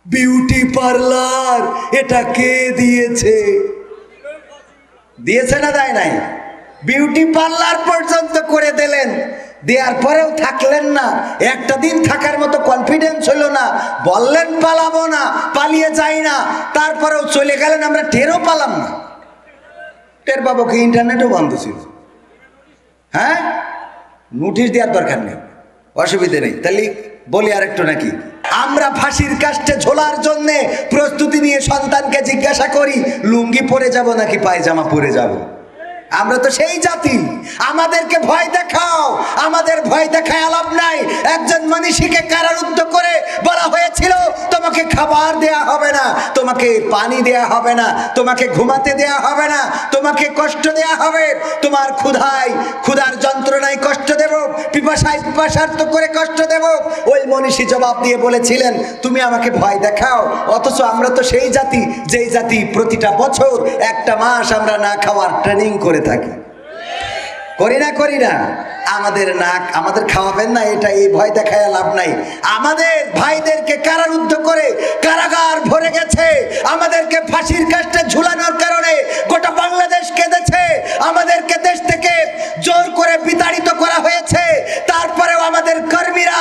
Beauty parlour এটা কে দিয়েছে? দিয়েছে না দেয় নাই? বিউটি পার্লার পর্যন্ত করে দিলেন, দেওয়ার পরেও থাকলেন না। একটা দিন থাকার মতো কনফিডেন্স হলো না, বললেন পালাবো না, পালিয়ে যাই না, তারপরেও চলে গেলেন। আমরা টেরও পালাম না। টের পাবো কি? ইন্টারনেটও বন্ধ ছিল। হ্যাঁ, নোটিশ দেওয়ার দরকার নেই, অসুবিধে নেই। তাহলে বলি আর একটু নাকি, আমরা ফাঁসির কাস্টে ঝোলার জন্য প্রস্তুতি নিয়ে সন্তানকে জিজ্ঞাসা করি লুঙ্গি পরে যাব নাকি পায়জামা পরে যাব। আমরা তো সেই জাতি। আমাদেরকে ভয় দেখাও, আমাদের ভয় দেখায় লাভ নাই। একজন মনীষীকে কারারুদ্ধ করে বলা হয়েছিল তোমাকে খাবার দেয়া হবে না, তোমাকে পানি দেয়া হবে না, তোমাকে ঘুমাতে দেয়া হবে না, তোমাকে কষ্ট দেয়া হবে, তোমার ক্ষুধার যন্ত্রণায় কষ্ট দেব, পিপাসায় পিপাসার্থ করে কষ্ট দেব। ওই মনীষী জবাব দিয়ে বলেছিলেন তুমি আমাকে ভয় দেখাও। অথচ আমরা তো সেই জাতি, যেই জাতি প্রতিটা বছর একটা মাস আমরা না খাওয়ার ট্রেনিং করে থাকি। করি না? আমাদের খাওয়াবেন না, এটা এই ভয় দেখায় লাভ নাই। আমাদের ভাইদেরকে কারারুদ্ধ করে কারাগার ভরে গেছে, আমাদেরকে ফাঁসির কাস্টে ঝুলানোর কারণে গোটা বাংলাদেশ কেঁদেছে, আমাদেরকে দেশ থেকে জোর করে বিতাড়িত করা হয়েছে। তারপরেও আমাদের কর্মীরা,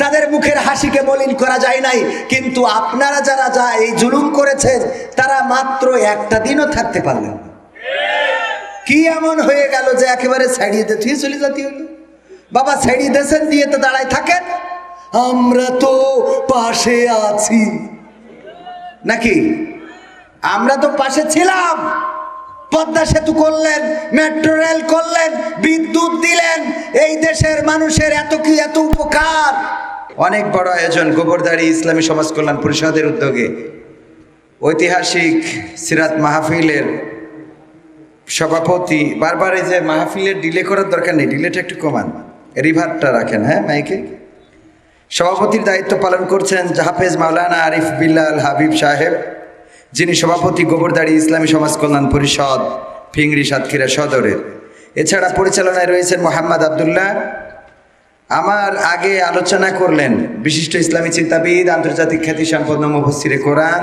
তাদের মুখের হাসিকে মলিন করা যায় নাই। কিন্তু আপনারা যারা এই জুলুম করেছেন তারা মাত্র একটা দিনও থাকতে পারলেন। কি এমন হয়ে গেল যে একেবারে ছাড়িয়ে দিয়ে তুই চলে যেতে হলো? বাবা ছাড়িয়ে দেশেন দিয়ে তো দাঁড়ায় থাকেন। আমরা তো পাশে আছি নাকি? আমরা তো পাশে ছিলাম। পদ্মা সেতু করলেন, মেট্রো রেল করলেন, বিদ্যুৎ দিলেন, এই দেশের মানুষের এত উপকার। অনেক বড় আয়োজন গোবরধারী ইসলামী সমাজ কল্যাণ পরিষদের উদ্যোগে ঐতিহাসিক সিরাত মাহফিলের সভাপতি। বারবার এই যে মাহফিলের ডিলে করার দরকার নেই, ডিলেটা একটু কমান, রিভারটা রাখেন। হ্যাঁ, মাইকে সভাপতির দায়িত্ব পালন করছেন হাফেজ মাওলানা আরিফ বিল্লাল হাবিব সাহেব, যিনি সভাপতি গোবরধারী ইসলামী সমাজ কল্যাণ পরিষদ ফিংড়ি সাতক্ষীরা সদরের। এছাড়া পরিচালনায় রয়েছেন মোহাম্মদ আবদুল্লাহ। আমার আগে আলোচনা করলেন বিশিষ্ট ইসলামী চিন্তাবিদ, আন্তর্জাতিক খ্যাতিসম্পন্ন মুফাসসিরে কোরআন,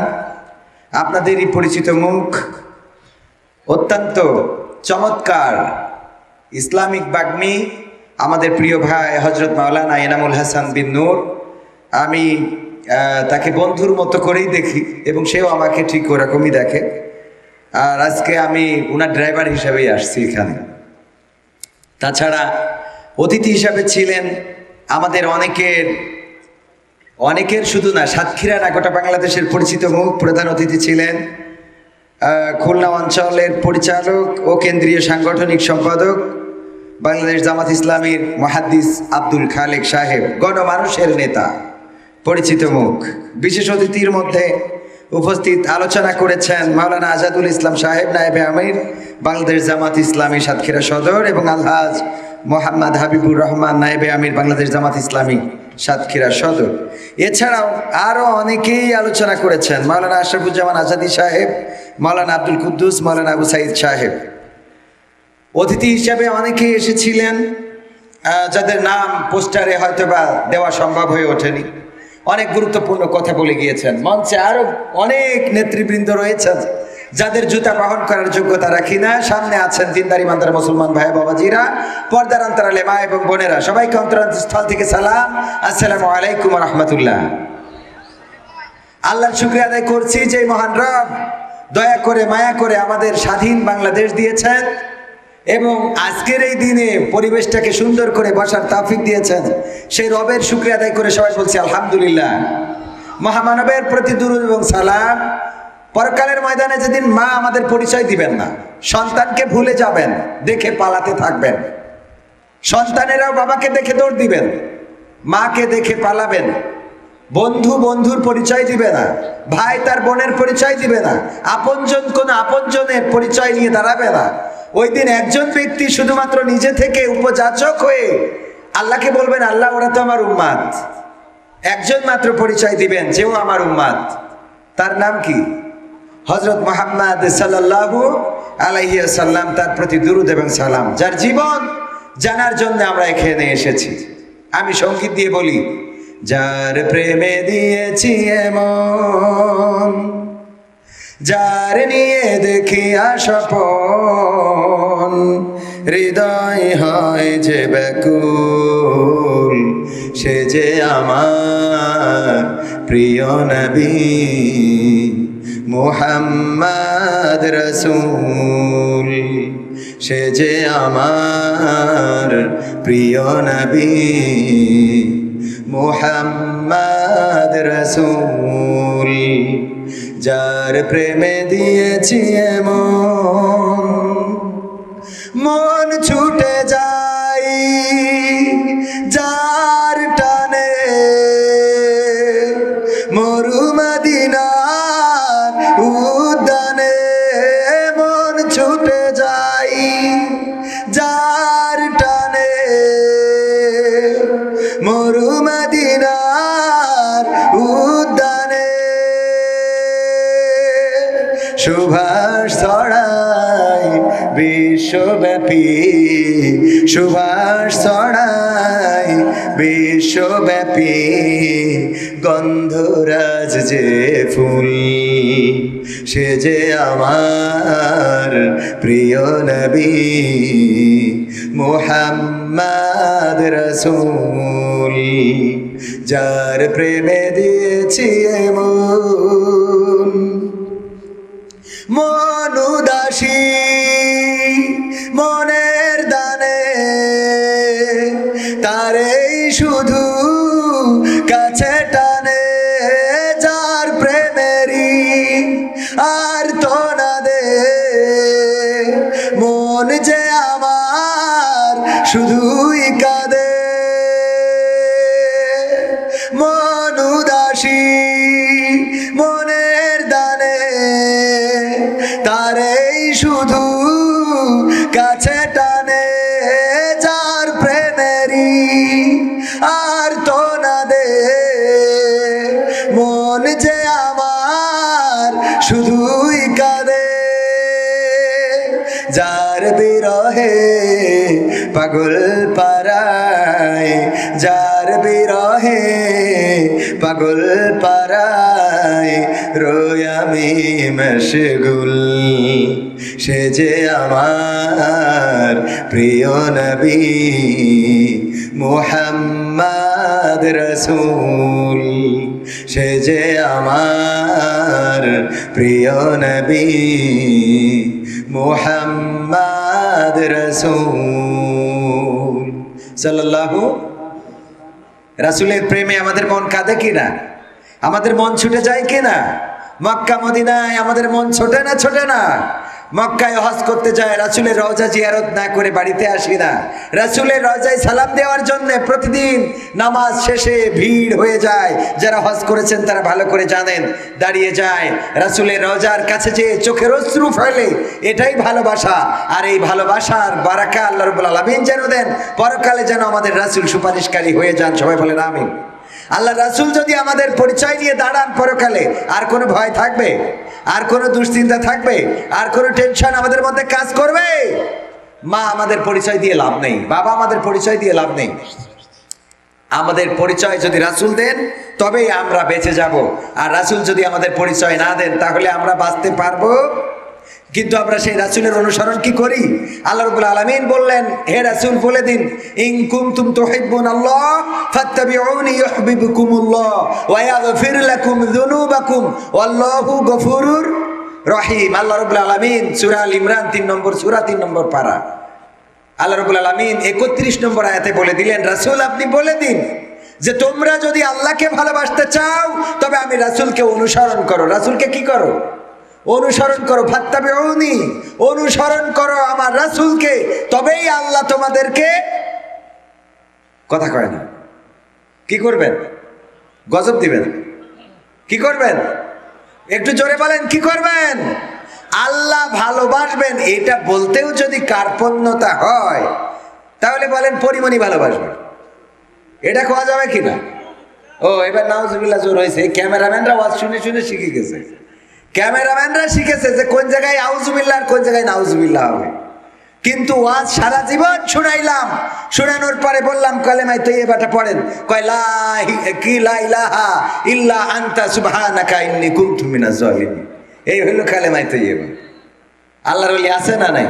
আপনাদেরই পরিচিত মুখ, অত্যন্ত চমৎকার ইসলামিক বাগ্মী আমাদের প্রিয় ভাই হজরত মাওলানা এনামুল হাসান বিন নূর। আমি তাকে বন্ধুর মতো করেই দেখি এবং সেও আমাকে ঠিক ওরকমই দেখে। আর আজকে আমি ওনার ড্রাইভার হিসাবেই আসছি এখানে। তাছাড়া অতিথি হিসাবে ছিলেন আমাদের অনেকের শুধু না, সাতক্ষীরা না গোটা বাংলাদেশের পরিচিত মুখ। প্রধান অতিথি ছিলেন খুলনা অঞ্চলের পরিচালক ও কেন্দ্রীয় সাংগঠনিক সম্পাদক বাংলাদেশ জামাত ইসলামীর মুহাদ্দিস আব্দুল খালেক সাহেব, গণমানুষের নেতা, পরিচিত মুখ। বিশেষ অতিথির মধ্যে উপস্থিত আলোচনা করেছেন মাওলানা আজাদুল ইসলাম সাহেব, নায়েবে আমির বাংলাদেশ জামাত ইসলামী সাতক্ষীরা সদর, এবং আলহাজ মোহাম্মদ হাবিবুর রহমান, নায়েবে আমির বাংলাদেশ জামাত ইসলামী সাতক্ষীরা সদর। এছাড়াও আরও অনেকেই আলোচনা করেছেন, মাওলানা আশরাফুজ্জামান আজাদি সাহেব, মাওলানা আব্দুল কুদ্দুস, মাওলানা আবু সাইদ সাহেব। অতিথি হিসাবে অনেকেই এসেছিলেন যাদের নাম পোস্টারে হয়তোবা দেওয়া সম্ভব হয়ে ওঠেনি। অনেক গুরুত্বপূর্ণ কথা বলে গিয়েছেন। মঞ্চে আরও অনেক নেতৃবৃন্দ রয়েছেন যাদের জুতা বহন করার যোগ্যতা রাখি না। সামনে আছেন দিনদার ইমানদার মুসলমান ভাই বাবাজিরা, পর্দার অন্তরালে মা এবং বোনেরা, সবাইকে অন্তরান্তস্থল থেকে সালাম, আসসালামু আলাইকুম রহমতুল্লাহ। আল্লাহর শুকরিয়া আদায় করছি যে মহান রব দয়া করে মায়া করে আমাদের স্বাধীন বাংলাদেশ দিয়েছেন এবং আজকের এই দিনে পরিবেশটাকে সুন্দর করে বসার তৌফিক দিয়েছেন। সেই রবের শুকরিয়া আদায় করে সবাই বলছি আলহামদুলিল্লাহ। মহামানবের প্রতি দুরূদ এবং সালাম। পরকালের ময়দানে যেদিন মা আমাদের পরিচয় দিবেন না, সন্তানকে ভুলে যাবেন, দেখে পালাতে থাকবেন। সন্তানেরাও বাবাকে দেখে দৌড় দিবেন, মাকে দেখে পালাবেন। বন্ধু বন্ধুর পরিচয় দিবে না, ভাই তার বোনের পরিচয় দিবে না, আপনজন কোন আপনজনের পরিচয় নিয়ে দাঁড়াবে না। ওই দিন একজন ব্যক্তি শুধুমাত্র নিজে থেকে উপযাচক হয়ে আল্লাহকে বলবেন, আল্লাহ ওরা তো আমার উম্মাত। একজন মাত্র পরিচয় দিবেন, যেও আমার উম্মাত। তার নাম কি? হযরত মুহাম্মদ সাল্লাল্লাহু আলাইহি ওয়াসাল্লাম, তার প্রতি দুরূদ এবং সালাম, যার জীবন জানার জন্য আমরা এখানে এসেছি। আমি সঙ্গীত দিয়ে বলি, যার প্রেমে দিয়েছি এমন, যার নিয়ে দেখি স্বপন, হৃদয় হয় যে ব্যাকুল, সে যে আমার প্রিয় নবী মুহাম্মদ রাসূল, সে যে আমার প্রিয় নবী মুহাম্মদ রাসূল, যার প্রেমে দিয়েছি এমন, মন ছুটে যাই যার টানে, মরু মদিনার উদ্যানে, মন ছুটে যাই যার টানে, মরু মদিনার উদ্যানে, সুভাষ ছড়াই বিশ্বব্যাপী, সুভাষ ছড়াই বিশ্বব্যাপী, গন্ধরাজ যে ফুল, সে যে আমার প্রিয় নবী মুহাম্মদ রাসূল, যার প্রেমে দিয়েছি এমন, মন উদাসী মনের দানে, তারেই শুধু কাছে টানে, যার প্রেমেরই আর তো না দে, মন যে আমার শুধুই কাঁদে, মন উদাসী মনের দানে, তারেই শুধু কাছে টানে, যার প্রেমেরই আর তো না দে, মন যে আমার শুধুই কাঁদে, যার বিরহে পাগল পারায়, যার বিরহে পাগল পারায়, রোই আমি মশগুল, সে যে আমার প্রিয় নবী মুহাম্মদ রাসূল, সে যে আমার প্রিয় নবী মুহাম্মদ রাসূল সাল্লাল্লাহু। রাসূলের প্রেমে আমাদের মন কাঁদে কিনা, আমাদের মন ছুটে যায় কিনা? মক্কা মদিনায় আমাদের মন ছোটে না, ছোটে না? মক্কায় হজ করতে যায়, রাসূলের রওজা জিয়ারত না করে বাড়িতে আসি না। রাসূলের রওজায় সালাম দেওয়ার জন্য প্রতিদিন নামাজ শেষে ভিড় হয়ে যায়, যারা হজ করেছেন তারা ভালো করে জানেন। দাঁড়িয়ে যায় রাসূলের রওজার কাছে, যে চোখের অশ্রু ফেলে, এটাই ভালোবাসা। আর এই ভালোবাসার বারাকা আল্লাহ রাব্বুল আলামিন যেন দেন, পরকালে যেন আমাদের রাসূল সুপারিশকারী হয়ে যান। সবাই বলেন আমিন। আল্লাহ রাসূল যদি আমাদের পরিচয় নিয়ে দাঁড়ান পরকালে, আর কোনো ভয় থাকবে? আর কোনো দুশ্চিন্তা থাকবে? আর কোনো টেনশন আমাদের মধ্যে কাজ করবে? মা আমাদের পরিচয় দিয়ে লাভ নেই, বাবা আমাদের পরিচয় দিয়ে লাভ নেই। আমাদের পরিচয় যদি রাসূল দেন তবেই আমরা বেঁচে যাব। আর রাসূল যদি আমাদের পরিচয় না দেন তাহলে আমরা বাঁচতে পারবো? কিন্তু আমরা সেই রাসূলের অনুসরণ কি করি? আল্লাহ রাব্বুল আলামিন বললেন, হে রাসূল বলে দিন, ইন কুনতুম তুহিব্বুনাল্লাহ ফাত্তাবিউনি ইউহিব্বুকুমুল্লাহ ওয়া ইয়াগফির লাকুম যুনুবাকুম ওয়াল্লাহু গফুরুর রহিম। আল্লাহ রাব্বুল আলামিন সূরা আল ইমরান 3 নম্বর সূরা 3 নম্বর পারা, আল্লাহ রাব্বুল আলামিন 31 নম্বর আয়াতে বলে দিলেন, রাসূল আপনি বলে দিন যে তোমরা যদি আল্লাহকে ভালোবাসতে চাও তবে আমি রাসূলকে অনুসরণ করো। রাসূলকে কি করো? অনুসরণ করো। ফাত্তাবিউনি, অনুসরণ করো আমার রাসূলকে, তবেই আল্লাহ তোমাদেরকে, কথা কয় না, কি করবেন? গজব দিবেন। কি করবেন? একটু জোরে বলেন, কি করবেন? আল্লাহ ভালোবাসবেন, এটা বলতেও যদি কার্পণ্যতা হয় তাহলে বলেন পরিমণি ভালোবাসবেন, এটা কোয়া যাবে কিনা? ও এবার নাউজুবিল্লাহ জোর হয়েছে। ক্যামেরাম্যানরা ওয়াজ শুনে শুনে শিখে গেছে, ক্যামেরাম্যানরা শিখেছে যে কোন জায়গায় আউজুবিল্লাহ আর কোন জায়গায় নাউজুবিল্লাহ হবে। কিন্তু আজ সারা জীবন শুনাইলাম, শুনানোর পরে বললাম কালেমায়ে তৈয়্যিবাটা পড়েন, কয় লা ইলাহা ইল্লা আনতা সুবহানাকা ইন্নী কুনতু মিনাজ জালিমিন। এই হলো কালেমায়ে তৈয়্যিবা। আল্লাহর ওলি আছে না নাই?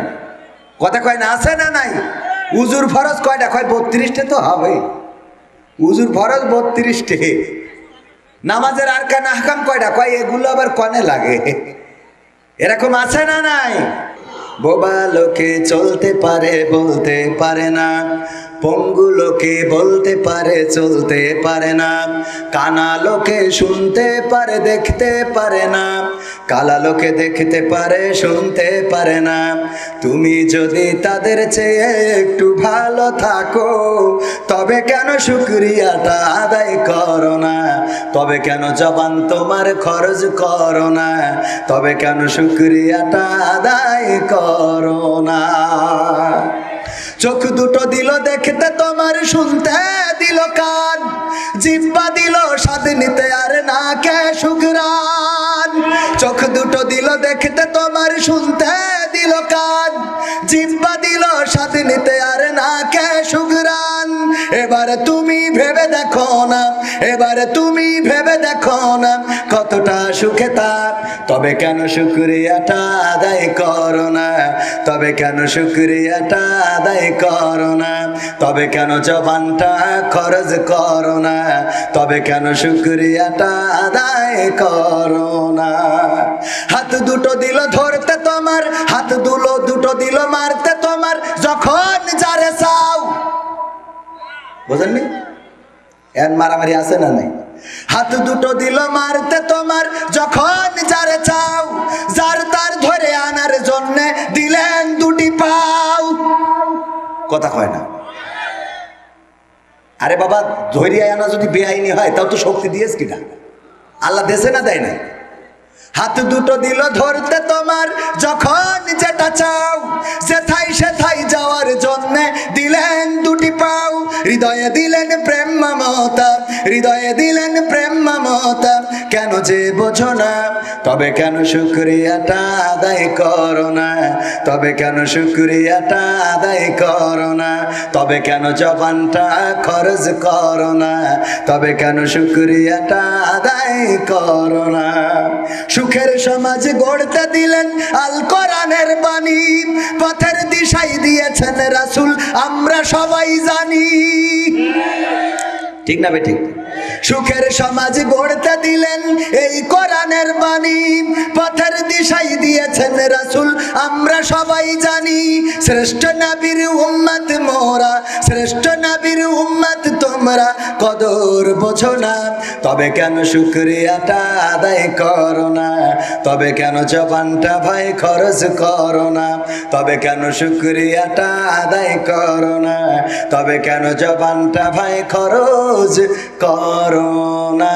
কথা কয় না, আছে না নাই? উজুর ফরজ কয়টা? কয় 32টে তো হবে। উজুর ফরজ 32টে। নামাজের আরকান আহকাম কয়টা? কয় এগুলো আবার কনে লাগে। এরকম আছে না নাই? বোবা লোকে চলতে পারে বলতে পারে না, পঙ্গু লোকে বলতে পারে চলতে পারে না, কানা লোকে শুনতে পারে দেখতে পারে না, কালা লোকে দেখতে পারে শুনতে পারে না। তুমি যদি তাদের চেয়ে একটু ভালো থাকো, তবে কেন শুকরিয়াটা আদায় করো না? তবে কেন জবান তোমার খরচ করো না? তবে কেন শুকরিয়াটা আদায় করো না? চোখ দুটো দিল দেখতে তোমার, শুনতে দিল কান, জিহ্বা দিল স্বাদ নিতে আর নাকে সুঘ্রাণ। চোখ দুটো দিল দেখতে তোমার, শুনতে দিল কান, জিহ্বা দিল স্বাদ নিতে আর নাকে সুঘ্রাণ। এবারে তুমি ভেবে দেখো না, এবারে তুমি ভেবে দেখো না কতটা সুখে তার। তবে কেন শুকরিয়াটা আদায় করো না? তবে কেন শুকরিয়াটা আদায় করো না? তবে কেন জবানটা খরচ করো না? তবে কেন শুকরিয়াটা আদায় করো না? হাত দুটো দিল ধরতে তোমার, হাত দুটো দিল মারতে তোমার, যখন যারে চাও। বুঝেননি? এর মারামারি আছে না নাই? হাত দুটো দিল মারতে তোমার, যখন যারে চাও, যার তার ধরে আনার জন্যে দিলেন দুটি পাও। কথা কয় না? আরে বাবা, ধরিয়া আনা যদি বেআইনি হয় তাও তো শক্তি দিয়েছ কিনা? আল্লাহ দেশে না দেয় না? হাত দুটো দিল ধরতে তোমার, যখন যেটা চাও, যেথাই সেথাই যাওয়ার জন্যে দিলেন দুটি পাও। হৃদয়ে দিলেন প্রেম মমতা, হৃদয়ে দিলেন প্রেম মমতা, কেন যে বোঝো না? তবে কেন শুকরিয়াটা আদায় করো না? তবে কেন শুকরিয়াটা আদায় করো না? তবে কেন জবানটা খরচ করো না? তবে কেন শুকরিয়াটা আদায় করো না? সুখের সমাজ গড়তে দিলেন আল কোরআনের বাণী, পথের দিশাই দিয়েছেন রাসূল আমরা সবাই জানি। ঠিক না বে ঠিক? সুখের সমাজ গড়তে দিলেন এই কোরআনের বাণী, পথের দিশাই দিয়েছেন রাসূল আমরা সবাই জানি। শ্রেষ্ঠ নবীর উম্মত মোরা, শ্রেষ্ঠ নবীর উম্মত তোমরা, কদর বোঝো না? তবে কেন শুকরিয়াটা আদায় করো না? তবে কেন জবানটা ভাই খরচ করো না? তবে কেন শুকরিয়াটা আদায় করো না? তবে কেন জবানটা ভাই খরচ করো না?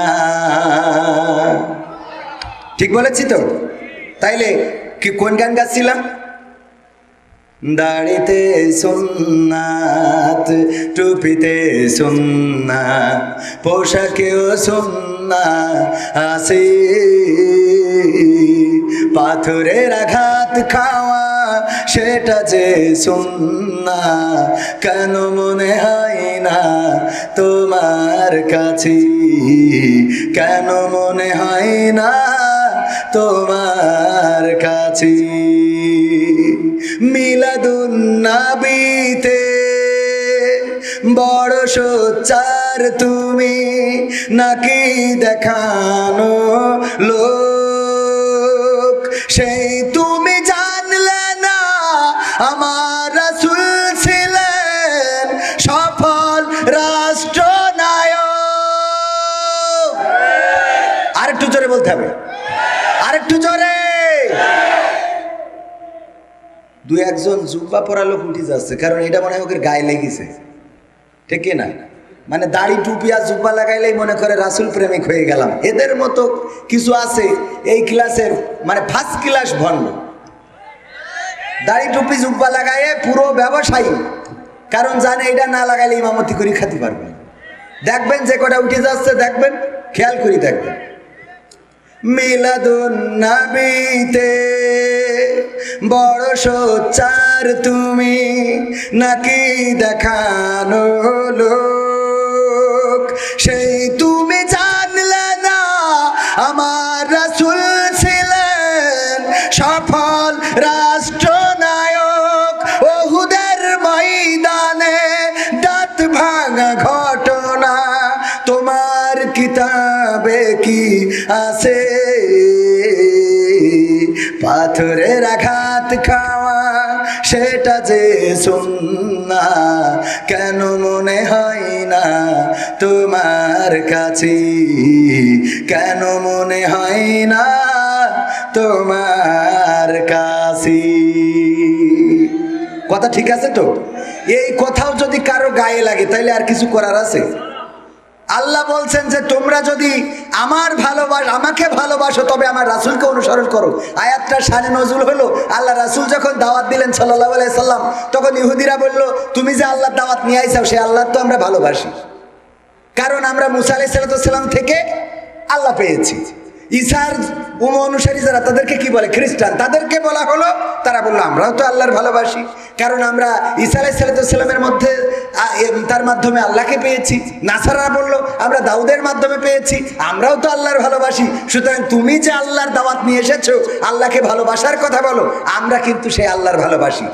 ঠিক বলেছি তো? তাইলে কি কোন গান গাচ্ছিলাম? দাড়িতে সুন্নাত, টুপিতে সুন্নাত, পোশাকেও সুন্নাত আছে। পাথরের আঘাত খাওয়া সেটা যে সুন্নাত, কেন মনে হয় না তোমার কাছে? কেন মনে হয় না তোমার কাছে? মিলাদুন নবীতে বড় সোচ্চার তুমি, নাকি দেখানো লোক? সেই তুমি জানলে না আমার রাসূল ছিলেন সফল রাষ্ট্রনায়ক। আরেকটু জোরে বলতে হবে, আরেকটু জোরে। দুই একজন জুব্বা পরা লোক উঠে যাচ্ছে, কারণ এটা মনে হয় ওকে গায়ে লেগেছে। ঠিক না? মানে দাড়ি টুপি আর জুব্বা লাগাইলেই মনে করে রাসূল প্রেমিক হয়ে গেলাম। এদের মতো কিছু আছে এই ক্লাসের, মানে ফার্স্ট ক্লাস ভণ্ড। দাড়ি টুপি জুব্বা লাগাইয়ে পুরো ব্যবসায়ী, কারণ জানে এটা না লাগাইলে ইমামতি করে খাতে পারবে। দেখবেন যে কটা উঠে যাচ্ছে, দেখবেন, খেয়াল করি দেখবেন। মিলাদুন নবীতে বড় সোচ্চার তুমি নাকি দেখানো লোক, সেই তুমি জানলে না আমার রাসূল ছিলেন সফল রাষ্ট্রনায়ক। ওহুদের ময়দানে দাঁত ভাঙা ঘটনা তোমার কিতাবে কি আছে? পাথরের আঘাত খাওয়া সেটা যে সুন্নাহ, কেন মনে হয় না তোমার কাছে? কেন মনে হয় না তোমার কাছে? কথা ঠিক আছে তো? এই কথাও যদি কারো গায়ে লাগে তাইলে আর কিছু করার আছে? আল্লাহ বলছেন যে তোমরা যদি আমাকে ভালোবাসো তবে আমার রাসূলকে অনুসরণ করো। আয়াতটা শানে নজুল হলো আল্লাহ রাসূল যখন দাওয়াত দিলেন সাল্লাল্লাহু আলাইহি সাল্লাম, তখন ইহুদিরা বলল তুমি যে আল্লাহর দাওয়াত নিয়ে আইছাও সে আল্লাহ তো আমরা ভালোবাসি, কারণ আমরা মুসা আলাইহিস সালাম থেকে আল্লাহ পেয়েছি। ঈসার অনুসারী যারা তাদেরকে কি বলে? খ্রিস্টান। তাদেরকে বলা হলো, তারা বললো আমরাও তো আল্লাহর ভালোবাসি, কারণ আমরা ঈসা আলাইহিস সালামের মধ্যে তার মাধ্যমে আল্লাহকে পেয়েছি। নাসারা বললো আমরা দাউদের মাধ্যমে পেয়েছি, আমরাও তো আল্লাহর ভালোবাসি। সুতরাং তুমি যে আল্লাহর দাওয়াত নিয়ে এসেছো, আল্লাহকে ভালোবাসার কথা বলো, আমরা কিন্তু সেই আল্লাহর ভালোবাসি।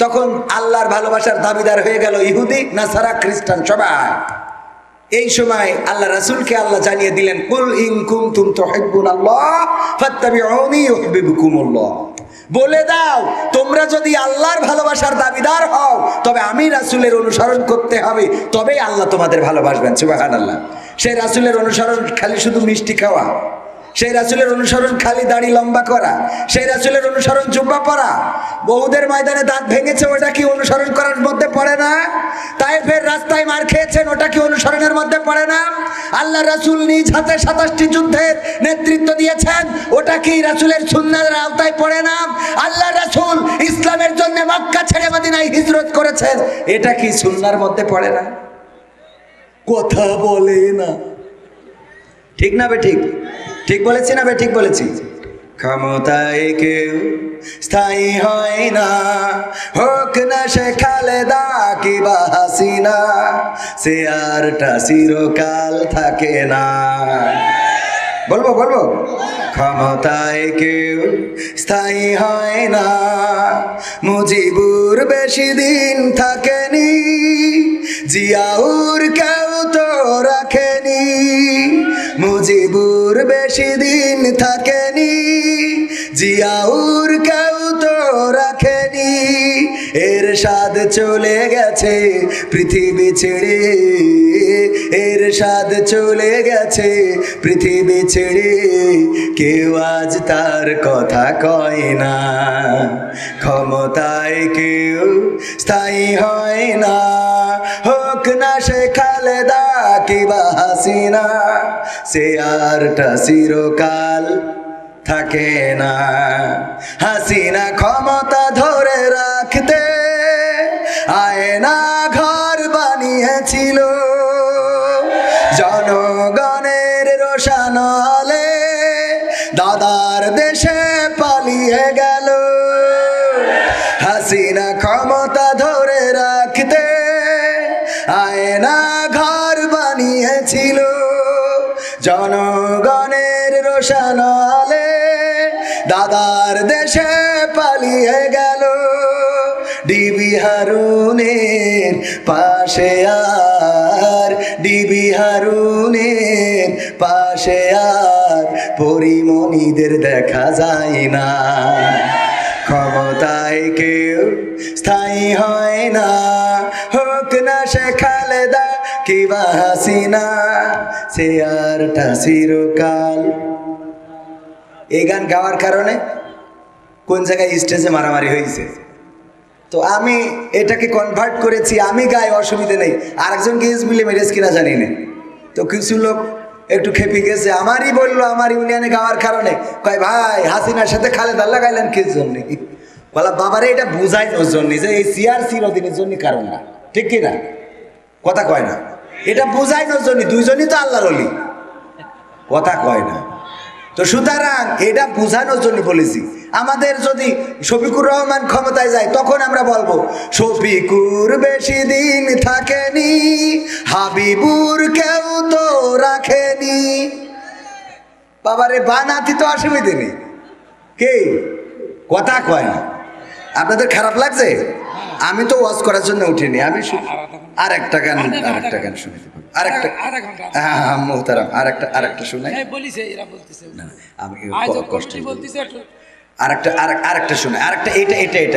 তখন আল্লাহর ভালোবাসার দাবিদার হয়ে গেল ইহুদি, নাসারা, খ্রিস্টান সবাই। এই সময় আল্লাহ রাসূলকে আল্লাহ জানিয়ে দিলেন, কুল ইন কুনতুম তুহিব্বুনাল্লাহ ফাত্তাবিউনি ইউহিব্বুকুমুল্লাহ। বলে দাও তোমরা যদি আল্লাহর ভালোবাসার দাবিদার হও তবে আমি রাসূলের অনুসরণ করতে হবে, তবেই আল্লাহ তোমাদের ভালোবাসবেন। সুবহানাল্লাহ। সেই রাসূলের অনুসরণ খালি শুধু মিষ্টি খাওয়া, সেই রাসূলের অনুসরণ খালি দাড়ি লম্বা করা, সেই রাসূলের অনুসরণ জুব্বা পরা, বহুদের ময়দানে দাঁত ভেঙেছে ওটা কি অনুসরণ করার মধ্যে পড়ে না? তায়েফের রাস্তায় মার খেয়েছেন ওটা কি অনুসরণের মধ্যে পড়ে না? আল্লাহ রাসূল নিজ হাতে 27টি যুদ্ধের নেতৃত্ব দিয়েছেন, ওটা কি রাসূলের সুন্নাতের আওতায় পড়ে না? আল্লাহ রাসূল ইসলামের জন্য মক্কা ছেড়ে মদিনায় হিজরত করেছেন, এটা কি সুন্নাহর মধ্যে পড়ে না? কথা বলে না, ঠিক না বেঠিক? ঠিক বলেছি না বেঠিক বলেছি? ক্ষমতায় কেউ স্থায়ী হয় না, হোক না সে খালেদা কিবা হাসিনা, সে আরটা চিরকাল থাকে না। বলবো বলবো, ক্ষমতায় কেউ স্থায়ী হয় না, মুজিবুর বেশি দিন থাকেনি, জিয়াউর কেউ তো রাখেনি, মুজিবুর বেশি দিন থাকেনি, জিয়াউর কেউ তো রাখেনি, এরশাদ চলে গেছে পৃথিবী ছেড়ে, এরশাদ চলে গেছে পৃথিবী ছেড়ে, কেউ আজ তার কথা কয় না, ক্ষমতায় কেউ স্থায়ী হয় না, হোক না সে খালেদা কিবা হাসিনা, সে আরটা চিরকাল থাকে না। হাসিনা ক্ষমতা ধরে রাখতে আয়না ঘর বানিয়েছিল, জনগণের রোশানলে দাদার দেশে পালিয়ে গেল। হাসিনা ক্ষমতা ধরে রাখতে আয়না ঘর বানিয়েছিল, জনগণের রোশানলে দাদার দেশে পালিয়ে গেল। ডিবি হারুনের পাশে আর, ডিবি হারুনের পাশে আর পরিমণিদের দেখা যায় না, ক্ষমতায় কেউ স্থায়ী হয় না, হোক না সে খালেদা কিবা হাসিনা, সে আরটা চিরকাল। এই গান গাওয়ার কারণে কোন জায়গায় স্টেজে মারামারি হয়েছে, তো আমি এটাকে কনভার্ট করেছি, আমি গাই অসুবিধে নেই, আরেকজনকে মিলে মেরেজ কিনা জানি না। তো কিছু লোক একটু খেপে গেছে, আমারই বললো আমার ইউনিয়নে গাওয়ার কারণে, কয় ভাই হাসিনার সাথে খালেদা লাগাইলেন কি জন্য? বলা বাবারে এটা বুঝাইনোর জন্য যে এই সিআরসির অধীনের জন্য কারণ না, ঠিক কিনা? কথা কয় না, এটা বুঝাইনোর জন্য, দুইজনই তো আল্লাহর ওলি, কথা কয় না। তো তো সুতরাং এটা বোঝানোর জন্য বলেছি, আমাদের যদি শফিকুর রহমান ক্ষমতায় যায় তখন আমরা বলবো শফিকুর বেশি দিন থাকেনি, হাবিবুর কেউ তো রাখেনি। বাবারে বানাতি তো অসুবিধে নেই, কে কথা কয় না। আপনাদের খারাপ লাগছে? আমি তো ওয়াজ করার জন্য উঠিনি, আমি আরেকটা গান শুনে আরেকটা, হ্যাঁ মোহতারাম, আরেকটা শুনে আমি কষ্ট আরেকটা শুনে আরেকটা,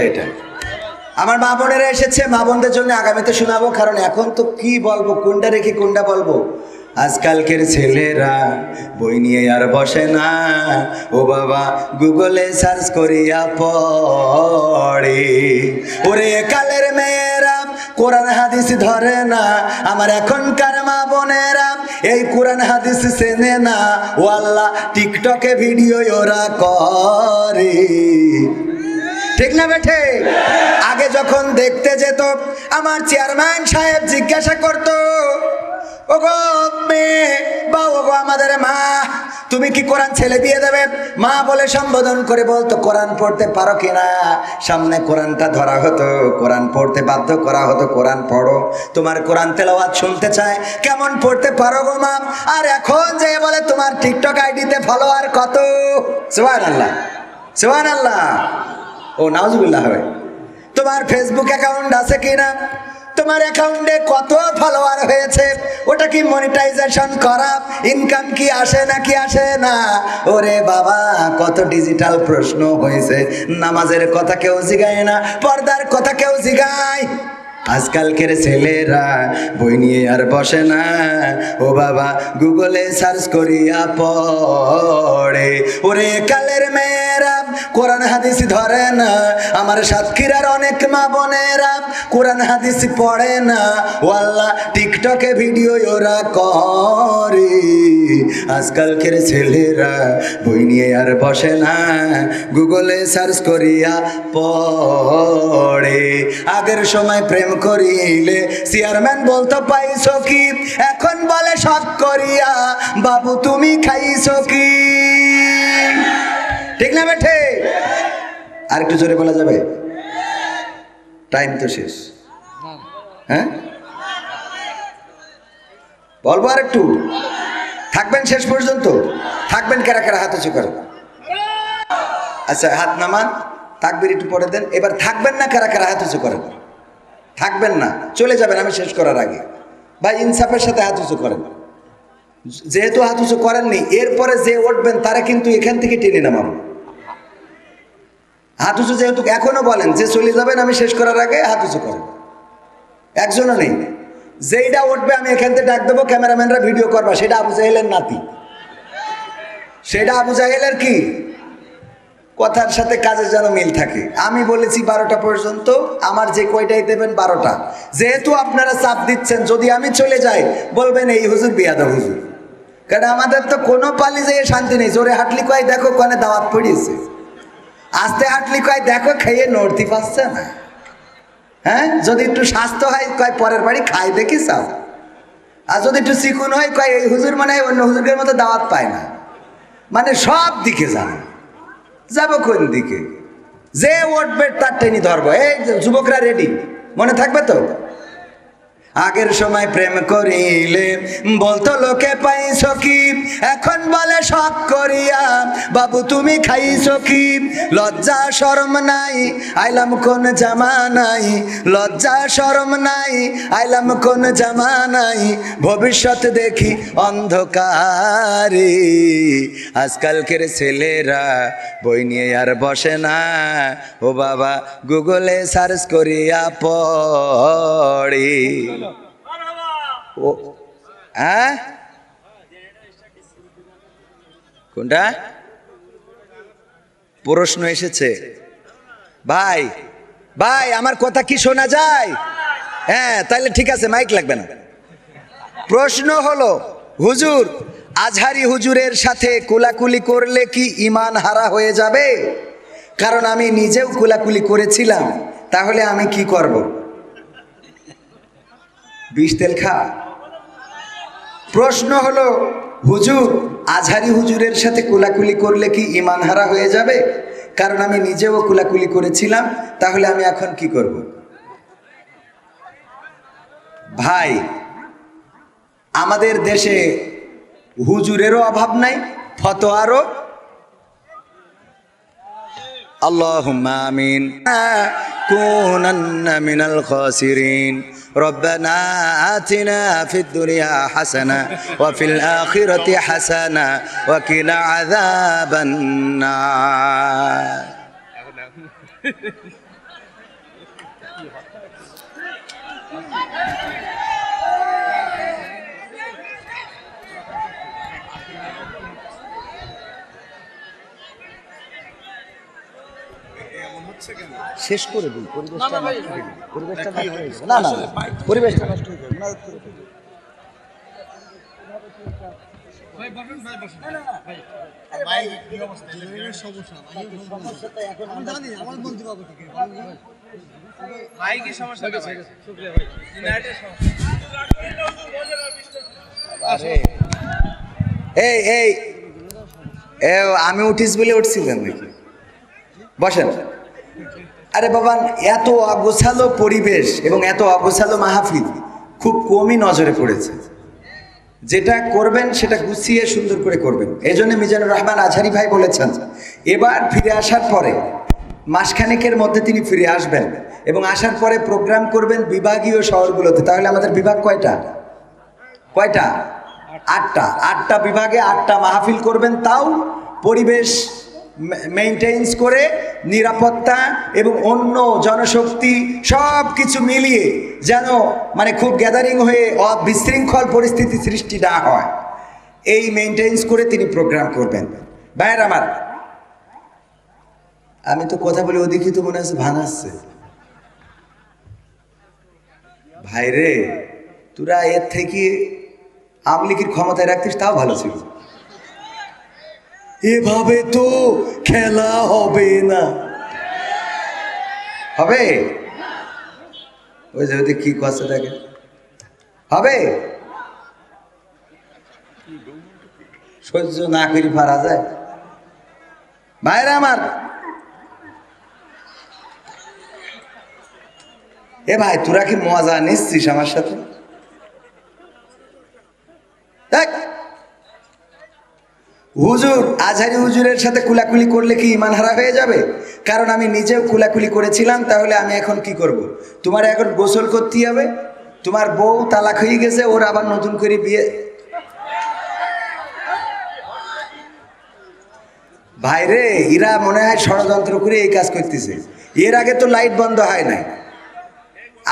এটা আমার মা বোনেরা এসেছে, মা বোনদের জন্য আগামীতে শোনাবো, কারণ এখন তো কি বলবো, কোনটা রেখে কোনটা বলবো। আজকালকের ছেলেরা বই নিয়ে আর বসে না, ও বাবা গুগলে সার্চ করিয়া পড়ে। ওরে কালের মেয়েরা কোরআন হাদিস ধরে না, আমার এখনকার মা বোনেরা এই কোরআন হাদিস চেনে না, ও আল্লাহ টিকটকে ভিডিও ওরা করে। ঠিক না বেঠে? আগে যখন দেখতে যেত আমার চেয়ারম্যান সাহেব জিজ্ঞাসা করতো, ওগো মেয়ে বা ওগো আমাদের মা, তুমি কি কোরআন ছেলে দিয়ে দেবে? মা বলে সম্বোধন করে বলতো কোরআন পড়তে পারো কিনা। সামনে কোরআনটা ধরা হতো, কোরআন পড়তে বাধ্য করা হতো, কোরআন পড়ো, তোমার কোরআন তেলাওয়াত শুনতে চায়, কেমন পড়তে পারো গো মা। আর এখন যে বলে তোমার টিকটক আইডিতে ফলোয়ার কত। সুবহানাল্লাহ, সুবহানাল্লাহ, ও নাউজুবিল্লাহ হবে। তোমার ফেসবুক অ্যাকাউন্ট আছে কিনা, তোমার অ্যাকাউন্টে কত ফলোয়ার হয়েছে, ওটা কি মনিটাইজেশন করা, ইনকাম কি আসে নাকি আসে না। ওরে বাবা কত ডিজিটাল প্রশ্ন হয়েছে, নামাজের কথা কেউ জিগায় না, পর্দার কথা কেউ জিগায়। আজকালকের ছেলেরা বই নিয়ে আর বসে না, ও বাবা গুগলে সার্চ করিয়া পড়ে। ওরে কালের মেয়েরা কোরআন হাদিস ধরে না, আমার সাতক্ষীরার অনেক মা বোনেরা কোরআন হাদিস পড়ে না, ও আল্লাহ টিকটকে ভিডিও ওরা করে। আজকালকের ছেলেরা বই নিয়ে আর বসে না, গুগলে সার্চ করিয়া পড়ে। আগের সময় প্রেম করিলে চেয়ারম্যান বলতো পাইছো কি, এখন বলে শখ করিয়া বাবু তুমি খাইছো কি। ঠিক না বেঠে? আর একটু জোরে বলা যাবে? টাইম তো শেষ। হ্যাঁ বলবো আর একটু? থাকবেন শেষ পর্যন্ত? থাকবেন কারা কারা হাত উঁচু করেন? আচ্ছা হাত নামান, তাকবীর একটু পড়ে দেন। এবার থাকবেন না কারা কারা হাত উঁচু করেন? থাকবেন না, চলে যাবেন আমি শেষ করার আগে। ভাই ইনসাফের সাথে হাত উঁচু করেন, যেহেতু হাত উঁচু করেননি এরপরে যে উঠবেন তারা কিন্তু এখান থেকে টেনে নামাবো। হাত উঁচু যেহেতু এখনো বলেন যে চলে যাবেন আমি শেষ করার আগে, হাত উঁচু করেন। একজনও নেই, যেইটা উঠবে আমি এখান থেকে ডাক দেবো, ক্যামেরাম্যানরা ভিডিও করবা, সেটা আবু জাহেলের নাতি, সেটা আবু জাহেলের কি কথার সাথে কাজের যেন মিল থাকে। আমি বলেছি 12টা পর্যন্ত, আমার যে কয়টাই দেবেন 12টা। যেহেতু আপনারা চাপ দিচ্ছেন, যদি আমি চলে যাই বলবেন এই হুজুর বিয়াদব হুজুর, কারণ আমাদের তো কোনো পালি যেয়ে শান্তি নেই। জোরে হাঁটলি কয় দেখো কোনে দাওয়াত পড়িয়েছে, আস্তে হাঁটলি কয় দেখো খেয়ে নড়তে পারছে না। হ্যাঁ যদি একটু স্বাস্থ্য হয় কয় পরের বাড়ি খাই দেখি চাও, আর যদি একটু চিকুন হয় কয় এই হুজুর মানে অন্য হুজুরের মতো দাওয়াত পায় না। মানে সব দিকে জানে, যাবো কোন দিকে, যে উঠবে তার টেনে ধরবো। এই যুবকরা রেডি, মনে থাকবে তো? আগের সময় প্রেম করিলে বলতো লোকে পাইছো কি, এখন বলে শখ করিয়া বাবু তুমি খাইছো কি। লজ্জা শরম নাই আইলাম কোন জামানাই, লজ্জা শরম নাই আইলাম কোন জামানাই, ভবিষ্যৎ দেখি অন্ধকারে। আজকালকের ছেলেরা বই নিয়ে আর বসে না, ও বাবা গুগলে সার্চ করিয়া পড়ে। ও হ্যাঁ কোনটা প্রশ্ন এসেছে? ভাই ভাই আমার কথা কি শোনা যায়? হ্যাঁ তাহলে ঠিক আছে, মাইক লাগবে না। প্রশ্ন হলো হুজুর আজহারি হুজুরের সাথে কুলাকুলি করলে কি ঈমান হারা হয়ে যাবে? কারণ আমি নিজেও কুলাকুলি করেছিলাম, তাহলে আমি কি করব? বিষ তেল খা। প্রশ্ন হলো হুজুর আজহারি হুজুরের সাথে কোলাকুলি করলে কি ঈমান হারা হয়ে যাবে? কারণ আমি নিজেও কোলাকুলি করেছিলাম, তাহলে আমি এখন কি করব? ভাই, আমাদের দেশে হুজুরেরও অভাব নাই, ফতোয়ারও। আল্লাহুম্মা আমিন। কুনান্না মিনাল খাসিরিন। রব্বানা আতিনা ফিদ দুনিয়া হাসানা ওয়া ফিল আখিরাতি হাসানা ওয়া কিনা আযাবান নার। শেষ করে দিই, পরিবেশটা নষ্ট হয়ে যাবে। পরিবেশটা নষ্ট হয়ে যাবে। না না, পরিবেশটা নষ্ট হয়ে যাবে। এই এই আমি উঠিস বলে উঠছিলেন নাকি? বসেন। আরে বাবা, এত অগোছালো পরিবেশ এবং এত অগোছালো মাহফিল খুব কমই নজরে পড়েছে। যেটা করবেন সেটা গুছিয়ে সুন্দর করে করবেন। এই জন্য মিজানুর রহমান আজহারি ভাই বলেছেন, এবার ফিরে আসার পরে মাসখানেকের মধ্যে তিনি ফিরে আসবেন এবং আসার পরে প্রোগ্রাম করবেন বিভাগীয় শহরগুলোতে। তাহলে আমাদের বিভাগ কয়টা? 8টা বিভাগে 8টা মাহফিল করবেন, তাও পরিবেশ মেইনটেইন করে, নিরাপত্তা এবং অন্য জনশক্তি সব কিছু মিলিয়ে যেন মানে খুব গ্যাদারিং হয়ে বিশৃঙ্খল পরিস্থিতি সৃষ্টি না হয়, এই মেইনটেইন করে তিনি প্রোগ্রাম করবেন। ভাইয়ের আমার, আমি তো কথা বলি ওদিকে তো মনে হচ্ছে ভাঙাচ্ছে। ভাইরে, তোরা এর থেকে আওয়ামী লীগের ক্ষমতায় রাখতিস তাও ভালো ছিল। এভাবে তো খেলা হবে না। হবে? ওই যে কি কথা থাকে, হবে? সহ্য না করি পারা যায়? ভাইরা আমার, এ ভাই, তোরা কি মজা নিচ্ছিস আমার সাথে? দেখ, হুজুর আজহারি হুজুরের সাথে কুলাকুলি করলে কি ঈমান হারা হয়ে যাবে? কারণ আমি নিজেও কুলাকুলি করেছিলাম, তাহলে আমি এখন কি করব? তোমার এখন গোসল করতে হবে, তোমার বউ তালাক হয়ে গেছে, ওর আবার নতুন করে বিয়ে। ভাইরে, এরা মনে হয় ষড়যন্ত্র করে এই কাজ করতেছে। এর আগে তো লাইট বন্ধ হয় নাই।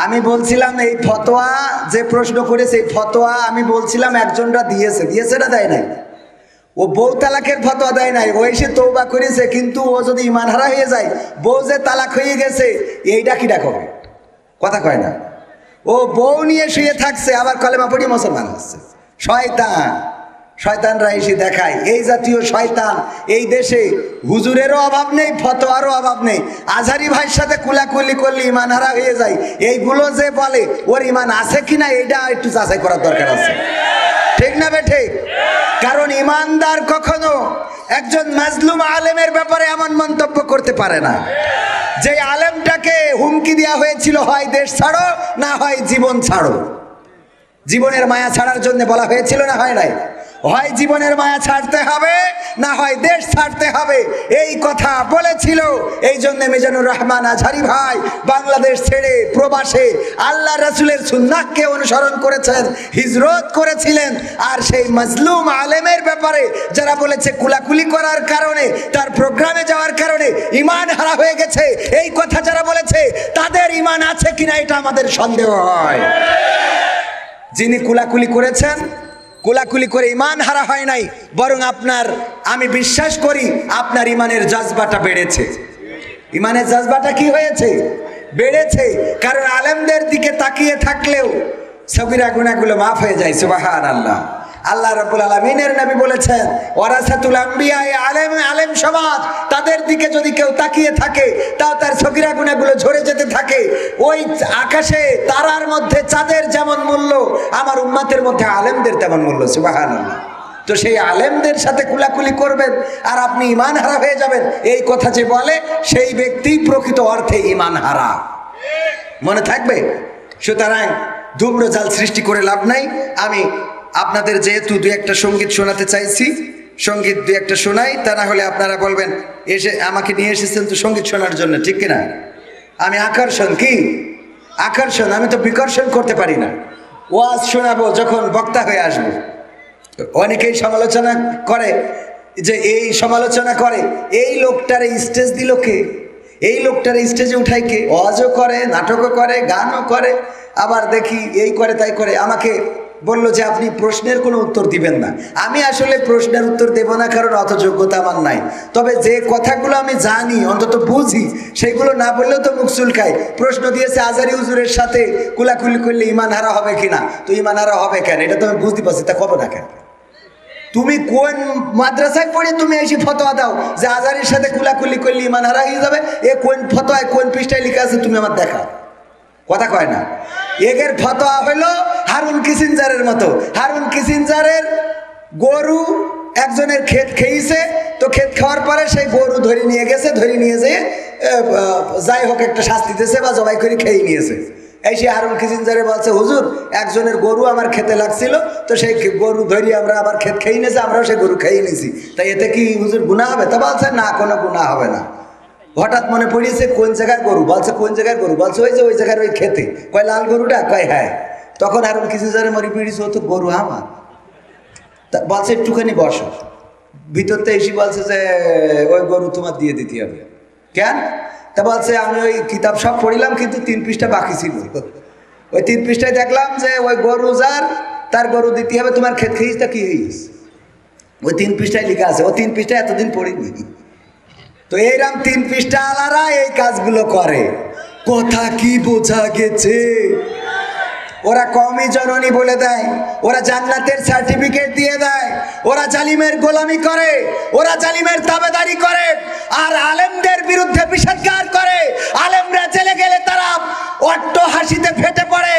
আমি বলছিলাম এই ফতোয়া যে প্রশ্ন করেছে, এই ফতোয়া আমি বলছিলাম একজনরা দিয়েছে না দেয় নাই? ও বউ তালাকের ফতোয়া দেয় নাই, ও এসে তওবা করেছে, কিন্তু ও যদি ঈমান হারা হয়ে যায়, বউ যে তালাক হয়ে গেছে এইটা কিটা কবে? কথা কয় না। ও বউ নিয়ে শুয়ে থাকছে, আবার কলেমা পড়ি মুসলমান হচ্ছে। শয়তানরা এসে দেখায়, এই জাতীয় শয়তান এই দেশে হুজুরেরও অভাব নেই, ফতোয়ারও অভাব নেই। আজহারি ভাইয়ের সাথে কুলাকুলি করলে ঈমান হারা হয়ে যায়, এইগুলো যে বলে ওর ঈমান আছে কিনা এটা একটু যাচাই করার দরকার আছে। ঠিক না বেঠে? কারণ ঈমানদার কখনো একজন মাজলুম আলেমের ব্যাপারে এমন মন্তব্য করতে পারে না যে আলেমটাকে হুমকি দেওয়া হয়েছিল, হয় দেশ ছাড়ো না হয় জীবন ছাড়ো। জীবনের মায়া ছাড়ার জন্য বলা হয়েছিল না, হয় নাই? হয় জীবনের মায়া ছাড়তে হবে না হয় দেশ ছাড়তে হবে, এই কথা বলেছিল। এই জন্য মিজানুর রহমান আজহারি ভাই বাংলাদেশ ছেড়ে প্রবাসে আল্লাহ রাসূলের সুন্নাহকে অনুসরণ করেছেন, হিজরত করেছিলেন। আর সেই মাজলুম আলেমের ব্যাপারে যারা বলেছে কুলাকুলি করার কারণে, তার প্রোগ্রামে যাওয়ার কারণে ঈমান হারা হয়ে গেছে, এই কথা যারা বলেছে তাদের ঈমান আছে কিনা এটা আমাদের সন্দেহ হয়। যিনি কুলাকুলি করেছেন, কুলাকুলি করে ঈমান হারা হয় নাই, বরং আমি বিশ্বাস করি আপনার ঈমানের জজবাটা বেড়েছে। ঈমানের জজবাটা কি হয়েছে? বেড়েছে। কারণ আলেমদের দিকে তাকিয়ে থাকলেও সগীরা গুনাহগুলো মাফ হয়ে যায়। সুবহানাল্লাহ। আল্লাহ রাব্বুল আলামিনের নবী বলেছেন, ওয়ারাসাতুল আম্বিয়া, আলেম সমাজ, তাদের দিকে যদি কেউ তাকিয়ে থাকে তাও তার সগীরা গুনাহগুলো ঝরে যেতে থাকে। ওই আকাশে তারার মধ্যে চাঁদের যেমন মূল্য, আমার উম্মতের মধ্যে আলেমদের তেমন মূল্য। সুবহানাল্লাহ। তো সেই আলেমদের সাথে কুলাকুলি করবেন আর আপনি ঈমান হারা হয়ে যাবেন, এই কথা যে বলে সেই ব্যক্তি প্রকৃত অর্থে ঈমান হারা। মনে থাকবে। সুতরাং ধূম্রজাল সৃষ্টি করে লাভ নাই। আমি আপনাদের যেহেতু দু একটা সঙ্গীত শোনাতে চাইছি, সঙ্গীত দু একটা শোনাই, তা না হলে আপনারা বলবেন এসে আমাকে নিয়ে এসেছেন তো সঙ্গীত শোনার জন্য, ঠিক কিনা? আমি আকর্ষণ কি আকর্ষণ, আমি তো বিকর্ষণ করতে পারি না। ওয়াজ শোনাবো যখন বক্তা হয়ে আসবো। অনেকেই সমালোচনা করে যে এই সমালোচনা করে এই লোকটারে স্টেজ দিল কে, এই লোকটারে স্টেজে উঠাই কে? ওয়াজও করে, নাটকও করে, গানও করে, আবার দেখি এই করে তাই করে। আমাকে বলল যে আপনি প্রশ্নের কোনো উত্তর দিবেন না। আমি আসলে প্রশ্নের উত্তর দেব না, কারণ অত যোগ্যতা আমার নাই। তবে যে কথাগুলো আমি জানি, অন্তত বুঝি, সেগুলো না বললেও তো মুখ চুলকায়। প্রশ্ন দিয়েছে আজারি হুজুরের সাথে কুলাকুলি করলে ঈমান হারা হবে কিনা। তো ঈমান হারা হবে কেন, এটা তো আমি বুঝতে পারছি, তা কবে না কেন? তুমি কোন মাদ্রাসায় পড়ে তুমি এসে ফতোয়া দাও যে আজারির সাথে কুলাকুলি করলে ঈমান হারা হয়ে যাবে? এ কোন ফতোয়ায় কোন পৃষ্ঠায় লেখা আছে তুমি আমার দেখা। কথা কয় না। এগের ফতোয়া হইল হারুন কিসিঞ্জারের মতো। হারুন কিসিঞ্জারের গরু একজনের ক্ষেত খেয়েছে, তো ক্ষেত খাওয়ার পরে সেই গরু ধরে নিয়ে গেছে, ধরে নিয়ে যেয়ে যাই হোক একটা শাস্তি দিয়েছে বা জবাই করে খেয়ে নিয়েছে। এই সে হারুন কিসিঞ্জারে বলছে হুজুর একজনের গরু আমার খেতে লাগছিল, তো সেই গরু ধরি আমরা আবার ক্ষেত খেয়ে নিয়েছি, আমরাও সেই গরু খেয়ে নিয়েছি, তাই এতে কি হুজুর গুনাহ হবে? তা বলছে না, কোনো গুনাহ হবে না। হঠাৎ মনে পড়িয়েছে কোন জায়গার গরু, বলছে কোন জায়গার গরু? বলছে ওই যে ওই জায়গার ওই খেতে। কয় লাল গরুটা? কয় হ্যাঁ। তখন হারুন কিসিঞ্জারে মরি পিড়িয়েছে, ও তো গরু আমার। তা বলছে একটুখানি বসো। ভিতরতে এসে বলছে যে ওই গরু তোমার দিয়ে দিতে হবে। কেন? তা বলছে আমি ওই কিতাব সব পড়িলাম, কিন্তু 3 পৃষ্ঠা বাকি ছিল। ওই 3 পৃষ্ঠায় দেখলাম যে ওই গরু যার তার গরু দিতে হবে, তোমার ক্ষেত খেয়েছিস তা কি হয়েছিস? ওই 3 পৃষ্ঠায় লেখা আছে। ও 3 পৃষ্ঠায় এতদিন পড়িনি। তো এইরকম 3 পৃষ্ঠা আলারা এই কাজগুলো করে। কথা কি বোঝা গেছে? ওরা কওমি জননী বলে দেয়, ওরা জান্নাতের সার্টিফিকেট দিয়ে দেয়, ওরা জালিমের গোলামি করে, ওরা জালিমের তাবেদারি করে, আর আলেমদের বিরুদ্ধে বিষাদগার করে। আলেমরা জেলে গেলে তারা অট্ট হাসিতে ফেটে পড়ে,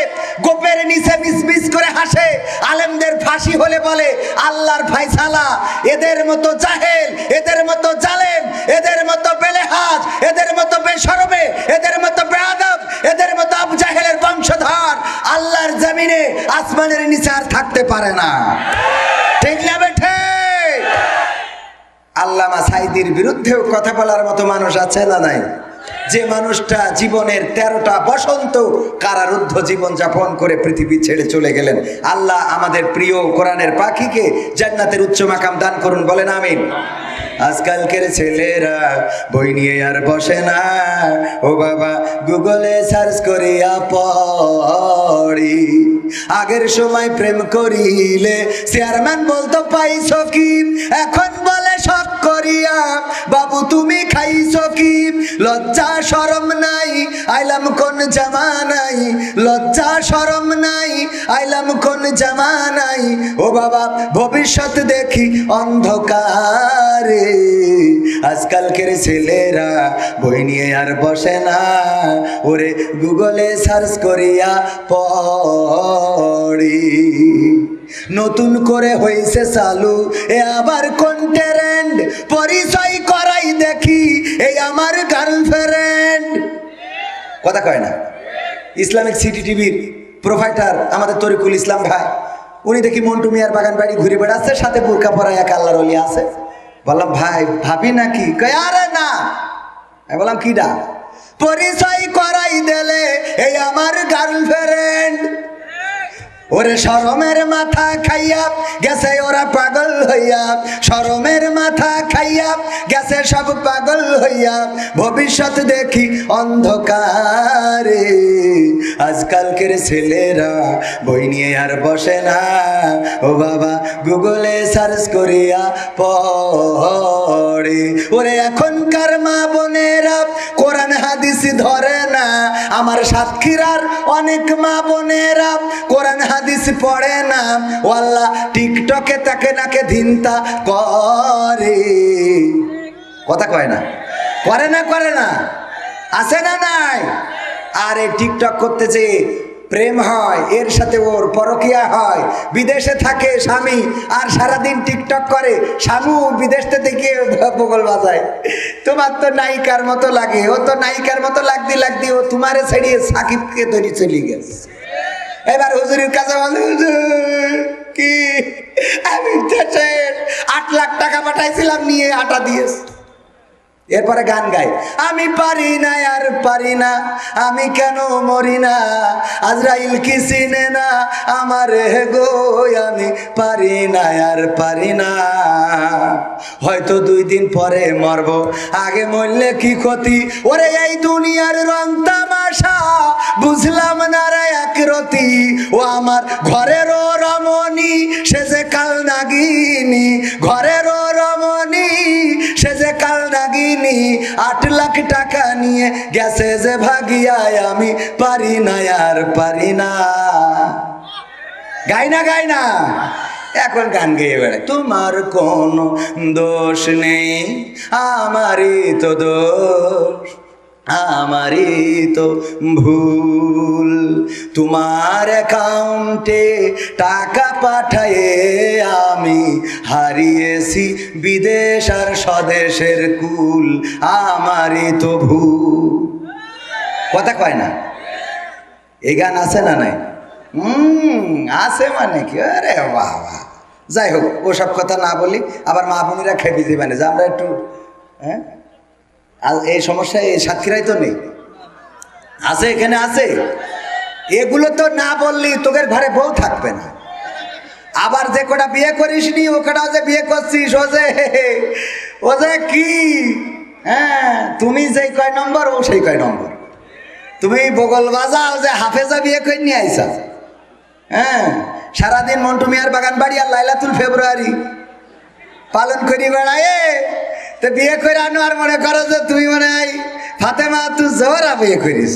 গোপের নিচে মিসমিস করে হাসে। আলেমদের ফাঁসি হলে বলে আল্লাহর ফায়সালা। এদের মতো জাহেল, এদের মতো জালেম, এদের মতো বেলেহাজ, এদের মতো বেশরমে, এদের মতো বেয়াদব, এদের মতো আবু জাহেলের বংশধর আল্লাহর জমিনে আসমানের নিচে আর থাকতে পারে না। ঠিক না বেঠে? আল্লামা সাঈদীর বিরুদ্ধেও কথা বলার মতো মানুষ আছে না নাই? যে মানুষটা জীবনের 13টা বসন্ত কারারুদ্ধ জীবন যাপন করে পৃথিবী ছেড়ে চলে গেলেন। আল্লাহ আমাদের প্রিয় কোরআনের পাখিকে জান্নাতের উচ্চ মাকাম দান করুন, বলেন আমিন। আজকালকের ছেলেরা বই নিয়ে আর বসে না, ও বাবা গুগলে সার্চ করিয়া পড়ি। আগের সময় প্রেম করিলে চেয়ারম্যান বলতো পাইছো কি, এখন বলে শখ করিয়া বাবু তুমি খাইছো কি। লজ্জা শরম নাই, আইলাম কোন জামানাই, লজ্জা শরম নাই, আইলাম কোন জামানাই। ও বাবা ভবিষ্যৎ দেখি অন্ধকারে। আজকালকের ছেলেরা বই নিয়ে আর বসে না, ওরে গুগলে সার্চ করিয়া পড়ি। নতুন করে হইছে চালু এ আবার কোন ট্রেন্ড, পরিচয় করাই দেখি এই আমার গার্লফ্রেন্ড। কথা কয় না? ইসলামিক সিটি টিভির প্রোভাইডার আমাদের তরিকুল ইসলাম ভাই, উনি দেখি মন্টু মিয়ার বাগান বাড়ি ঘুরে বেড়াচ্ছে, সাথে বোরকা পরা এক আল্লাহর ওলি আছে। বললাম ভাই ভাবি নাকি? কয় আরে না। আমি বললাম কিডা? পরিচয় করাই দিলে এই আমার গার্লফ্রেন্ড। ওরে শরমের মাথা খাইয়া গেছে ওরা পাগল হইয়া, শরমের মাথা খাইয়া গেছে সব পাগল হইয়া। ভবিষ্যৎ দেখি অন্ধকারে। আজকালকের ছেলেরা বই নিয়ে আর বসে না, ও বাবা গুগলে সার্চ করিয়া পড়ে। ওরে এখনকার মা বোনেরা কোরআন হাদিস ধরে না, আমার সাতক্ষীরার অনেক মা বোনেরা কোরআন হাদিস পড়ে না। ওয়াল্লাহ টিকটকে তাকে নাকে ধিনতা করে। কথা কয় না? করে না? করে না? আছে না নাই? আর এই টিকটক করতে যে প্রেম হয়, এর সাথে ওর পরকিয়া হয়, বিদেশে থাকে স্বামী আর সারাদিন টিকটক করে, স্বামী বিদেশ থেকে বগল বাজায়। তোমার তো নায়িকার মতো লাগে, ও তো নায়িকার মতো লাগতে লাগতে ও তোমারে ছেড়িয়ে সাকিবকে ধরে চলে গেছে। এবার হুজুরের কাছে বলে, হুজুর কি আমি দেশের 8 লাখ টাকা পাঠাইছিলাম, নিয়ে আটা দিয়েছে। এরপরে গান গায়, আমি পারি না আর পারি না, আমি কেন মরি না, আজরাইল কি চিনে না আমার গো, আমি পারি না আর পারি না, হয়তো 2 দিন পরে মরব, আগে মরলে কি ক্ষতি, ওরে এই দুনিয়ার রং তামাশা বুঝলাম না রে একরতি, ও আমার ঘরেরও রমণী সে যে কাল নাগিনী, ঘরেরও রমণী সে যে কাল নাগিনী, 8 লাখ টাকা নিয়ে গেছে যে ভাগিয়ায়, আমি পারি না আর পারি না। গাই না গাই না, এখন গান গেয়ে বেড়ায়, তোমার কোনো দোষ নেই, আমারই তো দোষ, আমারই তো ভুল, তোমার অ্যাকাউন্টে টাকা পাঠায়ে আমি হারিয়েছি বিদেশ আর স্বদেশের কুল, আমারই তো ভুল। কথা কয় না, এই গান আছে না নাই? আছে মানে কি, আরে বাবা, যাই হোক ওসব কথা না বলি, আবার মা বোনেরা খেপে যাবে যে আমরা একটু, হ্যাঁ আর এই সমস্যা এই সাতক্ষীরায় তো নেই, আছে এখানে আছে। এগুলো তো না বললি তোদের ঘরে বউ থাকবে না। আবার যে কটা বিয়ে করিস নি ও কটা যে বিয়ে করছিস, ও যে কি, হ্যাঁ তুমি যেই কয় নম্বর ও সেই কয় নম্বর। তুমি বগল বাজাও যে হাফেজা বিয়ে করে নিয়ে আইসা, হ্যাঁ সারাদিন মন্টু মিয়ার বাগান বাড়ি আর লাইলাতুল ফেব্রুয়ারি পালন করি বেড়ায়, তো বিয়ে করে আনো আর মনে করো যে তুমি মনে হয় ফাতেমা তুই জোহরা বিয়ে করিস।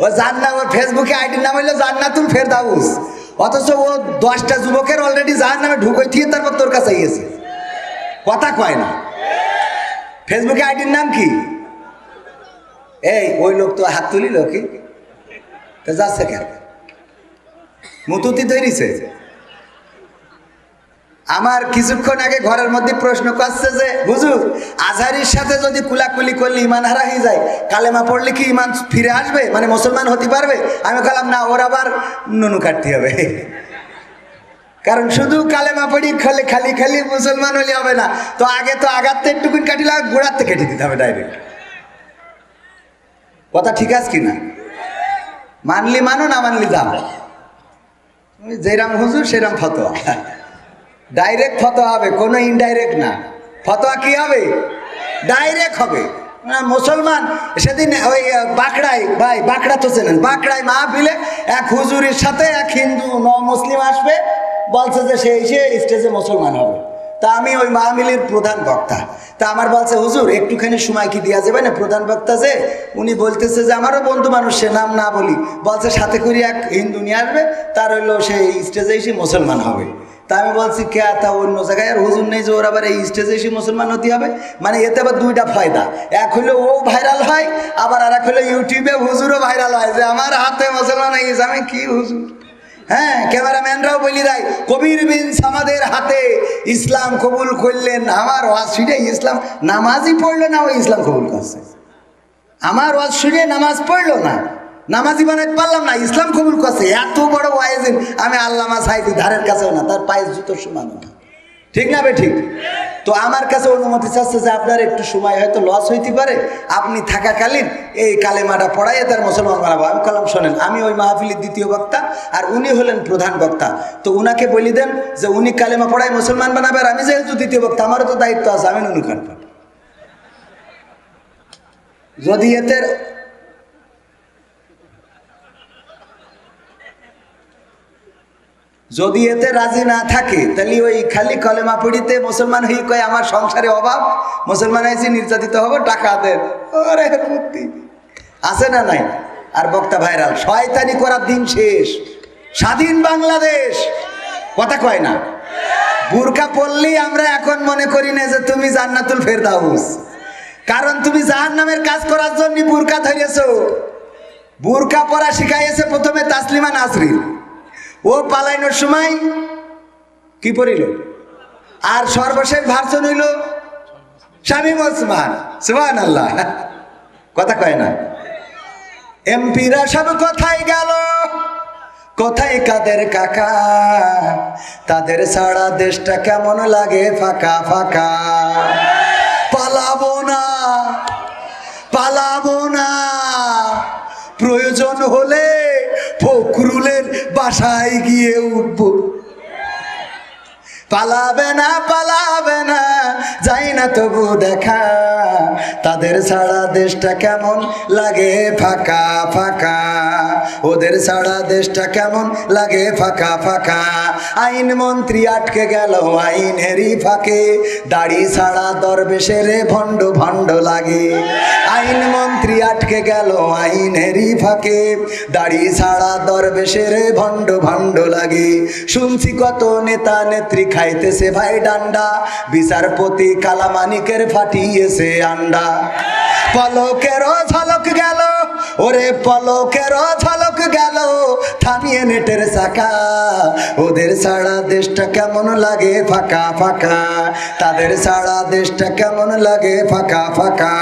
ও জান্নাত, ওর ফেসবুকে আইডির নাম হইলো জান্নাতুল ফেরদাউস, অথচ ও 10টা যুবকের অলরেডি জাহান নামে ঢুকই থিয়ে তারপর তোর কাছে গিয়েছে। কথা কয় না, ফেসবুকে আইডির নাম কি? এই ওই লোক তো হাত তুলিল কি, তো যাচ্ছে কেন, মুতুতি তৈরিছে। আমার কিছুক্ষণ আগে ঘরের মধ্যে প্রশ্ন করছে যে হুজুর আজহারির সাথে যদি কুলাকুলি করলে ইমান হারা হয়ে যায়, কালেমা পড়লে কি ইমান ফিরে আসবে, মানে মুসলমান হতে পারবে? আমি বললাম না, ওর আবার নুনু কাটতে হবে, কারণ শুধু কালেমা পড়ি খালি খালি খালি মুসলমান হলে হবে না, তো আগে তো আঘাত একটুকুন কাটিলে গোড়াতে কেটে দিতে হবে ডাইরেক্ট। কথা ঠিক আছে কিনা? মানলি মানো, না মানলি যাও, যেরাম হুজুর সেরাম ফতোয়া, ডাইরেক্ট ফতোয়া হবে, কোনো ইনডাইরেক্ট না। ফতোয়া কি হবে? ডাইরেক্ট হবে। মুসলমান সেদিন ওই বাঁকড়ায়, ভাই বাঁকড়া তো চেনেন, বাঁকড়ায় মাহফিলে এক হুজুরের সাথে এক হিন্দু মুসলিম আসবে, বলছে যে সে এসে স্টেজে মুসলমান হবে। তা আমি ওই মাহফিলের প্রধান বক্তা, তা আমার বলছে হুজুর একটুখানি সময় কি দেওয়া যাবে না, প্রধান বক্তা যে উনি বলতেছে যে আমারও বন্ধু মানুষ, সে নাম না বলি, বলছে সাথে করে এক হিন্দু নিয়ে আসবে, তার হইলো সেই স্টেজে এসে মুসলমান হবে। তা আমি বলছি কে, তা অন্য জায়গায় আর হুজুর নেই যে ওর আবার এই স্টেজে এসে মুসলমান হতে হবে, মানে এতে আবার 2টা ফায়দা, এক হইলো ও ভাইরাল হয়, আবার আর এক হইলো ইউটিউবে হুজুরও ভাইরাল হয় যে আমার হাতে মুসলমান হয়ে গেছে। আমি কি হুজুর, হ্যাঁ ক্যামেরাম্যানরাও বলি দেয় কবির বিন সামাদের হাতে ইসলাম কবুল করলেন, আমার ওয়াজ শুনে ইসলাম নামাজই পড়লো না, ওই ইসলাম কবুল করছে। আমার ওয়াজ শুনে নামাজ পড়লো না, নামাজি বানাতে পারলাম না, ইসলাম কবুল করছে। এত বড় ওয়াইজিন আমি আল্লামা সাইদি ধারের কাছেও না, তার পায়ের জুতোর সমান না, ঠিক না বে ঠিক? তো আমার কাছে অনুমতি চাচ্ছে যে আপনার একটু সময় হয়তো লস হইতে পারে, আপনি থাকাকালীন এই কালেমাটা পড়াইয়ে তার মুসলমান বানাবো। আমি বললাম শোনেন, আমি ওই মাহফিলের দ্বিতীয় বক্তা আর উনি হলেন প্রধান বক্তা, তো উনাকে বলি দেন যে উনি কালেমা পড়াই মুসলমান বানাবে, আর আমি যেহেতু দ্বিতীয় বক্তা আমারও তো দায়িত্ব আছে, আমি নুনু কাটব। যদি এতে রাজি না থাকে তাহলে ওই খালি কলেমা পড়িতে মুসলমান হয়ে কয় আমার সংসারে অভাব, মুসলমান হয়েছে নির্যাতিত হবো, টাকা দেন, ওরে বুদ্ধি আছে না নাই? আর বক্তা ভাইরাল, শয়তানি করার দিন শেষ, স্বাধীন বাংলাদেশ। কথা কয় না? বুরকা পড়লেই আমরা এখন মনে করি না যে তুমি জান্নাতুল ফেরদাউস, কারণ তুমি জাহান্নামের কাজ করার জন্য বুরকা ধরেছো। বুরকা পরা শিখাইছে প্রথমে তাসলিমা নাসরিন, ও পালাইনোর সময় কি পড়িল, আর সর্বশেষ ভার্সন হইল শামীম ওসমান। সুবহানাল্লাহ, কথা কয় না। এমপিরা সব কোথায় গেল, কোথায় কাদের কাকা, তাদের সারা দেশটা কেমন লাগে ফাঁকা ফাঁকা। পালাবো না, পালাবো না, প্রয়োজন হলে ফখরুলের বাসায় গিয়ে উঠবো। পালাবে না, পালাবে না, যাই না তবু দেখা, তাদের সারা দেশটা কেমন লাগে ফাঁকা ফাঁকা, ওদের সারা দেশটা কেমন লাগে ফাঁকা ফাঁকা। আইন মন্ত্রী আটকে গেল আইনেরই ফাঁকে, দাড়ি ছাড়া দরবেশের ভণ্ড ভণ্ড লাগে। আইন মন্ত্রী আটকে গেল আইনেরই ফাঁকে, দাড়ি ছাড়া দরবেশের ভণ্ড ভণ্ড লাগে। শুনছি কত নেতা নেত্রী খাইতেছে ভাই ডান্ডা, বিচারপতি কালামানিকের ফাটিয়েছে আন্ডা। পলকেরও ঝলক গেল, ওরে পলকেরও ঝলক গেল, থামিয়ে নেটের চাকা, ওদের সারা দেশটা কেমন লাগে ফাঁকা ফাঁকা, তাদের সারা দেশটা কেমন লাগে ফাঁকা ফাঁকা।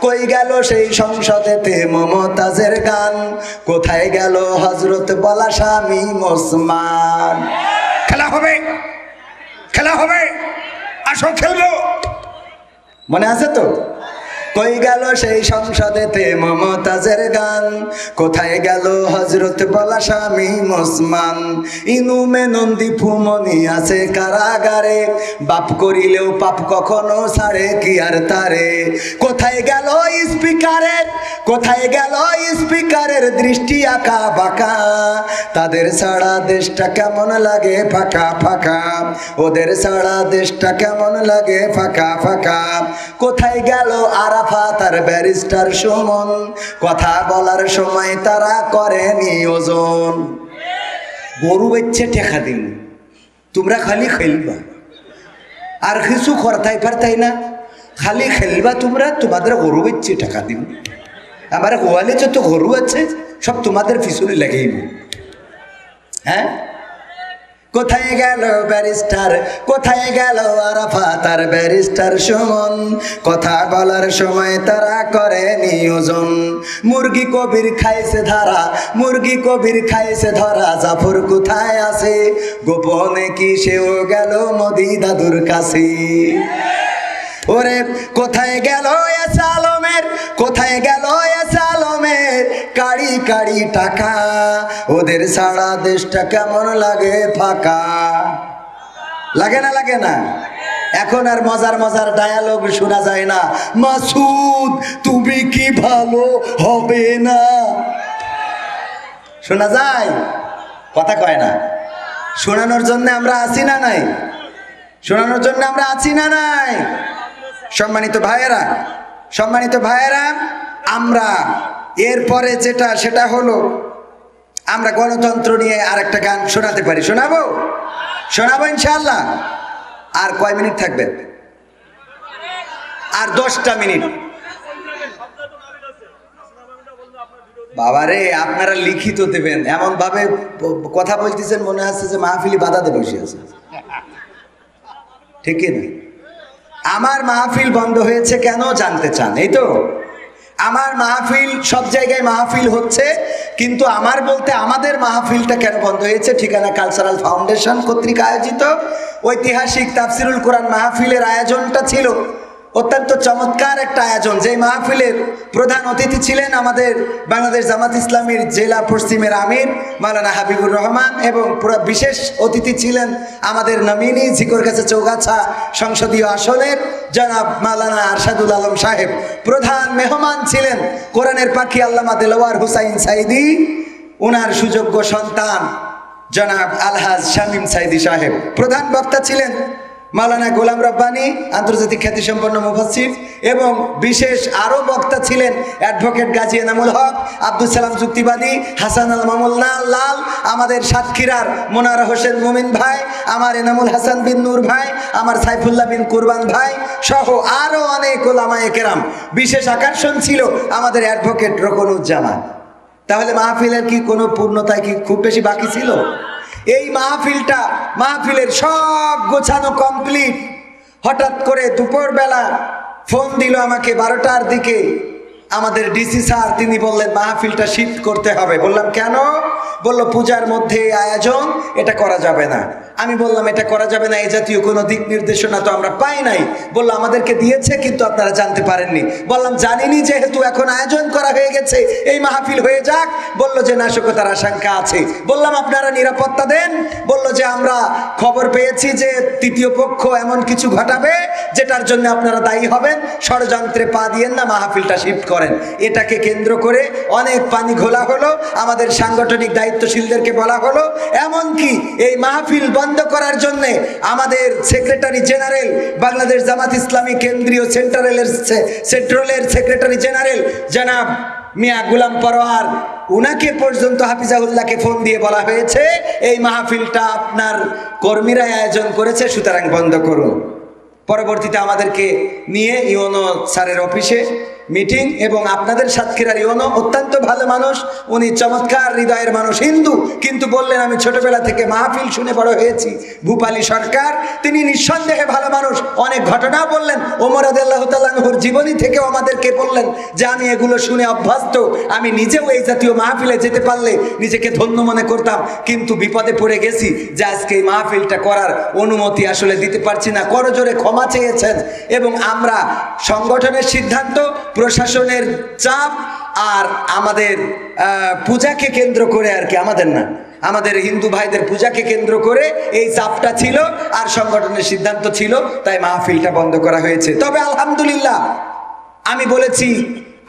কই গেল সেই সংসদেতে মমতাজের গান, কোথায় গেল হযরত বলা শামীম ওসমান। খেলা হবে, খেলা হবে, আসো খেলবো, মনে আছে তো? কই গেল সেই সংসদেতে মমতাজের গান, কোথায় গেল হযরত বলা শামীম ওসমান। ইনুমে নন্দী ফুমনি আছে কারাগারে, বাপ করিলেও পাপ কখনো ছাড়ে কি আর তারে। কোথায় গেল স্পিকারের, কোথায় গেল স্পিকারের দৃষ্টি আঁকা বাঁকা, তাদের সারা দেশটা কেমন লাগে ফাঁকা ফাঁকা, ওদের সারা দেশটা কেমন লাগে ফাঁকা ফাঁকা। কোথায় গেল আরাফাত আর ব্যারিস্টার সুমন, কথা বলার সময় তারা করে নিয়োজন। গরু বেচছে টেকা দিন, তোমরা খালি খেলবা আর কিছু করতাই পারতাই না, খালি খেলবা তোমরা, তোমাদের গরু বেচছে টাকা দিন। আমার গোয়ালে যত গরু আছে সব তোমাদের পিছনে লেগেইব। হ্যাঁ, কোথায় গেল ব্যারিস্টার, কোথায় গেল আরাফাত আর ব্যারিস্টার সুমন, কথা বলার সময় তারা করে নিয়োজন। মুরগি কবির খাইছে ধরা, মুরগি কবির খাইছে ধরা, জাফর কোথায় আছে, গোপনে কি সেও গেল মোদি দাদুর কাছে। ওরে কোথায় গেল এস আলমের, কোথায় গেল এস আলমের কাড়ি কাড়ি টাকা, ওদের সারা দেশটা কেমন লাগে ফাঁকা। লাগে না, লাগে না? এখন আর মজার মজার ডায়ালগ শোনা যায় না, মাসুদ তুমি কি ভালো হবে না, শোনা যায়? কথা কয় না। শোনানোর জন্য আমরা আছি না নাই? শোনানোর জন্য আমরা আছি না নাই? সম্মানিত ভাইয়েরা, সম্মানিত ভাইয়েরা, আমরা এরপরে যেটা সেটা হলো আমরা গণতন্ত্র নিয়ে আরেকটা গান শোনাতে পারি। শোনাবো? শোনাবো ইনশাআল্লাহ। আর কয় মিনিট থাকবে? আর 10টা মিনিট। বাবারে, আপনারা লিখিত দেবেন, এমন ভাবে কথা বলতেছেন মনে হচ্ছে যে মাহফিলি বাধাতে বসে আছে। ঠিক না? আমার মাহফিল বন্ধ হয়েছে কেন জানতে চান? এই তো আমার মাহফিল, সব জায়গায় মাহফিল হচ্ছে, কিন্তু আমার বলতে আমাদের মাহফিলটা কেন বন্ধ হয়েছে? ঠিকানা কালচারাল ফাউন্ডেশন কর্তৃক আয়োজিত ঐতিহাসিক তাফসিরুল কোরআন মাহফিলের আয়োজনটা ছিল অত্যন্ত চমৎকার একটা আয়োজন। যে মাহফিলের প্রধান অতিথি ছিলেন আমাদের বাংলাদেশ জামাত ইসলামীর জেলা পশ্চিমের আমির মাওলানা হাবিবুর রহমান, এবং পুরো বিশেষ অতিথি ছিলেন আমাদের নমিনি ঝিকরগাছা চৌগাছা সংসদীয় আসনের জনাব মাওলানা আরশাদুল আলম সাহেব। প্রধান মেহমান ছিলেন কোরআনের পাখি আল্লামা দেলোয়ার হুসাইন সাইদি, ওনার সুযোগ্য সন্তান জনাব আলহাজ শামীম সাইদি সাহেব। প্রধান বক্তা ছিলেন মাওলানা গোলাম রব্বানী, আন্তর্জাতিক খ্যাতিসম্পন্ন মুফাসসির, এবং বিশেষ আরও বক্তা ছিলেন অ্যাডভোকেট গাজী এনামুল হক, আব্দুল সালাম যুক্তিবাদী, হাসান আল মামুল্লাহ লাল, আমাদের সাতক্ষীরার মোনারা হোসেন মুমিন ভাই, আমার এনামুল হাসান বিন নূর ভাই, আমার সাইফুল্লাহ বিন কুরবান ভাই সহ আরও অনেক ওলামায়ে কেরাম। বিশেষ আকর্ষণ ছিল আমাদের অ্যাডভোকেট রকনুজ্জামান। তাহলে মাহফিলের কি কোনো পূর্ণতায় কি খুব বেশি বাকি ছিল? এই মাহফিলের সব গোছানো কমপ্লিট। হঠাৎ করে দুপুরবেলা ফোন দিল আমাকে 12টার দিকে আমাদের ডিসি স্যার, তিনি বললেন মাহফিলটা শিফট করতে হবে। বললাম কেন? বলল পূজার মধ্যে আয়োজন, এটা করা যাবে না। আমি বললাম এটা করা যাবে না, এই জাতীয় কোনো দিক নির্দেশনা তো আমরা পাই নাই। বললো আমাদেরকে দিয়েছে কিন্তু আপনারা জানতে পারেননি। বললাম জানিনি, যেহেতু এখন আয়োজন করা হয়ে গেছে এই মাহফিল হয়ে যাক। বললো যে নাশকতার আশঙ্কা আছে। বললাম আপনারা নিরাপত্তা দেন। বললো যে আমরা খবর পেয়েছি যে তৃতীয় পক্ষ এমন কিছু ঘটাবে যেটার জন্য আপনারা দায়ী হবেন, ষড়যন্ত্রে পা দিয়েন না, মাহফিলটা শিফট করেন। এটাকে কেন্দ্র করে অনেক পানি ঘোলা হলো, আমাদের সাংগঠনিক দায়িত্বশীলদেরকে বলা হলো। এমনকি এই মাহফিল বন্ধ করার জন্য আমাদের সেক্রেটারি জেনারেল, বাংলাদেশ জামাত ইসলামী কেন্দ্রীয় সেন্ট্রালের সেক্রেটারি জেনারেল জনাব মিয়া গোলাম পরোয়ার, উনাকে পর্যন্ত হাফিজাউল্লাহকে ফোন দিয়ে বলা হয়েছে এই মাহফিলটা আপনার কর্মীরাই আয়োজন করেছে, সুতরাং বন্ধ করুন। পরবর্তীতে আমাদেরকে নিয়ে ইউনো স্যারের অফিসে মিটিং, এবং আপনাদের সাতক্ষীরার ইউনো অত্যন্ত ভালো মানুষ, উনি চমৎকার হৃদয়ের মানুষ, হিন্দু, কিন্তু বললেন আমি ছোটবেলা থেকে মাহফিল শুনে বড় হয়েছি। ভূপালী সরকার, তিনি নিঃসন্দেহে ভালো মানুষ, অনেক ঘটনা বললেন। ওমর রাদিয়াল্লাহু তাআলা আনহুর জীবনী থেকেও আমাদেরকে বললেন যে আমি এগুলো শুনে অভ্যস্ত, আমি নিজেও এই জাতীয় মাহফিলে যেতে পারলে নিজেকে ধন্য মনে করতাম, কিন্তু বিপদে পড়ে গেছি যে আজকে এই মাহফিলটা করার অনুমতি আসলে দিতে পারছি না। করজোরে ক্ষমা চেয়েছেন। এবং আমরা সংগঠনের সিদ্ধান্ত, প্রশাসনের চাপ আর আমাদের পূজাকে কেন্দ্র করে, আর কি আমাদের না, আমাদের হিন্দু ভাইদের পূজাকে কেন্দ্র করে এই চাপটা ছিল আর সংগঠনের সিদ্ধান্ত ছিল, তাই মাহফিলটা বন্ধ করা হয়েছে। তবে আলহামদুলিল্লাহ আমি বলেছি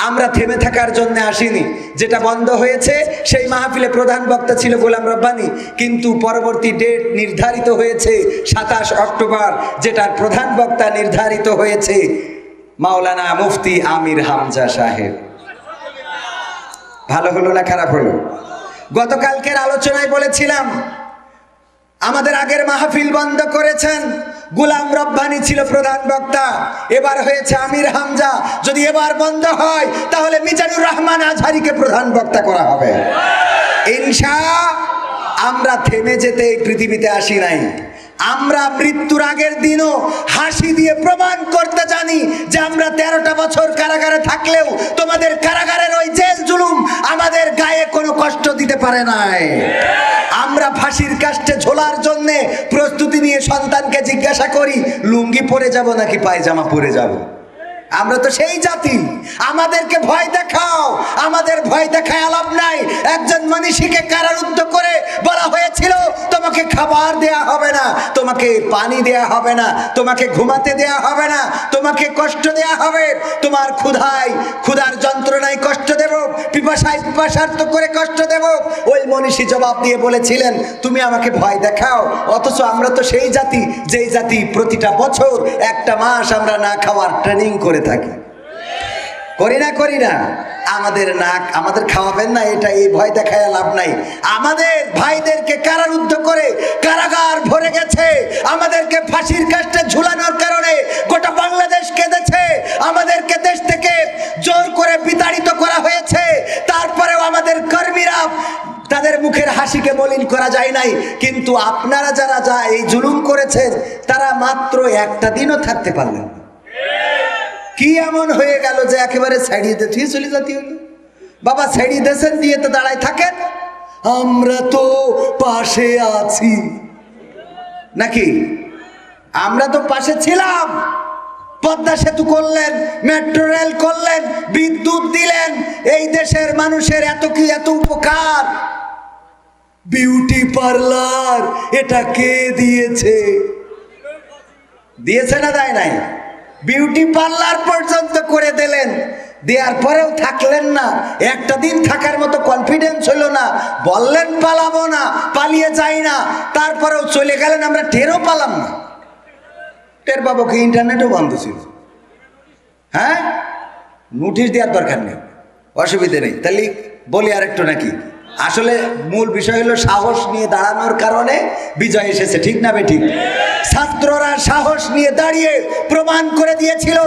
আমরা থেমে থাকার জন্য আসিনি। যেটা বন্ধ হয়েছে সেই মাহফিলে প্রধান বক্তা ছিল গোলাম রব্বানী, কিন্তু পরবর্তী ডেট নির্ধারিত হয়েছে 27 অক্টোবর, যেটার প্রধান বক্তা নির্ধারিত হয়েছে মাওলানা মুফতি আমির হামজা সাহেব। ভালো হলো না খারাপ হলো? গতকালকের আলোচনায় বলেছিলাম আমাদের আগের মাহফিল বন্ধ করেছেন, গোলাম রব্বানী ছিল প্রধান বক্তা, এবার হয়েছে আমির হামজা। যদি এবার বন্ধ হয় তাহলে মিজানুর রহমান আজহারিকে প্রধান বক্তা করা হবে ইনশাআল্লাহ। আমরা থেমে যেতে এই পৃথিবীতে আসি নাই। আমরা মৃত্যুর আগের দিনও হাসি দিয়ে প্রমাণ করতে জানি যে আমরা 13টা বছর কারাগারে থাকলেও তোমাদের কারাগারের ওই জেল জুলুম আমাদের গায়ে কোনো কষ্ট দিতে পারে নাই। আমরা ফাঁসির কাস্টে ঝোলার জন্য প্রস্তুতি নিয়ে সন্তানকে জিজ্ঞাসা করি লুঙ্গি পরে যাব নাকি পায়জামা পরে যাব। আমরা তো সেই জাতি। আমাদেরকে ভয় দেখাও, আমাদের ভয় দেখায় লাভ নাই। একজন মনীষীকে কারারুদ্ধ করে বলা হয়েছিল তোমাকে খাবার দেয়া হবে না, তোমাকে পানি দেয়া হবে না, তোমাকে ঘুমাতে দেয়া হবে না, তোমাকে কষ্ট দেয়া হবে, তোমার ক্ষুধার যন্ত্রণায় কষ্ট দেব, পিপাসার্থ করে কষ্ট দেব। ওই মনীষী জবাব দিয়ে বলেছিলেন তুমি আমাকে ভয় দেখাও। অথচ আমরা তো সেই জাতি যেই জাতি প্রতিটা বছর একটা মাস আমরা না খাওয়ার ট্রেনিং করে থাকি। করি না? আমাদের খাওয়াবেন না, এটা এই ভয় দেখায় লাভ নাই। আমাদের ভাইদেরকে কারারুদ্ধ করে কারাগার ভরে গেছে, আমাদেরকে ফাঁসির কাস্টে ঝুলানোর কারণে গোটা বাংলাদেশ কেঁদেছে, আমাদেরকে দেশ থেকে জোর করে বিতাড়িত করা হয়েছে। তারপরেও আমাদের কর্মীরা, তাদের মুখের হাসিকে মলিন করা যায় নাই। কিন্তু আপনারা যারা এই জুলুম করেছেন তারা মাত্র একটা দিনও থাকতে পারলেন না। কি এমন হয়ে গেল যে একেবারে ছাড়িয়ে দিয়ে চলে যেতে হলো? বাবা ছাড়িয়ে দেশেন দিয়ে তো দাঁড়ায় থাকেন, আমরা তো পাশে আছি নাকি? আমরা তো পাশে ছিলাম। পদ্মা সেতু করলেন, মেট্রো রেল করলেন, বিদ্যুৎ দিলেন, এই দেশের মানুষের এত উপকার। বিউটি পার্লার এটা কে দিয়েছে? দিয়েছে না দেয় নাই? বিউটি পার্লার পর্যন্ত করে দিলেন, দেওয়ার পরেও থাকলেন না। একটা দিন থাকার মতো কনফিডেন্স হলো না। বললেন পালাবো না, পালিয়ে যাই না, তারপরেও চলে গেলেন। আমরা টেরও পালাম না। টের পাবো কি? ইন্টারনেটও বন্ধ ছিল। হ্যাঁ, নোটিশ দেওয়ার দরকার নেই, অসুবিধে নেই। তাহলে বলি আর একটু নাকি? আসলে মূল বিষয় হলো সাহস নিয়ে দাঁড়ানোর কারণে বিজয় এসেছে, ঠিক না বেঠিক? ছাত্ররা সাহস নিয়ে দাঁড়িয়ে প্রমাণ করে দিয়েছিল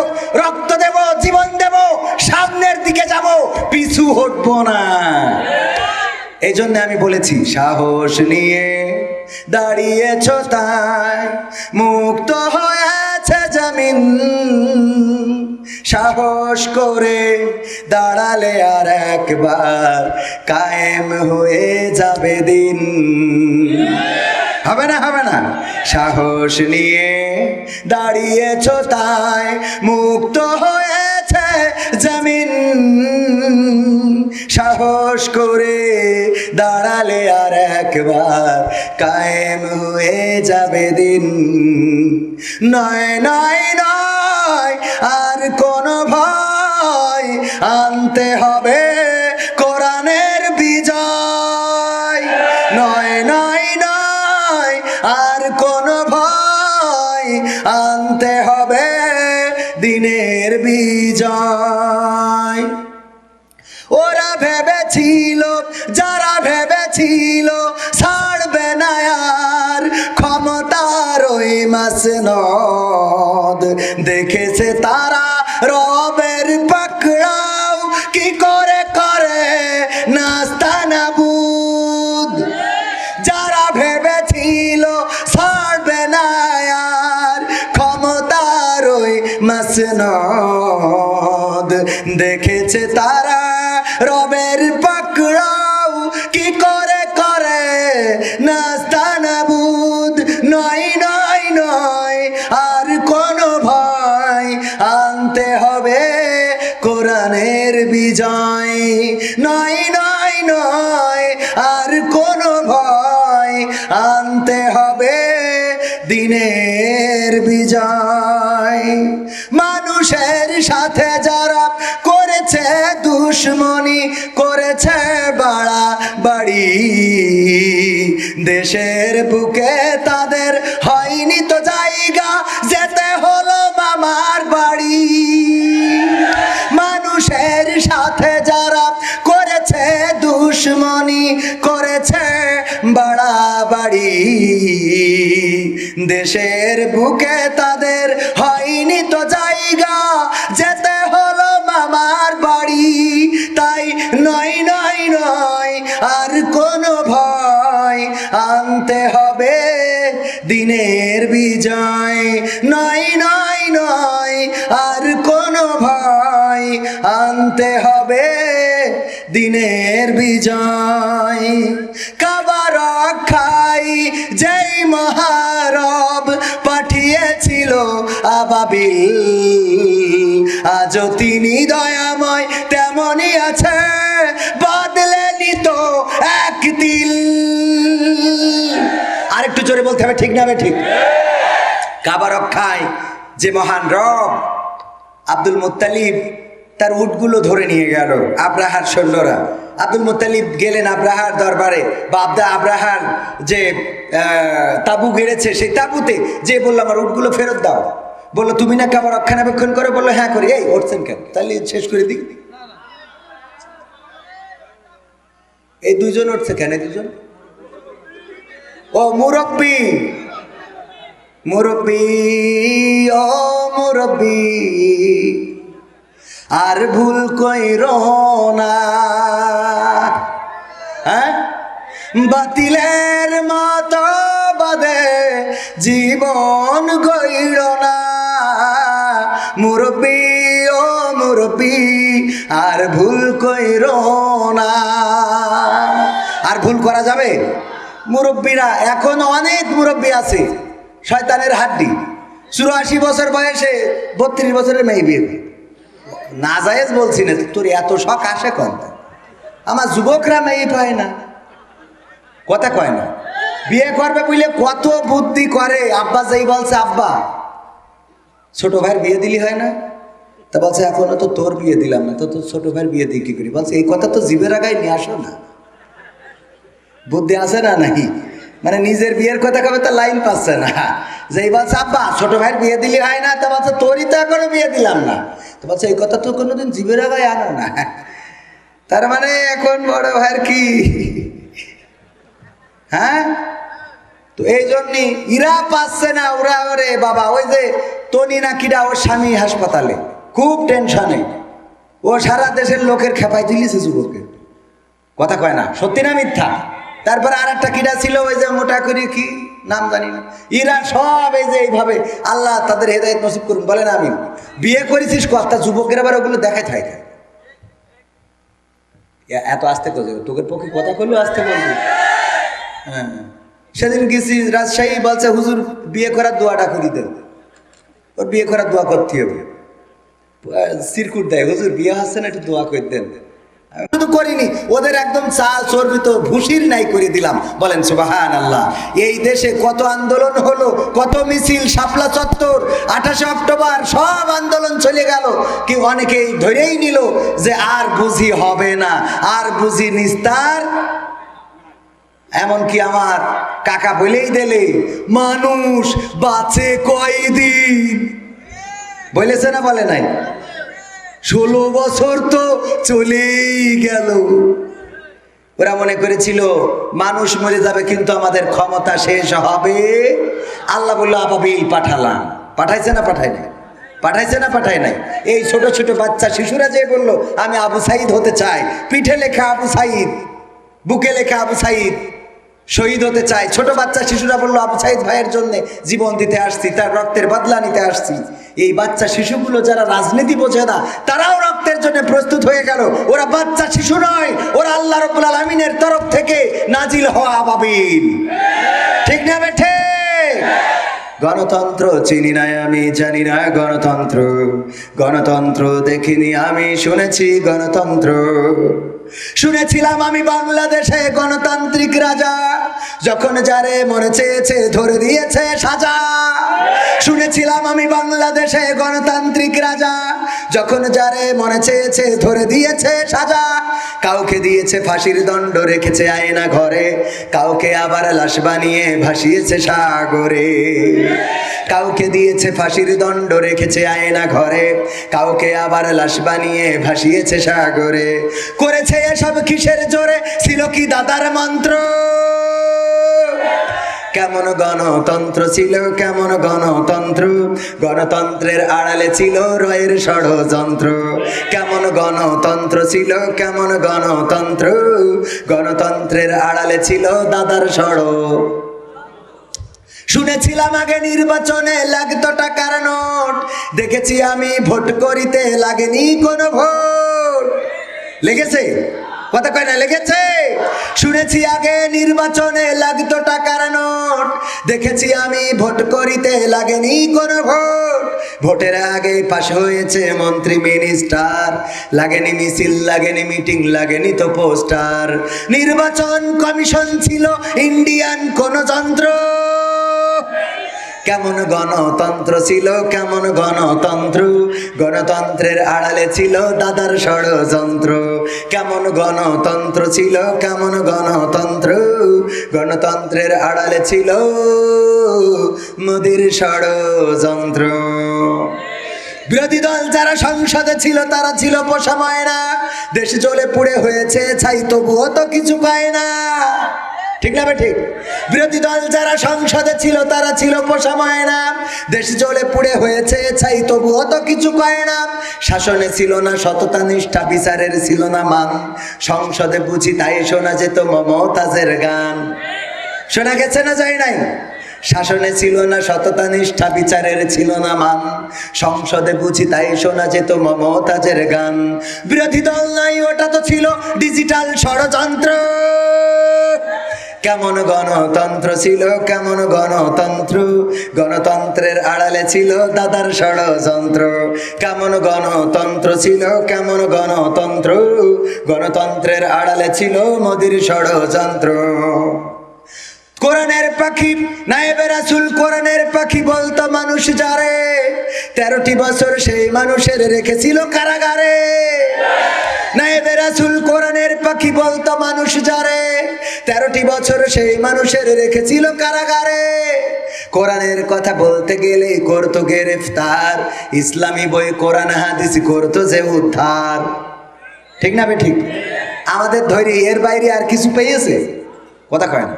রক্ত দেব, জীবন দেব, সামনের দিকে যাব, পিছু হটবো না। এই জন্য আমি বলেছি সাহস নিয়ে দাঁড়িয়েছ তাই মুক্ত হয়েছে জমিন, সাহস করে দাঁড়ালে আর একবার কায়েম হয়ে যাবে দিন। হবে না, হবে না? সাহস নিয়ে দাঁড়িয়েছ তাই মুক্ত হয়েছে জমিন, সাহস করে দাঁড়ালে আর একবার কায়েম হয়ে যাবে দিন। নয় নয় নয় আর কোনো ভয়, আনতে হবে কোরআনের বিজয়। নয় নয় নয় আর কোনো ভয়, আনতে হবে দিনের বিজয়। ওরা ভেবেছিল, যারা ভেবেছিল ছাড়বে না আর ক্ষমতার ওই মাসনদ, দেখেছে তারা রবের পাকড়াও কি করে করে নাস্তানাবুদ। যারা ভেবেছিল ছাড়বে না আর ক্ষমতার ওই মাসনদ, দেখেছে তারা রবের পাকড়াও কি করে করে নাস্তানাবুদ। নয় নয় নয় আর কোনো ভয়, আনতে হবে কোরআনের বিজয়। নয় নয় নয় আর কোনো ভয়, আনতে হবে দিনের বিজয়। মানুষের সাথে যারা করেছে দুশ্মনী, করেছে বাড়াবাড়ি, দেশের বুকে তাদের হয়নি তো জায়গা, যেতে হলো মামার বাড়ি। মানুষের সাথে যারা করেছে দুশ্মনী, করেছে বাড়াবাড়ি, দেশের বুকে তাদের হয়নি তো জায়গা, যেতে হলো মামার বাড়ি। তাই নয় নয় নয় আর কোনো ভয়, আনতে হবে দিনের বিজয়। নয় নয় নয় আর কোনো ভয়, আনতে হবে দিনের বিজয়। কাবা রক্ষাই যেই মহারব পাঠিয়েছিল আবাবিল, আজও তিনি দয়াময় তেমনই আছে, বদলেনি তো এক দিল। আরেকটু জোরে বলতে হবে, ঠিক না? ঠিক। কাবা রক্ষায় যে মহান রব, আব্দুল মুত্তালিব তার উটগুলো ধরে নিয়ে গেল আব্রাহার সৈন্যরা। আব্দুল মুত্তালিব গেলেন আব্রাহার দরবারে, বা আব্রাহার যে তাবু গেড়েছে সেই তাবুতে, যে বললো আমার উটগুলো ফেরত দাও। বললো তুমি না কাবা রক্ষণাবেক্ষণ করে? বললো হ্যাঁ করি। এই উঠছেন কেন? তাহলে শেষ করে দিই। এই দুইজন উঠছে কেন? এই দুজন ও মুরব্বী, মুরব্বী ও মুরব্বী, আর ভুল কইরো না, হ্যাঁ? বাতিলের মতো বাদে জীবন গইড় না, মুরব্বী ও মুরব্বী, আর ভুল কইরো না। আর ভুল করা যাবে? মুরব্বীরা এখন অনেক মুরব্বী আছে, শয়তানের হাড্ডি, 84 বছর বয়সে 32 বছরের মেয়ে বিয়ে। না জায়েজ বলছি না, তোর এত শখ আসে কন? আমার যুবকরা মেয়ে পায় না, কথা কয় না, বিয়ে করবে বুঝলে কত বুদ্ধি করে। আব্বা যেই বলছে, আব্বা ছোট ভাইয়ের বিয়ে দিলি হয় না? তা বলছে এখনো তো তোর বিয়ে দিলাম না, তো তোর ছোট ভাইয়ের বিয়ে দিই কি করি? বলছে এই কথা তো জিভের আগায় নিয়ে আসো না, বুদ্ধি আছে না নাকি? মানে নিজের বিয়ের কথা কবে তো লাইন পাচ্ছে না। যেই বলছে আব্বা ছোট ভাইয়ের বিয়ে দিলি হয় না, তা বলছে তোরই তো এখনো বিয়ে দিলাম না, তো বলছে এই কথা তো কোনোদিন জিভের আগায় আনো না। তার মানে এখন বড় ভাইয়ের কি, হ্যাঁ? তো এই জন্যই ইরা পাচ্ছে না, ওরা ওরে বাবা, ওই যে তনি না কিরা, ওর স্বামী হাসপাতালে, খুব টেনশনে, ও সারা দেশের লোকের খেপাই দিলিছে যুবকের। কথা কয় না, সত্যি না মিথ্যা? তারপরে আর একটা কিডা ছিল, ওই যে মোটা করে কি নাম জানি না, এরা সব এই যে এইভাবে আল্লাহ তাদের হেদায়েত নসিব করুন, বলে না আমি বিয়ে করেছিস কথা যুবকের আবার ওগুলো দেখায় থাকে। এত আসতে তো তোকে পক্ষে কথা করলো, আসতে বলবি। হ্যাঁ, সেদিন গেছি রাজশাহী, বলছে হুজুর বিয়ে করার দোয়াটা করি দেন, ওর বিয়ে করার দোয়া করতে হবে। সিরকুট দেয়, হুজুর বিয়ে হচ্ছে না, একটু দোয়া করে দেন। শুধু করিনি, ওদের একদম চাল চর্বিত ভুসির নাই করে দিলাম। বলেন সুবহানাল্লাহ। এই দেশে কত আন্দোলন হলো, কত মিছিল, শাপলা চত্বর, 28 অক্টোবর সব আন্দোলন চলে গেল, কি অনেকেই ধরেই নিল যে আর বুঝি হবে না, আর বুঝি নিস্তার। এমনকি আমার কাকা বলেই দিলে, মানুষ বাঁচে কয়দিন, বলেছে না বলে নাই? 16 বছর তো চলেই গেল। ওরা মনে করেছিল মানুষ মরে যাবে, কিন্তু আমাদের ক্ষমতা শেষ হবে। আল্লাহ বললো আবাবিল পাঠালাম। পাঠাইছে না পাঠায় নাই? পাঠাইছে না পাঠায় নাই? এই ছোট ছোট বাচ্চা শিশুরা যে বললো আমি আবু সাইদ হতে চাই, পিঠে লেখা আবু সাইদ, বুকে লেখা আবু সাইদ, শহীদ হতে চাই। ছোট বাচ্চা শিশুরা বললো আবু সাইদ ভাইয়ের জন্য জীবন দিতে আসছি, তার রক্তের বদলা নিতে আসছি। এই বাচ্চা শিশুগুলো যারা রাজনীতি বোঝে না, তারাও রক্তের জন্য প্রস্তুত হয়ে গেল। ওরা বাচ্চা শিশু নয়, ওরা আল্লাহ রাব্বুল আলামিনের তরফ থেকে নাজিল হওয়া আবাবিল। ঠিক না বেঠে? গণতন্ত্র চিনি না আমি, জানি না গণতন্ত্র, গণতন্ত্র দেখিনি আমি, শুনেছি গণতন্ত্র। শুনেছিলাম আমি বাংলাদেশে গণতান্ত্রিক রাজা, যখন যারে মনে চেয়েছে ধরে দিয়েছে সাজা। শুনেছিলাম আমি বাংলাদেশে গণতান্ত্রিক রাজা, যখন যারে মনে চেয়েছে ধরে দিয়েছে সাজা। কাউকে দিয়েছে ফাঁসির দণ্ড, রেখেছে আয়না ঘরে, কাউকে আবার লাশ বানিয়ে ভাসিয়েছে সাগরে। কাউকে দিয়েছে ফাঁসির দণ্ড, রেখেছে আয়না ঘরে, কাউকে আবার লাশ বানিয়ে ভাসিয়েছে সাগরে। করেছে এসব কিসের জোরে, ছিল কি দাদার মন্ত্র? কেমন গণতন্ত্র ছিল, কেমন গণতন্ত্র, গণতন্ত্রের আড়ালে ছিল রয়ের ষড়যন্ত্র। কেমন গণতন্ত্র ছিল, কেমন গণতন্ত্র, গণতন্ত্রের আড়ালে ছিল দাদার ষড়। শুনেছিলাম আগে নির্বাচনে লাগতো টাকার নোট, দেখেছি আমি ভোট করিতে লাগেনি কোনো ভোট। লেগেছে? কথা কয় না লেগেছে? শুনেছি আগে নির্বাচনে লাগতো টাকার নোট, দেখেছি আমি ভোট করিতে লাগেনি কোনো ভোট। ভোটের আগে পাশ হয়েছে মন্ত্রী মিনিস্টার, লাগেনি মিছিল, লাগেনি মিটিং, লাগেনি তো পোস্টার। নির্বাচন কমিশন ছিল ইন্ডিয়ান কোন যন্ত্র। কেমন গণতন্ত্র ছিল, কেমন গণতন্ত্র, গণতন্ত্রের আড়ালে ছিল দাদার ষড়যন্ত্র। কেমন গণতন্ত্র ছিল, কেমন গণতন্ত্র, গণতন্ত্রের আড়ালে ছিল মোদির ষড়যন্ত্র। বিরোধী দল যারা সংসদে ছিল, তারা ছিল পোষা ময়না, দেশ জ্বলে পুড়ে হয়েছে ছাই, তবুও তো কিছু পায় না। ঠিক না ঠিক? বিরোধী দল যারা সংসদে ছিল, তারা ছিল পোষা ময়না, দেশ জ্বলে পুড়ে হয়েছে ছাই, তবুও তো কিছু কয় না। শাসনে ছিল না সততা নিষ্ঠা, বিচারের ছিল না মান, সংসদে বুঝি তাই শোনা যেত মমতাজের গান। শোনা গেছে না যায় নাই? শাসনে ছিল না সততা নিষ্ঠা, বিচারের ছিল না মান, সংসদে বুঝি তাই শোনা যেত মমতাজের গান। বিরোধী দল নাই, ওটা তো ছিল ডিজিটাল ষড়যন্ত্র। কেমন গণতন্ত্র ছিল, কেমন গণতন্ত্র, গণতন্ত্রের আড়ালে ছিল দাদার ষড়যন্ত্র। কেমন গণতন্ত্র ছিল, কেমন গণতন্ত্র, গণতন্ত্রের আড়ালে ছিল মোদির ষড়যন্ত্র। কোরআনের পাখি নায়েবে রাসূল, কোরআনের পাখি বলতো মানুষ যারে, 13টি বছর সেই মানুষের রেখেছিল কারাগারে। নায়েবে রাসূল কোরআনের পাখি বলতো মানুষ যারে, 13টি বছর সেই মানুষের রেখেছিল কারাগারে। কোরআনের কথা বলতে গেলে করতো গ্রেফতার, ইসলামী বই কোরআন হাদিস করতো যে উদ্ধার। ঠিক না ঠিক? আমাদের ধৈর্য এর বাইরে আর কিছু পেয়েছে? কথা কয় না।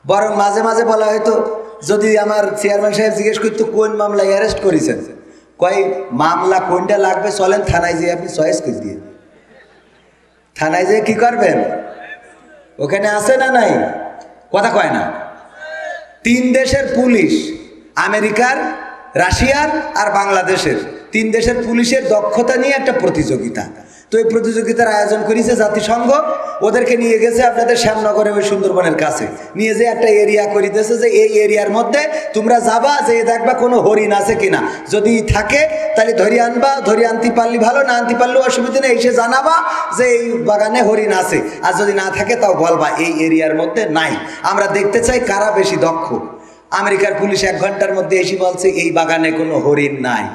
বরং মাঝে মাঝে বলা হয়তো, যদি আমার চেয়ারম্যান সাহেব জিজ্ঞেস করতো কোন মামলায় অ্যারেস্ট করেছেন, কয় মামলা কোনটা লাগবে চলেন থানায় যেয়ে আপনি চয়েস করে দিয়ে। থানায় যে কি করবেন? ওখানে আছে না নাই? কথা কয় না। 3 দেশের পুলিশ, আমেরিকার, রাশিয়ার আর বাংলাদেশের 3 দেশের পুলিশের দক্ষতা নিয়ে একটা প্রতিযোগিতা। তো এই প্রতিযোগিতার আয়োজন করেছে জাতিসংঘ। ওদেরকে নিয়ে গেছে আপনাদের শ্যামনগরে, ওই সুন্দরবনের কাছে নিয়ে যে একটা এরিয়া করিতেছে, যে এই এরিয়ার মধ্যে তোমরা যাবা, যে দেখবা কোনো হরিণ আছে কিনা, যদি থাকে তাহলে ধরে আনবা, ধরে আনতে পারলি ভালো, না আনতে পারলেও অসুবিধা নেই, এসে জানাবা যে এই বাগানে হরিণ আছে, আর যদি না থাকে তাও বলবা এই এরিয়ার মধ্যে নাই। আমরা দেখতে চাই কারা বেশি দক্ষ। আমেরিকার পুলিশ 1 ঘন্টার মধ্যে এসে বলছে এই বাগানে কোনো হরিণ নাই।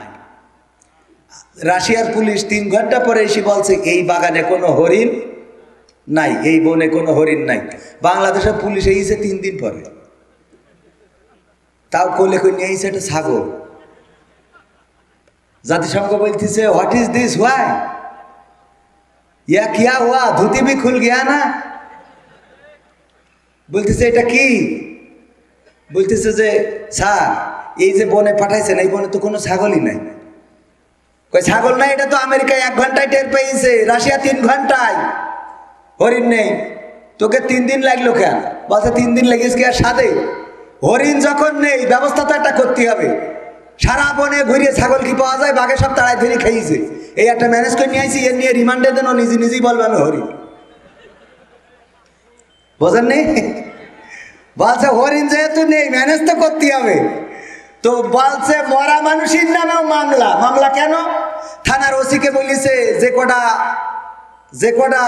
রাশিয়ার পুলিশ 3 ঘন্টা পরে এসে বলছে এই বাগানে কোনো হরিণ নাই, এই বনে কোনো হরিণ নাই। বাংলাদেশের পুলিশ এসেছে 3 দিন পরে, তাও কোলে করে নিয়ে এসেছে একটা ছাগল। জাতিসংঘ বলতেছে হোয়াট ইজ দিস, ওয়াই ইয়া কিয়া হুয়া, ধুতি ভি খুল গিয়া না। বলতেছে এটা কি? বলতেছে যে স্যার এই যে বনে পাঠাইছেন, এই বনে তো কোনো ছাগলই নাই। কই ছাগল নাই? এটা তো আমেরিকায় 1 ঘন্টায় টের পেয়েছে, রাশিয়া 3 ঘন্টায়। হরিণ নেই। তোকে 3 দিন লাগলো কেন? বলছে 3 দিন লেগেছে কি আর সাথে? হরিণ যখন নেই, ব্যবস্থা তো একটা করতে হবে। সারা বনে ঘুরিয়ে ছাগল কি পাওয়া যায়? বাঘে সব তাড়াই ধরে খেয়েছে। এই একটা ম্যানেজ করে নিয়ে আইছি, এর নিয়ে রিমান্ডে দেন, ও নিজে নিজেই বলবে আমি হরিণ। বোঝেন নেই? বলছে হরিণ যেহেতু নেই, ম্যানেজ তো করতে হবে। তো বলছে মরা মানুষের নামেও মামলা। মামলা কেন? থানার ওসিকে বলিছে যে কটা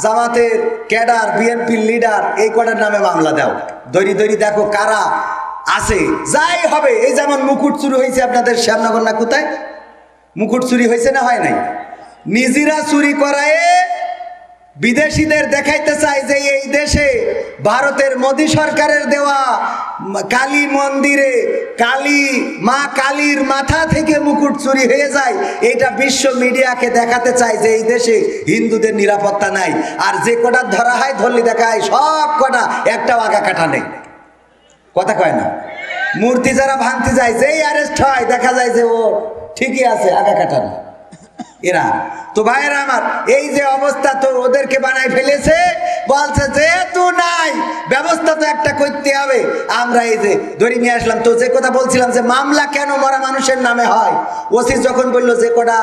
জামাতের ক্যাডার, বিএনপির লিডার, এই কটার নামে মামলা দাও। দড়ি দড়ি দেখো কারা আছে, যাই হবে। এই যেমন মুকুট চুরি হয়েছে আপনাদের শ্যামনগর না কোথায়, মুকুট চুরি হয়েছে না হয় নাই? নিজেরা চুরি করায় বিদেশিদের দেখাইতে চায় যে এই দেশে ভারতের মোদী সরকারের দেওয়া কালী মন্দিরে মা কালীর মাথা থেকে মুকুট চুরি হয়ে যায়। এটা বিশ্ব মিডিয়াকে দেখাতে চায় যে এই দেশে হিন্দুদের নিরাপত্তা নাই। আর যে কটা ধরা হয়, ধরলি দেখা হয় সব কটা একটাও আগা কাটা নেই। কথা কয় না? মূর্তি যারা ভাঙতে যায়, যেই অ্যারেস্ট হয় দেখা যায় যে ও ঠিকই আছে, আগা কাটা নেই এরা। তো ভাইয়েরা আমার, এই যে অবস্থা, তো ওদেরকে বানাই ফেলেছে। বলছে যেহেতু নাই, ব্যবস্থা তো একটা করতে হবে। আমরা এই যে ধরে নিয়ে আসলাম। তো যে কথা বলছিলাম যে মামলা কেন মরা মানুষের নামে হয়, ওসি যখন বললো যে কটা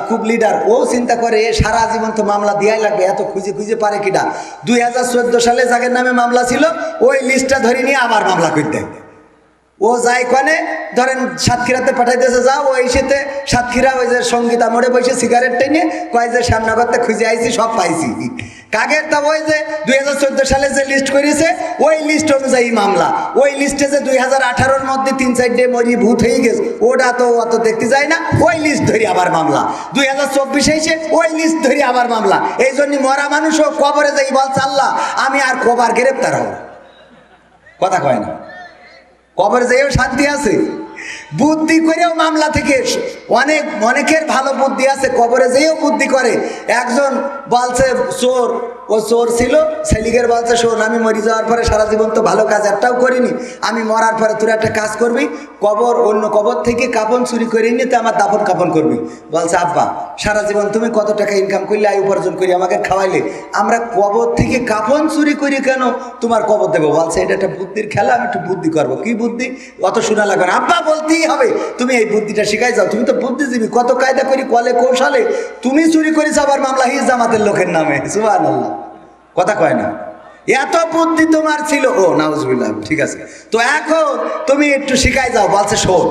খুব লিডার, ও চিন্তা করে সারা জীবন তো মামলা দিয়াই লাগবে, এত খুঁজে খুঁজে পারে কিনা। 2014 সালে যাদের নামে মামলা ছিল, ওই লিস্টটা ধরে নিয়ে আবার মামলা করতে। ও যাই কনে ধরেন সাতক্ষীরাতে পাঠাইতেছে, যাও ওই সাথে সাতক্ষীরা ওই যে সঙ্গীতা মোড়ে বসে সিগারেট টেনে কয় যে শ্যামনগরতে খুঁজে আইছি, সব পাইছি। কাগের তা ওই যে 2014 সালে যে লিস্ট করেছে, ওই লিস্ট অনুযায়ী মামলা। ওই লিস্টে যে 2018-র মধ্যে 3-4টে মরি ভূত হয়ে গেছে, ওটা তো অত দেখতে যায় না। ওই লিস্ট ধরি আবার মামলা। 2024 এসে ওই লিস্ট ধরি আবার মামলা। এই জন্য মরা মানুষও কবরে যাই বলছে আল্লাহ আমি আর কবার গ্রেপ্তার হব। কথা কয় না? কবরে যেও শান্তি আছে। বুদ্ধি করেও মামলা থেকে অনেকের ভালো বুদ্ধি আছে, কবরে যেও বুদ্ধি করে। একজন বলছে চোর, ও চোর ছিল, সেলিগের বলছে শোন আমি মরি যাওয়ার পরে সারা জীবন তো ভালো কাজ একটাও করিনি, আমি মরার পরে তোর একটা কাজ করবি, অন্য কবর থেকে কাপন চুরি করে নিয়ে তো আমার দাফন কাপন করবি। বলছে আব্বা সারা জীবন তুমি কত টাকা ইনকাম করলে, আয় উপার্জন করি আমাকে খাওয়াইলে, আমরা কবর থেকে কাপন চুরি করি কেন তোমার কবর দেবো? বলছে এটা একটা বুদ্ধির খেলা, আমি একটু বুদ্ধি করবো। কি বুদ্ধি? অত শোনা লাগবে না আব্বা, বলতেই হবে তুমি এই বুদ্ধিটা শিখাই যাও, তুমি তো বুদ্ধিজীবী, কত কায়দা করি কলে কৌশলে তুমি চুরি করেছ আবার মামলা হিজ জামাতের লোকের নামে। সুবহানাল্লাহ। কথা কয় না? এত বুদ্ধি তোমার ছিল। ও নাউজুবিল্লাহ, ঠিক আছে। তো এখন তুমি একটু শিখাই যাও। বলছে শোন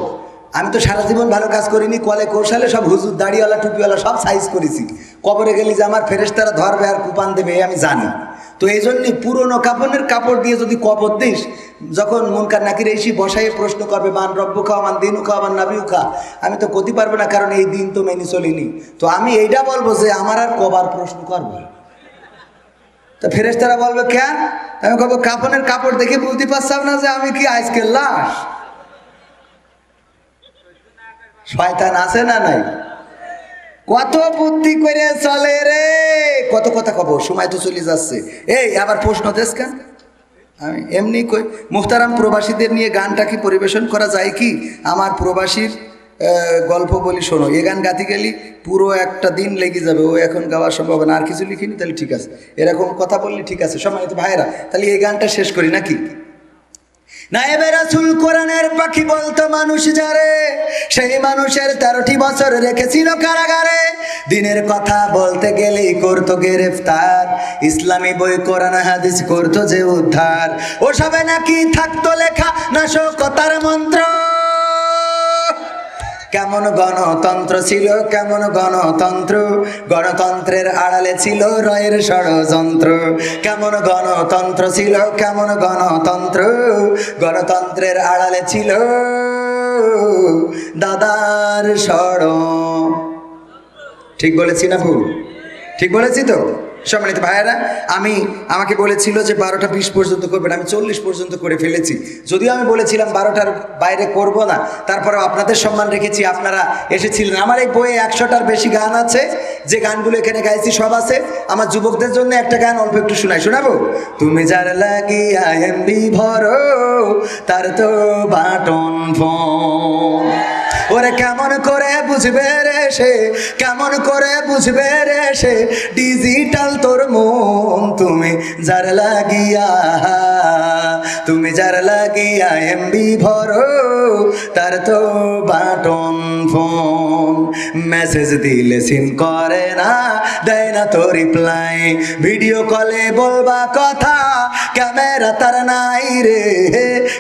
আমি তো সারা জীবন ভালো কাজ করিনি, কলে কৌশলে সব হুজুর দাড়িওয়ালা টুপিওয়ালা সব সাইজ করেছি। কবরে গেলি যে আমার ফেরেশতারা ধরবে আর কুপান দেবে আমি জানি। তো এই জন্যই পুরনো কাপড়ের কাপড় দিয়ে যদি কবর দিস, যখন মুনকার নাকির এসে বসাইয়ে প্রশ্ন করবে মান রব্বুকা মান দিনুকা মান নাবিউকা, আমি তো করতে পারবো না, কারণ এই দিন তো মেনে চলিনি। তো আমি এইটা বলবো যে আমার আর কবার প্রশ্ন করবো। তো ফেরেশতারা বলবে কেন? আমি বলবো কাপড়ের কাপড় দেখে বুঝতে পারছাম না যে আমি কি আজকের লাশ? শয়তান আছে না নাই? কত বুদ্ধি করে চলে রে, কত কথা কব, সময় তো চলে যাচ্ছে। এই আবার প্রশ্ন দেশ কেন? আমি এমনি কই, মুহতারাম প্রবাসীদের নিয়ে গানটা কি পরিবেশন করা যায় কি? আমার প্রবাসীর গল্প বলি শোনো, এ গান গাতে গেলি পুরো একটা দিন লেগে যাবে, ও এখন গাওয়া সম্ভব না, আর কিছু লিখিনি, তাহলে ঠিক আছে, এরকম কথা বললি ঠিক আছে। সম্মানিত ভাইয়েরা, তাহলে এই গানটা শেষ করি নাকি? নায়েবে রাসূল কোরআনের পাখি বলতো মানুষ যারে, সেই মানুষের 13টি বছর রেখেছিল কারাগারে। দিনের কথা বলতে গেলেই করতো গ্রেফতার, ইসলামী বই কোরআন হাদিস করতো যে উদ্ধার। ওসবে নাকি থাকতো লেখা নাশকতার মন্ত্র। কেমন গণতন্ত্র ছিল, কেমন গণতন্ত্র, গণতন্ত্রের আড়ালে ছিল রয়ের ষড়যন্ত্র। কেমন গণতন্ত্র ছিল, কেমন গণতন্ত্র, গণতন্ত্রের আড়ালে ছিল দাদার ষড়। ঠিক বলেছি না ভুল? ঠিক বলেছি তো? সম্মানিত ভাইয়েরা, আমাকে বলেছিল যে 12টা 20 পর্যন্ত করবেন, আমি 40 পর্যন্ত করে ফেলেছি। যদিও আমি বলেছিলাম 12টার বাইরে করব না, তারপরেও আপনাদের সম্মান রেখেছি, আপনারা এসেছিলেন। আমার এই বইয়ে 100টার বেশি গান আছে, যে গানগুলো এখানে গাইছি সব আছে। আমার যুবকদের জন্য একটা গান অল্প একটু শোনাবো। তুমি যার লাগিয়া এমবি ভরো, তার তো বাটন ফোন। ওরে কেমন করে বুঝবে রে সে, কেমন করে বুঝবে রে সে, ডিজিটাল তোর মন। তুমি যার লাগিয়া, তুমি যার লাগিয়া এমবি ভরো, তার তো বাটন ফোন। মেসেজ দিলে সিন করে না, দেয় না তো রিপ্লাই, ভিডিও কলে বলবা কথা, ক্যামেরা তার নাই রে,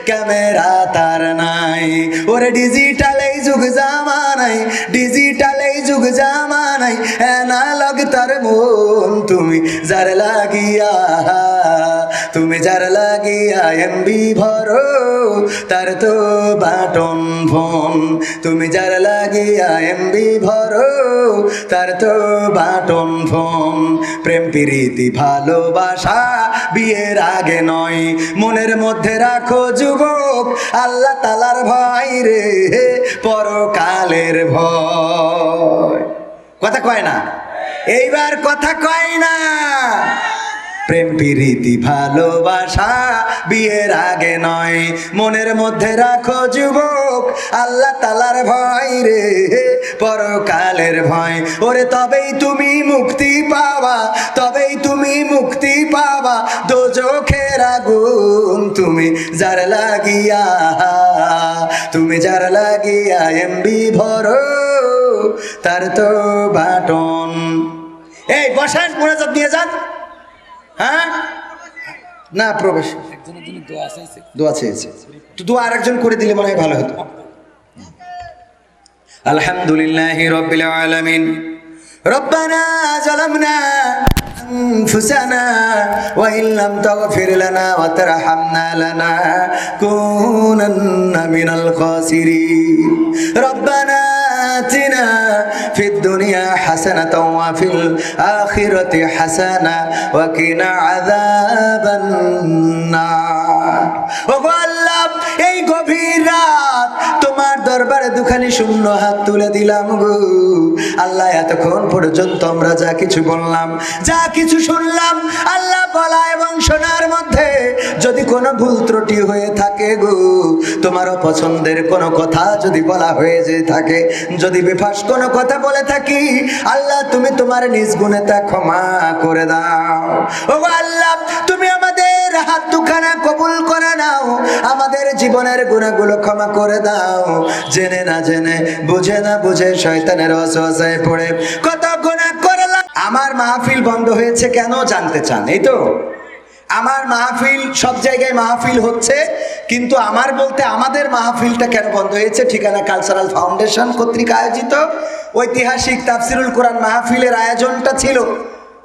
ক্যামেরা তার নাই। ওরে ডিজিটাল এই যুগ জামানাই, ডিজিটাল এই যুগ জামানাই, অ্যানালগ তার মন। তুমি যার লাগিয়া, তুমি যার লাগিয়া এমবি ভরো, তার তো বাটন ফোন। তুমি যার লাগিয়া এমবি ভরো, তার তো বাটন ফোন। প্রেম প্রীতি ভালোবাসা বিয়ের আগে নয়, মনের মধ্যে রাখো যুবক আল্লাহ তাআলার ভয় রে, পরকালের ভয়। কথা কয় না? এইবার কথা কয় না? প্রেম প্রীতি ভালোবাসা বিয়ের আগে নয়, মনের মধ্যে রাখো যুবক আল্লাহ তাআলার ভয় রে, পরকালের ভয়। ওরে তবেই তুমি মুক্তি পাবা, তবেই তুমি মুক্তি পাবা দোজখের আগুন। তুমি যার লাগিয়া, তুমি যার লাগিয়া এমবি ভরো, তার তো বাটন। এই বসেন, মোনাজাত নিয়ে যান। হ্যাঁ না, প্রবেশ দোয়া চেয়েছে, তো দোয়া আরেকজন করে দিলে মনে হয় ভালো হতো। আলহামদুলিল্লাহি রাব্বিল আলামিন। রব্বানা যালামনা أنفسنا وإن لم تغفر لنا وترحمنا لنكونن من الخاسرين. ربنا آتنا في الدنيا حسنة وفي الآخرة حسنة وقنا عذاب النار. আল্লাহ, এই গভীর রাত তোমার দরবারে দুখানি শূন্য হাত তুলে দিলাম গো আল্লাহ। এতক্ষণ পর্যন্ত আমরা যা কিছু বললাম, যা কিছু শুনলাম আল্লাহ, বলা এবং শোনার মধ্যে যদি কোনো ভুল ত্রুটি হয়ে থাকে গো, তোমার পছন্দের কোনো কথা যদি বলা হয়ে যেয়ে থাকে, যদি বেফাস কোনো কথা বলে থাকি আল্লাহ, তুমি তোমার নিজ গুণে তা ক্ষমা করে দাও। ও আল্লাহ, তুমি আমাদের হাত দুখানা কবুল করে নাও, আমাদের জীবনের গুনাহগুলো ক্ষমা করে দাও। জেনে না জেনে, বুঝে না বুঝে শয়তানের ওয়াসওয়াসায় পড়ে কত গুনাহ করলাম। আমার মাহফিল বন্ধ হয়েছে কেন জানতে চান? এই তো আমার মাহফিল, সব জায়গায় মাহফিল হচ্ছে, কিন্তু আমার বলতে আমাদের মাহফিলটা কেন বন্ধ হয়েছে? ঠিকানা কালচারাল ফাউন্ডেশন কর্তৃক আয়োজিত ঐতিহাসিক তাফসিরুল কোরআন মাহফিলের আয়োজনটা ছিল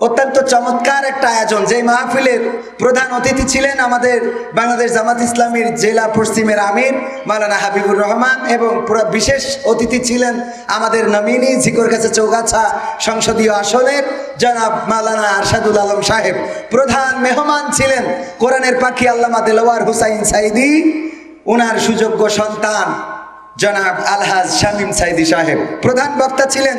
অত্যন্ত চমৎকার একটা আয়োজন। যে মাহফিলের প্রধান অতিথি ছিলেন আমাদের বাংলাদেশ জামাত ইসলামীর জেলা পশ্চিমের আমির মাওলানা হাবিবুর রহমান, এবং বিশেষ অতিথি ছিলেন আমাদের নমিনি ঝিকরগাছা চৌগাছা সংসদীয় আসনের জনাব মাওলানা আরশাদুল আলম সাহেব। প্রধান মেহমান ছিলেন কোরআনের পাখি আল্লামা দেলোয়ার হুসাইন সাইদি, ওনার সুযোগ্য সন্তান জনাব আলহাজ শামীম সাইদি সাহেব। প্রধান বক্তা ছিলেন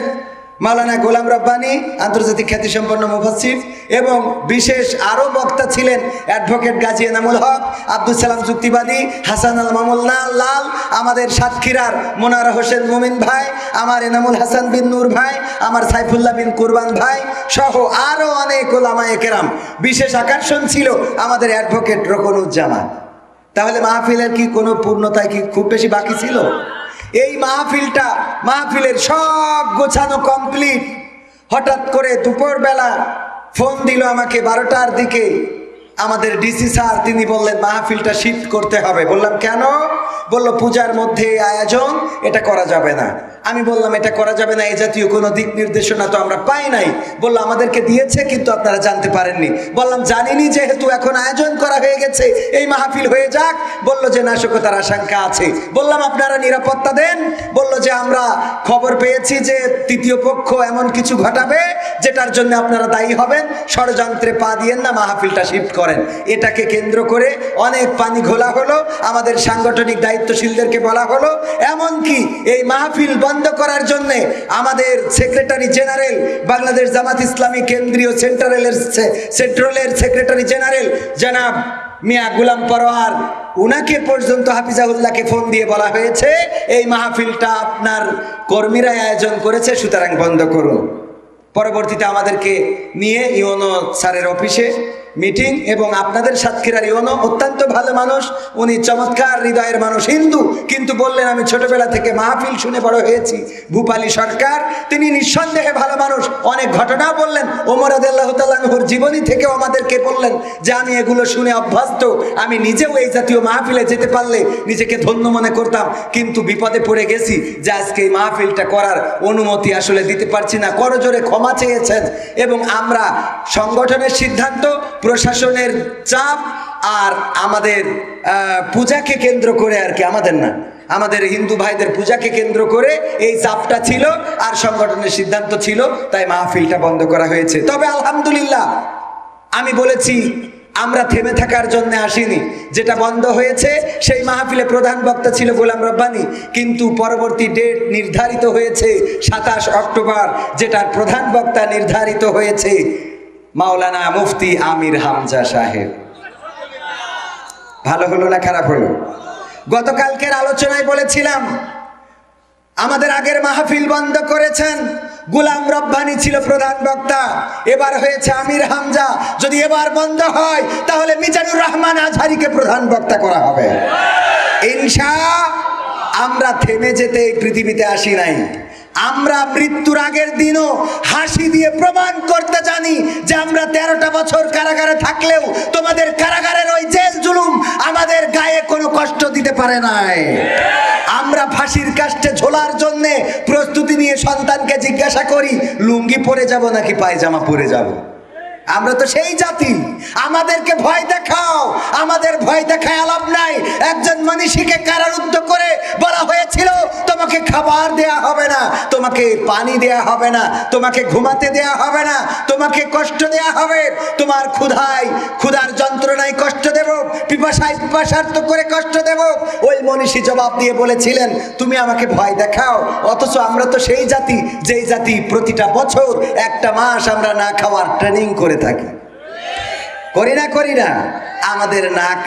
মাওলানা গোলাম রব্বানী আন্তর্জাতিক খ্যাতিসম্পন্ন মুফাসসির এবং বিশেষ আরও বক্তা ছিলেন অ্যাডভোকেট গাজী এনামুল হক, আব্দুল সালাম যুক্তিবাদী, হাসান আল মামুন লাল, আমাদের সাতক্ষীরার মোনারা হোসেন মুমিন ভাই, আমার এনামুল হাসান বিন নূর ভাই, আমার সাইফুল্লাহ বিন কুরবান ভাই সহ আরও অনেক ওলামায়ে কেরাম। বিশেষ আকর্ষণ ছিল আমাদের অ্যাডভোকেট রকনুজ্জামান। তাহলে মাহফিলের কি কোনো পূর্ণতায় কি খুব বেশি বাকি ছিল? এই মাহফিলের সব গোছানো কমপ্লিট। হঠাৎ করে দুপুরবেলা ফোন দিল আমাকে 12টার দিকে আমাদের ডিসি স্যার, তিনি বললেন মাহফিলটা শিফট করতে হবে। বললাম কেন? বলল পূজার মধ্যে আয়োজন, এটা করা যাবে না। আমি বললাম এটা করা যাবে না, এই জাতীয় কোনো দিক নির্দেশনা তো আমরা পাই নাই। বললো আমাদেরকে দিয়েছে কিন্তু আপনারা জানতে পারেননি। বললাম জানিনি, যেহেতু এখন আয়োজন করা হয়ে গেছে এই মাহফিল হয়ে যাক। বললো যে নাশকতার আশঙ্কা আছে। বললাম আপনারা নিরাপত্তা দেন। বললো যে আমরা খবর পেয়েছি যে তৃতীয় পক্ষ এমন কিছু ঘটাবে যেটার জন্য আপনারা দায়ী হবেন, ষড়যন্ত্রে পা দিয়েন না, মাহফিলটা শিফট করেন। এটাকে কেন্দ্র করে অনেক পানি ঘোলা হলো, আমাদের সাংগঠনিক দায়িত্বশীলদেরকে বলা হলো। এমনকি এই মাহফিল বন্ধ করার জন্য আমাদের সেক্রেটারি জেনারেল, বাংলাদেশ জামাত ইসলামী কেন্দ্রীয় সেন্ট্রালের সেক্রেটারি জেনারেল জনাব মিয়া গোলাম পরোয়ার, উনাকে পর্যন্ত হাফিজাউল্লাহকে ফোন দিয়ে বলা হয়েছে এই মাহফিলটা আপনার কর্মীরাই আয়োজন করেছে, সুতরাং বন্ধ করুন। পরবর্তীতে আমাদেরকে নিয়ে ইউনো স্যারের অফিসে মিটিং, এবং আপনাদের সাতক্ষীরার ইউনো অত্যন্ত ভালো মানুষ, উনি চমৎকার হৃদয়ের মানুষ, হিন্দু, কিন্তু বললেন আমি ছোটবেলা থেকে মাহফিল শুনে বড় হয়েছি। ভূপালী সরকার, তিনি নিঃসন্দেহে ভালো মানুষ। অনেক ঘটনা বললেন, ওমর রাদিয়াল্লাহু তাআলা আনহুর জীবনী থেকেও আমাদেরকে বললেন যে আমি এগুলো শুনে অভ্যস্ত, আমি নিজেও এই জাতীয় মাহফিলে যেতে পারলে নিজেকে ধন্য মনে করতাম, কিন্তু বিপদে পড়ে গেছি যে আজকে এই মাহফিলটা করার অনুমতি আসলে দিতে পারছি না। করজোরে ক্ষমা চেয়েছেন। এবং আমরা সংগঠনের সিদ্ধান্ত, প্রশাসনের চাপ আর আমাদের পূজাকে কেন্দ্র করে আর কি, আমাদের না, আমাদের হিন্দু ভাইদের পূজাকে কেন্দ্র করে এই চাপটা ছিল আর সংগঠনের সিদ্ধান্ত ছিল, তাই মাহফিলটা বন্ধ করা হয়েছে। তবে আলহামদুলিল্লাহ আমি বলেছি আমরা থেমে থাকার জন্য আসিনি। যেটা বন্ধ হয়েছে সেই মাহফিলে প্রধান বক্তা ছিল গোলাম রব্বানী, কিন্তু পরবর্তী ডেট নির্ধারিত হয়েছে 27 অক্টোবর, যেটার প্রধান বক্তা নির্ধারিত হয়েছে মাওলানা মুফতি আমির হামজা সাহেব। ভালো হলো না খারাপ হলো? গতকালকের আলোচনায় বলেছিলাম আমাদের আগের মাহফিল বন্ধ করেছেন, গোলাম রব্বানী ছিল প্রধান বক্তা, এবার হয়েছে আমির হামজা। যদি এবার বন্ধ হয় তাহলে মিজানুর রহমান আজহারিকে প্রধান বক্তা করা হবে ইনশাআল্লাহ। আমরা থেমে যেতে এই পৃথিবীতে আসি নাই। আমরা মৃত্যুর আগের দিনও হাসি দিয়ে প্রমাণ করতে জানি যে আমরা 13টা বছর কারাগারে থাকলেও তোমাদের কারাগারের ওই জেল জুলুম আমাদের গায়ে কোনো কষ্ট দিতে পারে নাই। আমরা ফাঁসির কাস্টে ঝোলার জন্য প্রস্তুতি নিয়ে সন্তানকে জিজ্ঞাসা করি লুঙ্গি পরে যাব নাকি পায়জামা পরে যাব। আমরা তো সেই জাতি। আমাদেরকে ভয় দেখাও, আমাদের ভয় দেখায় লাভ নাই। একজন মনীষীকে কারারুদ্ধ করে বলা হয়েছিল তোমাকে খাবার দেয়া হবে না, তোমাকে পানি দেয়া হবে না, তোমাকে ঘুমাতে দেয়া হবে না, তোমাকে কষ্ট দেয়া হবে, তোমার ক্ষুধার যন্ত্রণায় কষ্ট দেব, পিপাসার্থ করে কষ্ট দেব। ওই মনীষী জবাব দিয়ে বলেছিলেন তুমি আমাকে ভয় দেখাও। অথচ আমরা তো সেই জাতি যেই জাতি প্রতিটা বছর একটা মাস আমরা না খাওয়ার ট্রেনিং করে থাকি। করি না?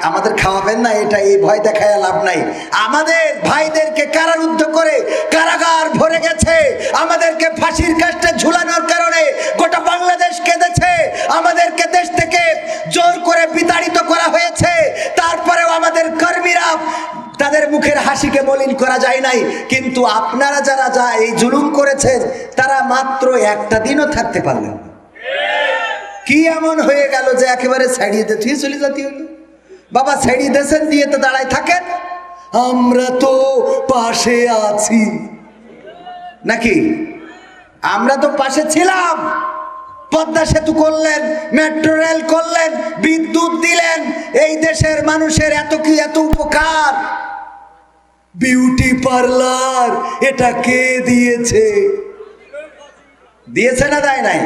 আমাদের খাওয়াবেন না, এটা এই ভয় দেখায় লাভ নাই। আমাদের ভাইদেরকে কারারুদ্ধ করে কারাগার ভরে গেছে, আমাদেরকে ফাঁসির কাস্টে ঝুলানোর কারণে গোটা বাংলাদেশ কেঁদেছে, আমাদেরকে দেশ থেকে জোর করে বিতাড়িত করা হয়েছে। তারপরেও আমাদের কর্মীরা, তাদের মুখের হাসিকে মলিন করা যায় নাই। কিন্তু আপনারা যারা এই জুলুম করেছেন তারা মাত্র একটা দিনও থাকতে পারলেন না। কি এমন হয়ে গেল যে একেবারে ছাড়িয়ে দিয়ে চলে যেতে হলো? বাবা ছাড়িয়ে দেশেন দিয়ে তো দাঁড়ায় থাকেন, আমরা তো পাশে আছি নাকি? আমরা তো পাশে ছিলাম। পদ্মা সেতু করলেন, মেট্রো রেল করলেন, বিদ্যুৎ দিলেন, এই দেশের মানুষের এত উপকার। বিউটি পার্লার এটা কে দিয়েছে? দিয়েছে না দেয় নাই?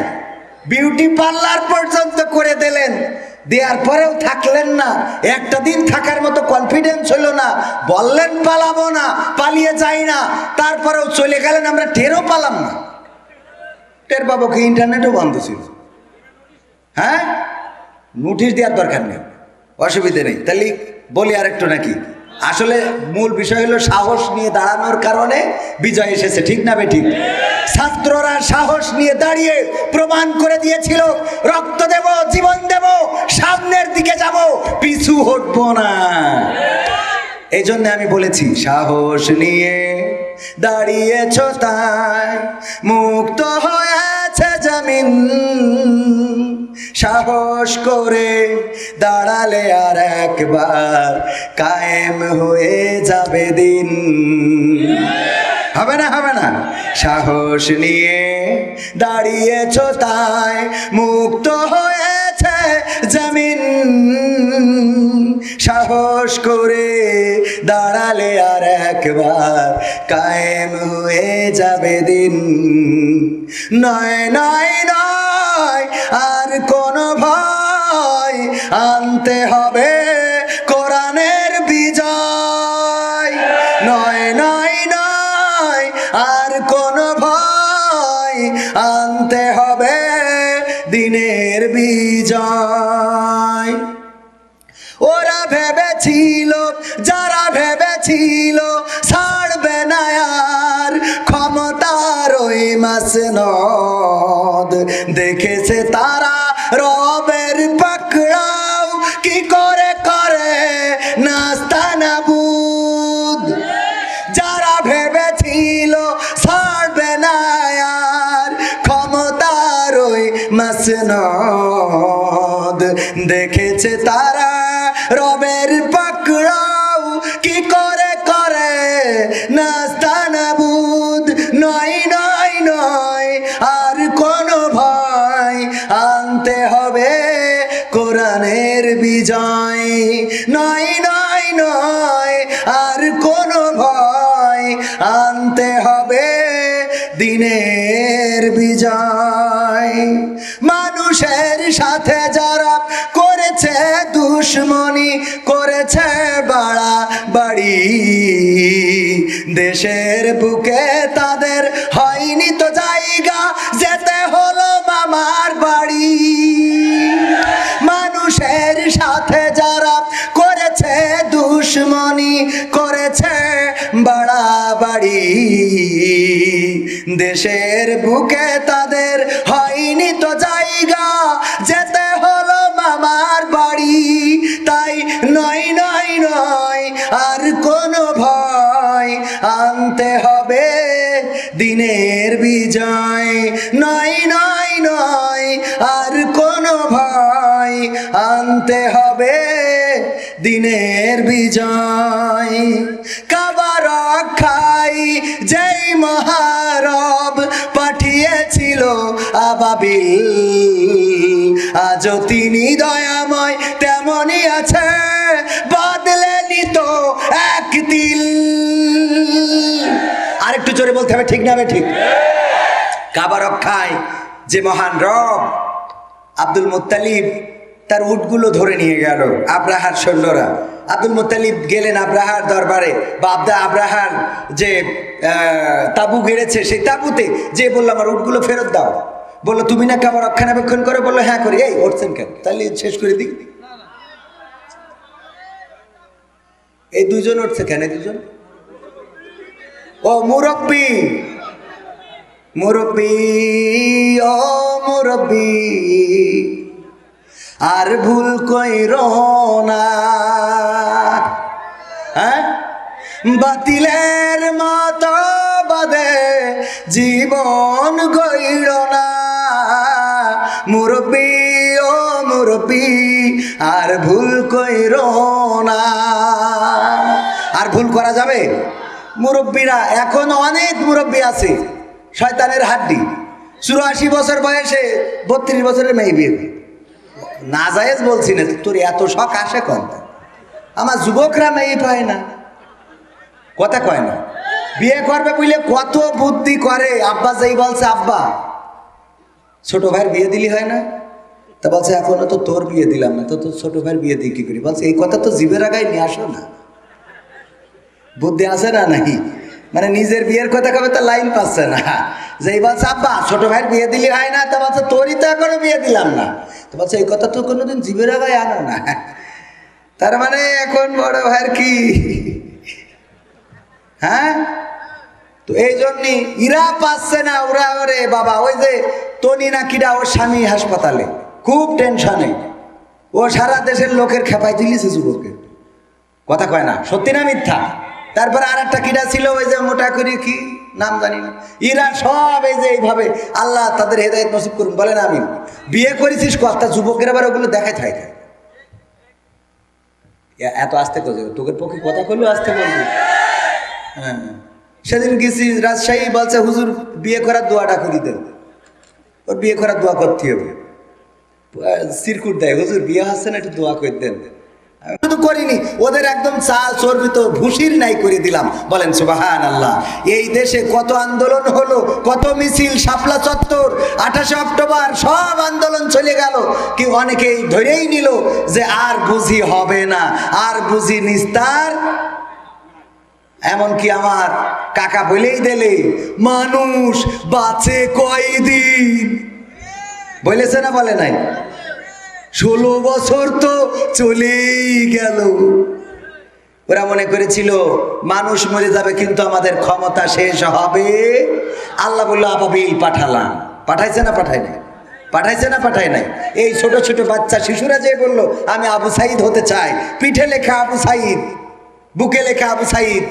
বিউটি পার্লার পর্যন্ত করে দিলেন, দেওয়ার পরেও থাকলেন না। একটা দিন থাকার মতো কনফিডেন্স হলো না। বললেন পালাবো না, পালিয়ে যাই না, তারপরেও চলে গেলেন, আমরা টেরও পালাম না। টের পাবো কি? ইন্টারনেটও বন্ধ ছিল। হ্যাঁ, নোটিশ দেওয়ার দরকার নেই, অসুবিধে নেই। তাহলে বলি আর একটু নাকি, আসলে মূল বিষয় হলো সাহস নিয়ে দাঁড়ানোর কারণে বিজয় এসেছে, ঠিক না বেঠিক? ছাত্ররা সাহস নিয়ে দাঁড়িয়ে প্রমাণ করে দিয়েছিল, রক্ত দেব, জীবন দেব, সামনের দিকে যাব, পিছু হটবো না। এই জন্য আমি বলেছি, সাহস নিয়ে দাঁড়িয়েছ তাই মুক্ত হয়েছে জমিন, সাহস করে দাঁড়ালে আর একবার কায়েম হয়ে যাবে দিন। হবে না, হবে না? সাহস নিয়ে দাঁড়িয়েছ তাই মুক্ত হয়েছে জমিন, সাহস করে দাঁড়ালে আর একবার কায়েম হয়ে যাবে দিন। নয় নয় নয় আর কোনো ভয়, আনতে হবে কোরআনের বিজয়। নয় নয় নয় আর কোনো ভয়, আনতে হবে দিনের বিজয়। ওরা ভেবেছিল, যারা ভেবেছিল ছাড়বে না আর ক্ষমতার ওই মাসনদ, দেখেছে তারা রবের পাকড়াও কি করে করে নাস্তানাবুদ। যারা ভেবেছিল ছাড়বে না আর ক্ষমতার ওই মাসনদ, দেখেছে তারা রবের পাকড়াও কি করে করে নাস্তানাবুদ। নয় নয় নয় আর কোনো ভয়, আনতে হবে কোরআনের বিজয়। নয় নয় নয় আর কোনো ভয়, আনতে হবে দিনের বিজয়। মানুষের সাথে যারা করেছে দুশ্মনী, করেছে বাড়াবাড়ি, দেশের বুকে তাদের হয়নি তো জায়গা, যেতে হলো মামার বাড়ি। মানুষের সাথে যারা করেছে দুশ্মনী, করেছে বাড়াবাড়ি, দেশের বুকে তাদের হয়নি তো জায়গা, যেতে হলো মামার বাড়ি। তাই নয় নয় নয় আর কোনো ভয়, আনতে হবে দিনের বিজয়। নয় নয় নয় আর কোনো ভয়, আনতে হবে দিনের বিজয়। কাবা রক্ষাই যেই মহারব পাঠিয়েছিল আবাবিল, আজও তিনি দয়াময় তেমনই আছে, বদলেনি তো এক তিল। আরেকটু জোরে বলতে হবে, ঠিক না বে ঠিক? কাবা রক্ষায় যে মহান রব, আব্দুল মুত্তালিব তার উটগুলো ধরে নিয়ে গেল আব্রাহার সৈন্যরা। আব্দুল মুত্তালিব গেলেন আব্রাহার দরবারে, বা আব্রাহার যে তাবু গেড়েছে সেই তাবুতে, যে বললো আমার উটগুলো ফেরত দাও। বললো তুমি না কাবা রক্ষণাবেক্ষণ করে? বললো হ্যাঁ করি। এই উঠছেন কেন? তাহলে শেষ করে দিই। এই দুজন উঠছে কেন? দুজন ও মুরব্বী, মুরব্বী ও মুরব্বী, আর ভুল কইরো না। হ্যাঁ, বাতিলের মতো বাদে জীবন গইর না। মুরব্বী ও মুরব্বী, আর ভুল কইরো না। আর ভুল করা যাবে? মুরব্বীরা এখন অনেক মুরব্বী আছে, শয়তানের হাড্ডি, 84 বছর বয়সে 32 বছরের মেয়ে বিয়ে। না জায়েজ বলছি না, তোর এত শখ আসে কম? আমার যুবকরা মেয়ে পায় না, কথা কয় না, বিয়ে করবে বুঝলে কত বুদ্ধি করে। আব্বা যেই বলছে, আব্বা ছোট ভাইয়ের বিয়ে দিলি হয় না? তা বলছে এখনো তো তোর বিয়ে দিলাম না, তো তোর ছোট ভাইয়ের বিয়ে দিই কি করি? বলছে এই কথা তো জিভের আগায় নিয়ে আসো না, বুদ্ধি আছে না নাকি? মানে নিজের বিয়ের কথা কবে তো লাইন পাচ্ছে না, যে এই বলছে আব্বা ছোট ভাইয়ের বিয়ে দিলি হয় না, তো বলছে তোরই তো এখনো বিয়ে দিলাম না, তো বলছে এই কথা তো কোনোদিন জীবের আগায় আনো না। তার মানে এখন বড় ভাইয়ের কি, হ্যাঁ? তো এই জন্যই ইরা পাচ্ছে না, ওরা ওরে বাবা ওই যে তনি না কিরা ওর স্বামী হাসপাতালে খুব টেনশনে, ও সারা দেশের লোকের খেপাই দিলিছে যুবকে, কথা কয় না, সত্যি না মিথ্যা? তারপরে আর একটা কিরা ছিল ওই যে মোটা করে কি নাম জানি না, ইরা সব এই যে এইভাবে আল্লাহ তাদের হেদায়েত নসিব করুন, বলেন আমিন। বিয়ে করেছিস কথা যুবকের আবার ওগুলো দেখায় থাকে, এত আসতে করছে তোকের পক্ষে কথা করলেও আসতে বলবি। হ্যাঁ, সেদিন গেছি রাজশাহী, বলছে হুজুর বিয়ে করার দোয়াটা করি দেন, ওর বিয়ে করার দোয়া করতে হবে, সিরকুট দেয় হুজুর বিয়ে হচ্ছে না একটু দোয়া করে দেন, শুধু করিনি ওদের একদম চাল চর্বিত ভুসির নাই করে দিলাম, বলেন সুবহানাল্লাহ। এই দেশে কত আন্দোলন হলো, কত মিছিল, শাপলা চত্বর, 28 অক্টোবর সব আন্দোলন চলে গেল, কি অনেকেই ধরেই নিল যে আর বুঝি হবে না, আর বুঝি নিস্তার। এমনকি আমার কাকা বলেই দিলে মানুষ বাঁচে কয়দিন, বলেছে না বলে নাই? 16 বছর তো চলেই গেল। ওরা মনে করেছিল মানুষ মরে যাবে কিন্তু আমাদের ক্ষমতা শেষ হবে। আল্লাহ বললো আবাবিল পাঠালাম, পাঠাইছে না পাঠায় নাই? পাঠাইছে না পাঠায় নাই? এই ছোট ছোট বাচ্চা শিশুরা যে বললো আমি আবু সাইদ হতে চাই, পিঠে লেখা আবু সাইদ, বুকে লেখা আবু সাইদ,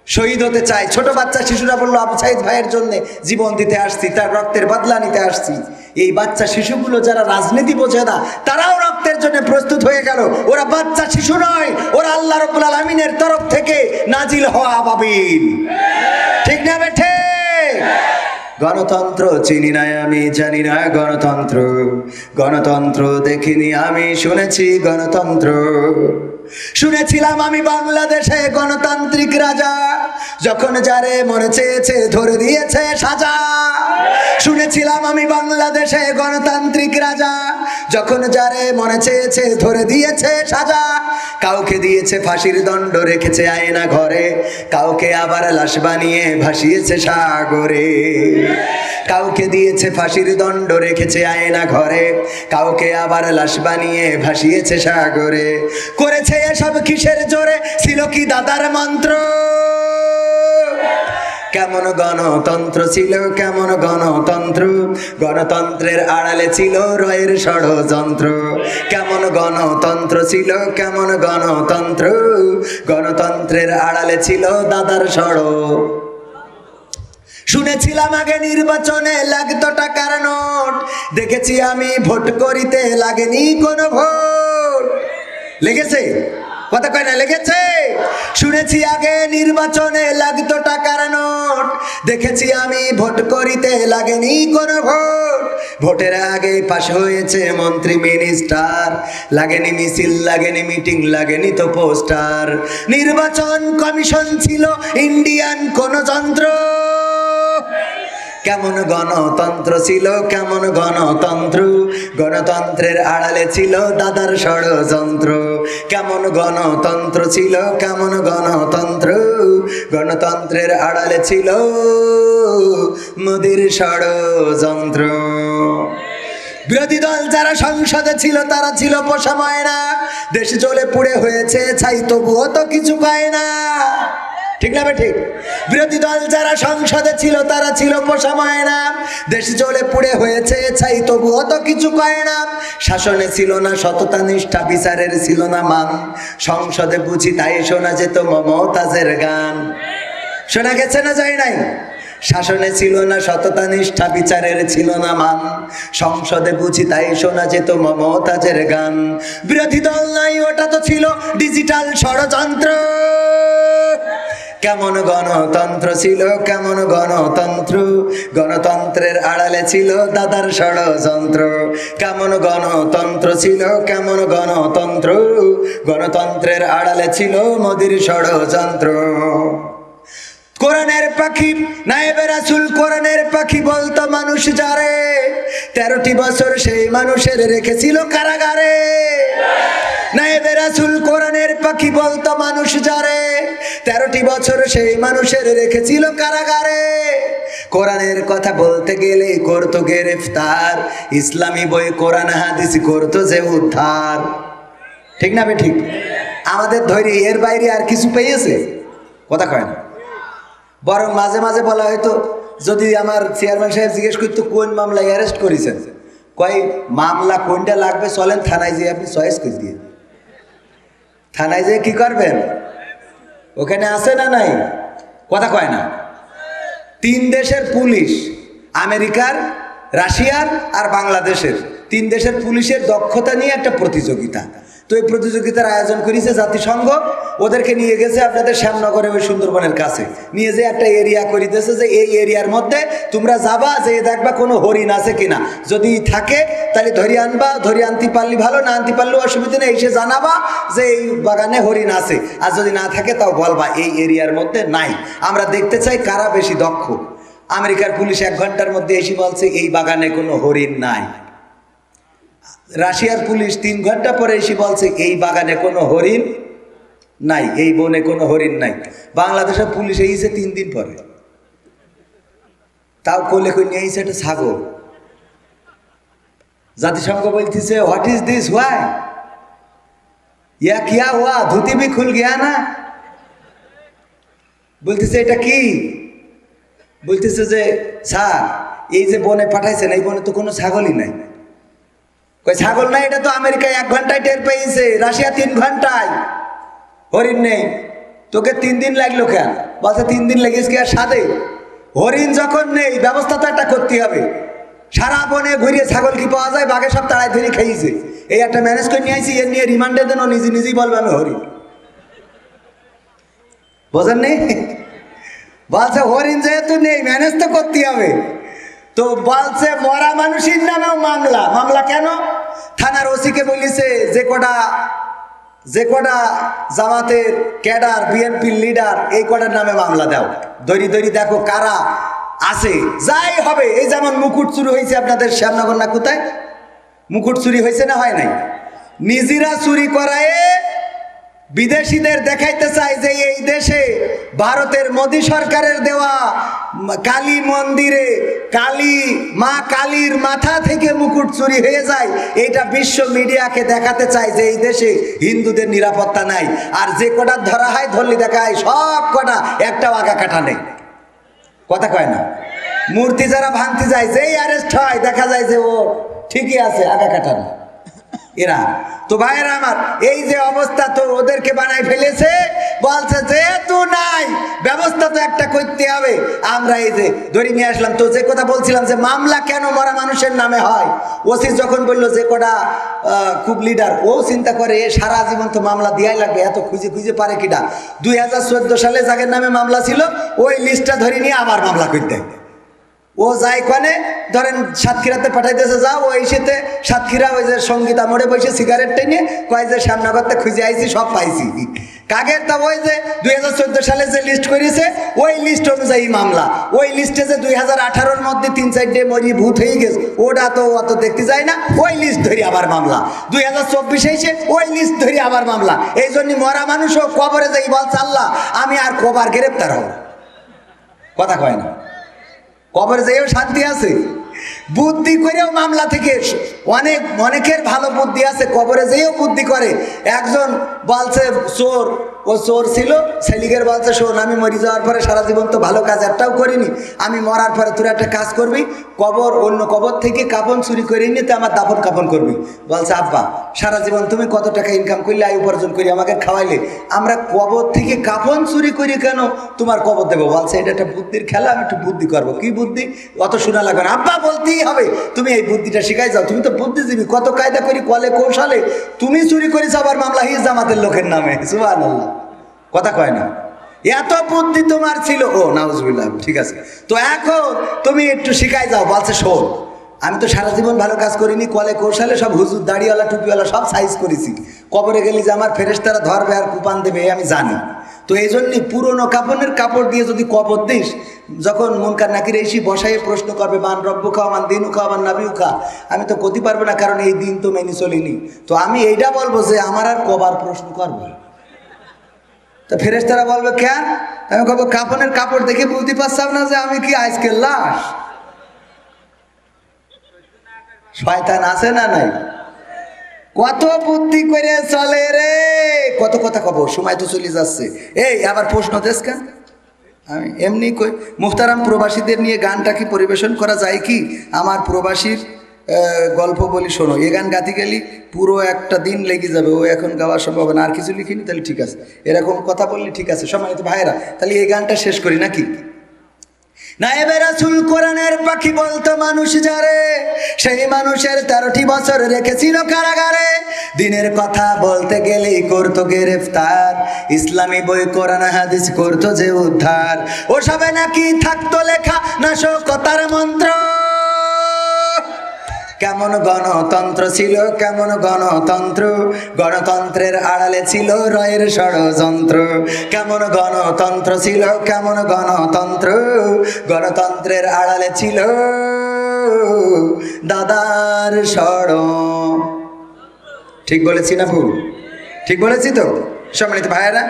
শহীদ হতে চাই। ছোট বাচ্চা শিশুরা বললো আবু সাইদ ভাইয়ের জন্য জীবন দিতে আসছি, তার রক্তের বদলা নিতে আসছি। এই বাচ্চা শিশুগুলো যারা রাজনীতি বোঝে না তারাও রক্তের জন্য প্রস্তুত হয়ে গেল। ওরা বাচ্চা শিশু নয়, ওরা আল্লাহ রাব্বুল আলামিনের তরফ থেকে নাজিল হওয়া আবাবিল, ঠিক না বেঠে? গণতন্ত্র চিনি না আমি, জানি না গণতন্ত্র, গণতন্ত্র দেখিনি আমি, শুনেছি গণতন্ত্র। শুনেছিলাম আমি বাংলাদেশে গণতান্ত্রিক রাজা, যখন যারে মনে চেয়েছে ধরে দিয়েছে সাজা। শুনেছিলাম আমি বাংলাদেশে গণতান্ত্রিক রাজা, যখন যারে মনে চেয়েছে ধরে দিয়েছে সাজা। কাউকে দিয়েছে ফাঁসির দণ্ড, রেখেছে আয়না ঘরে, কাউকে আবার লাশ বানিয়ে ভাসিয়েছে সাগরে। কাউকে দিয়েছে ফাঁসির দণ্ড, রেখেছে আয়না ঘরে, কাউকে আবার লাশ বানিয়ে ভাসিয়েছে সাগরে। করেছে এসব কিসের জোরে, ছিল কি দাদার মন্ত্র? কেমন গণতন্ত্র ছিল, কেমন গণতন্ত্র, গণতন্ত্রের আড়ালে ছিল রয়ের ষড়যন্ত্র। কেমন গণতন্ত্র ছিল, কেমন গণতন্ত্র, গণতন্ত্রের আড়ালে ছিল দাদার ষড়। শুনেছিলাম আগে নির্বাচনে লাগতো টাকার নোট, দেখেছি আমি ভোট করিতে লাগেনি কোনো ভোট। লেগেছে? কথা কয় না লেগেছে? শুনেছি আগে নির্বাচনে লাগতো টাকার নোট, দেখেছি আমি ভোট করিতে লাগেনি কোনো ভোট। ভোটের আগে পাশ হয়েছে মন্ত্রী মিনিস্টার, লাগেনি মিছিল, লাগেনি মিটিং, লাগেনি তো পোস্টার। নির্বাচন কমিশন ছিল ইন্ডিয়ান কোন যন্ত্র। কেমন গণতন্ত্র ছিল, কেমন গণতন্ত্র, গণতন্ত্রের আড়ালে ছিল দাদার ষড়যন্ত্র। কেমন গণতন্ত্র ছিল, কেমন গণতন্ত্র, গণতন্ত্রের আড়ালে ছিল মোদির ষড়যন্ত্র। বিরোধী দল যারা সংসদে ছিল তারা ছিল পোষা ময়না, দেশ জ্বলে পুড়ে হয়েছে ছাই তবুও তো কিছু পায় না, ঠিক না ঠিক? বিরোধী দল যারা সংসদে ছিল তারা ছিল পোষা ময়না, দেশ জ্বলে পুড়ে হয়েছে ছাই তবুও তো কিছু পায় না। শাসনে ছিল না সততা নিষ্ঠা, বিচারের ছিল না মান, সংসদে বুঝি তাই শোনা যেত মমতাজের গান। শোনা গেছে না যায় নাই? শাসনে ছিল না সততা নিষ্ঠা, বিচারের ছিল না মান, সংসদে বুঝি তাই শোনা যেত মমতাজের গান। বিরোধী দল নাই, ওটা তো ছিল ডিজিটাল ষড়যন্ত্র। কেমন গণতন্ত্র ছিল, কেমন গণতন্ত্র, গণতন্ত্রের আড়ালে ছিল দাদার ষড়যন্ত্র। কেমন গণতন্ত্র ছিল, কেমন গণতন্ত্র, গণতন্ত্রের আড়ালে ছিল মোদির ষড়যন্ত্র। কোরআনের পাখি নায়েবে রাসূল, কোরআনের পাখি বলতো মানুষ যারে, 13টি বছর সেই মানুষের রেখেছিল কারাগারে। নায়েবে রাসূল কোরআনের পাখি বলতো মানুষ যারে, 13টি বছর সেই মানুষের রেখেছিল কারাগারে। কোরআনের কথা বলতে গেলে করতো গ্রেফতার, ইসলামী বই কোরআন হাদিস করতো যে উদ্ধার। ঠিক না বে ঠিক? আমাদের ধৈর্য এর বাইরে আর কিছু পেয়েছে? কথা কয় না। বরং মাঝে মাঝে বলা হয়তো, যদি আমার চেয়ারম্যান সাহেব জিজ্ঞেস করতো কোন মামলায় অ্যারেস্ট করেছেন, কয় মামলা কোনটা লাগবে চলেন থানায় যেয়ে আপনি চয়েস করে দিয়ে। থানায় যেয়ে কি করবেন? ওখানে আছে না নাই? কথা কয় না। 3 দেশের পুলিশ, আমেরিকার, রাশিয়ার আর বাংলাদেশের 3 দেশের পুলিশের দক্ষতা নিয়ে একটা প্রতিযোগিতা। তো এই প্রতিযোগিতার আয়োজন করেছে জাতিসংঘ। ওদেরকে নিয়ে গেছে আপনাদের শ্যামনগরে ওই সুন্দরবনের কাছে, নিয়ে যে একটা এরিয়া করে দিয়েছে যে এই এরিয়ার মধ্যে তোমরা যাবা, যে দেখবা কোনো হরিণ আছে কিনা, যদি থাকে তাহলে ধরে আনবা, ধরে আনতে পারলি ভালো, না আনতে পারলেও অসুবিধা নেই, এসে জানাবা যে এই বাগানে হরিণ আছে, আর যদি না থাকে তাও বলবা এই এরিয়ার মধ্যে নাই। আমরা দেখতে চাই কারা বেশি দক্ষ। আমেরিকার পুলিশ 1 ঘন্টার মধ্যে এসে বলছে এই বাগানে কোনো হরিণ নাই। রাশিয়ার পুলিশ 3 ঘন্টা পরে এসে বলছে এই বাগানে কোনো হরিণ নাই, এই বনে কোনো হরিণ নাই। বাংলাদেশের পুলিশ এসেছে 3 দিন পরে, তাও কোলে করে নিয়ে এসেছে একটা ছাগল। জাতিসংঘ বলতেছে হোয়াট ইজ দিস, ওয়াই ইয়া কিয়া হুয়া, ধুতি ভি খুল গিয়া না। বলতেছে এটা কি? বলতেছে যে স্যার এই যে বনে পাঠাইছেন এই বনে তো কোনো ছাগলই নাই। কই ছাগল নাই? এটা তো আমেরিকায় 1 ঘন্টায় টের পেয়েছে, রাশিয়া 3 ঘন্টায়। হরিণ নেই। তোকে 3 দিন লাগলো কেন? বলছে 3 দিন লেগেছে কি আর সাথে? হরিণ যখন নেই ব্যবস্থা তো একটা করতে হবে। সারা বনে ঘুরিয়ে ছাগল কি পাওয়া যায়? বাঘে সব তাড়াই ধরে খেয়েছে। এই একটা ম্যানেজ করে নিয়ে আসি, এর নিয়ে রিমান্ডে দেন, নিজে নিজেই বলবে আমি হরিণ। বোঝেন নেই? বলছে হরিণ যেহেতু নেই ম্যানেজ তো করতে হবে। তো বলছে মরা মানুষের নামেও মামলা। মামলা কেন? থানার ওসিকে বলিছে যে কটা জামাতের ক্যাডার, বিএনপির লিডার, এই কটার নামে মামলা দাও। দড়ি দড়ি দেখো কারা আছে, যাই হবে। এই যেমন মুকুট চুরি হয়েছে আপনাদের শ্যামনগর না কোথায়, মুকুট চুরি হয়েছে না হয় নাই? নিজেরা চুরি করায় বিদেশিদের দেখাইতে চায় যে এই দেশে ভারতের মোদী সরকারের দেওয়া কালী মন্দিরে কালী মা কালীর মাথা থেকে মুকুট চুরি হয়ে যায়। এটা বিশ্ব মিডিয়াকে দেখাতে চায় যে এই দেশে হিন্দুদের নিরাপত্তা নাই। আর যে কটা ধরা হয়, ধরলি দেখায় সব কটা একটাও আগা কাটা নেই। কথা কয় না? মূর্তি যারা ভাঙতে যায়, যেই অ্যারেস্ট হয় দেখা যায় যে ও ঠিকই আছে, আগা কাটা নেই এরা। তো ভাইয়েরা আমার, এই যে অবস্থা তো ওদেরকে বানাই ফেলেছে। বলছে যেহেতু নাই ব্যবস্থা তো একটা করতে হবে। আমরা এই যে ধরে নিয়ে আসলাম। তো যে কথা বলছিলাম যে মামলা কেন মরা মানুষের নামে হয়, ওসি যখন বললো যে কটা খুব লিডার, ও চিন্তা করে সারা জীবন তো মামলা দেওয়াই লাগবে, এত খুঁজে খুঁজে পারে কিনা। 2014 সালে যাদের নামে মামলা ছিল ওই লিস্টটা ধরে নিয়ে আবার মামলা করতে। ও যাই কনে ধরেন সাতক্ষীরাতে পাঠাইতেছে, যাও ওই সাথে সাতক্ষীরা ওই যে সঙ্গীতা মোড়ে বসে সিগারেট টেনে কয় যে শ্যামনগরতে খুঁজে আইছি, সব পাইছি। কাগের তা ওই যে 2014 সালে যে লিস্ট করেছে ওই লিস্ট অনুযায়ী মামলা। ওই লিস্টে যে 2018-র মধ্যে 3-4টে মরি ভূত হয়ে গেছে, ওটা তো অত দেখতে যায় না। ওই লিস্ট ধরে আবার মামলা। 2024 এসে ওই লিস্ট ধরে আবার মামলা। এই জন্য মরা মানুষও কবরে যাই বলছে আল্লাহ আমি আর কবার গ্রেপ্তার হব। কথা কয় না? কবর যেও শান্তি আছে। বুদ্ধি করেও মামলা থেকে অনেকের ভালো বুদ্ধি আছে, কবরে যেও বুদ্ধি করে। একজন বলছে চোর, ও চোর ছিল, সেলিগের বলছে শোন আমি মরি যাওয়ার পরে সারা জীবন তো ভালো কাজ একটাও করিনি, আমি মরার পরে তোর একটা কাজ করবি, কবর অন্য কবর থেকে কাপন চুরি করে নিতে আমার দাফন কাপন করবি। বলছে আব্বা সারা জীবন তুমি কত টাকা ইনকাম করলে, আয় উপার্জন করি আমাকে খাওয়াইলে, আমরা কবর থেকে কাপন চুরি করি কেন তোমার কবর দেবো? বলছে এটা একটা বুদ্ধির খেলা, আমি একটু বুদ্ধি করবো। কি বুদ্ধি? অত শোনা লাগবে না আব্বা, বলতেই হবে তুমি এই বুদ্ধিটা শিখাই যাও, তুমি তো বুদ্ধিজীবী, কত কায়দা করি কলে কৌশলে তুমি চুরি করেছো আবার মামলা হিজ জামাতের লোকের নামে। সুবহানাল্লাহ। কথা কয় না? এত বুদ্ধি তোমার ছিল। ও নাউজুবিল্লাহ, ঠিক আছে। তো এখন তুমি একটু শিখাই যাও। বলছে শোন আমি তো সারা জীবন ভালো কাজ করিনি, কলে কৌশলে সব হুজুর দাড়িওয়ালা টুপিওয়ালা সব সাইজ করেছি। কবরে গেলি যে আমার ফেরেশতারা ধরবে আর কুপান দেবে আমি জানি। তো এই জন্যই পুরনো কাপড়ের কাপড় দিয়ে যদি কবর দিস, যখন মুনকার নাকির এসে বসাই প্রশ্ন করবে মান রব্বুকা মান দিনুকা মান নাবিউকা, আমি তো করতে পারবো না, কারণ এই দিন তো মেনে চলিনি। তো আমি এইটা বলবো যে আমার আর কবার প্রশ্ন করবো। তো তো ফেরেশতারা বলবে কেন? আমি বলবো কাফনের কাপড় দেখে বুঝতে পারছাম না যে আমি কি আজকের লাশ? শয়তান আছে না নাই? কত বুদ্ধি করে চলে রে, কত কথা কব, সময় তো চলে যাচ্ছে। এই আবার প্রশ্ন দেশ কেন? আমি এমনি কই, মুহতারাম প্রবাসীদের নিয়ে গানটা কি পরিবেশন করা যায় কি? আমার প্রবাসীর গল্প বলি শোনো। এ গান গাতে গেলি পুরো একটা দিন লেগে যাবে, ও এখন গাওয়া সম্ভব না। আর কিছু লিখিনি তাহলে ঠিক আছে, এরকম কথা বললি ঠিক আছে। সম্মানিত ভাইয়েরা, তাহলে এই গানটা শেষ করি নাকি? নায়েবে রাসূল কোরআনের পাখি বলতো মানুষ যারে, সেই মানুষের 13টি বছর রেখেছিল কারাগারে। দিনের কথা বলতে গেলেই করতো গ্রেফতার, ইসলামী বই কোরআন হাদিস করতো যে উদ্ধার। ওসবে নাকি থাকতো লেখা নাশকতার মন্ত্র। কেমন গণতন্ত্র ছিল, কেমন গণতন্ত্র, গণতন্ত্রের আড়ালে ছিল রয়ের ষড়যন্ত্র। কেমন গণতন্ত্র ছিল, কেমন গণতন্ত্র, গণতন্ত্রের আড়ালে ছিল দাদার ষড়। ঠিক বলেছি না ভুল? ঠিক বলেছি তো? সম্মানিত ভাইয়েরা,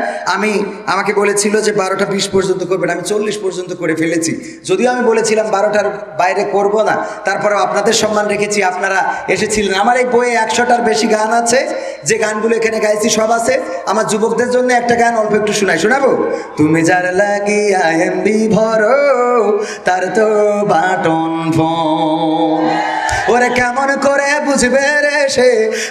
আমাকে বলেছিল যে 12টা 20 পর্যন্ত করবেন, আমি 40 পর্যন্ত করে ফেলেছি। যদিও আমি বলেছিলাম 12টার বাইরে করব না, তারপরেও আপনাদের সম্মান রেখেছি, আপনারা এসেছিলেন। আমার এই বইয়ে 100টার বেশি গান আছে, যে গানগুলো এখানে গাইছি সব আছে। আমার যুবকদের জন্য একটা গান অল্প একটু শোনাবো। তুমি যার লাগিয়া এমবি ভরো, তার তো বাটন ফোন। ওরে কেমন করে বুঝবে রে সে,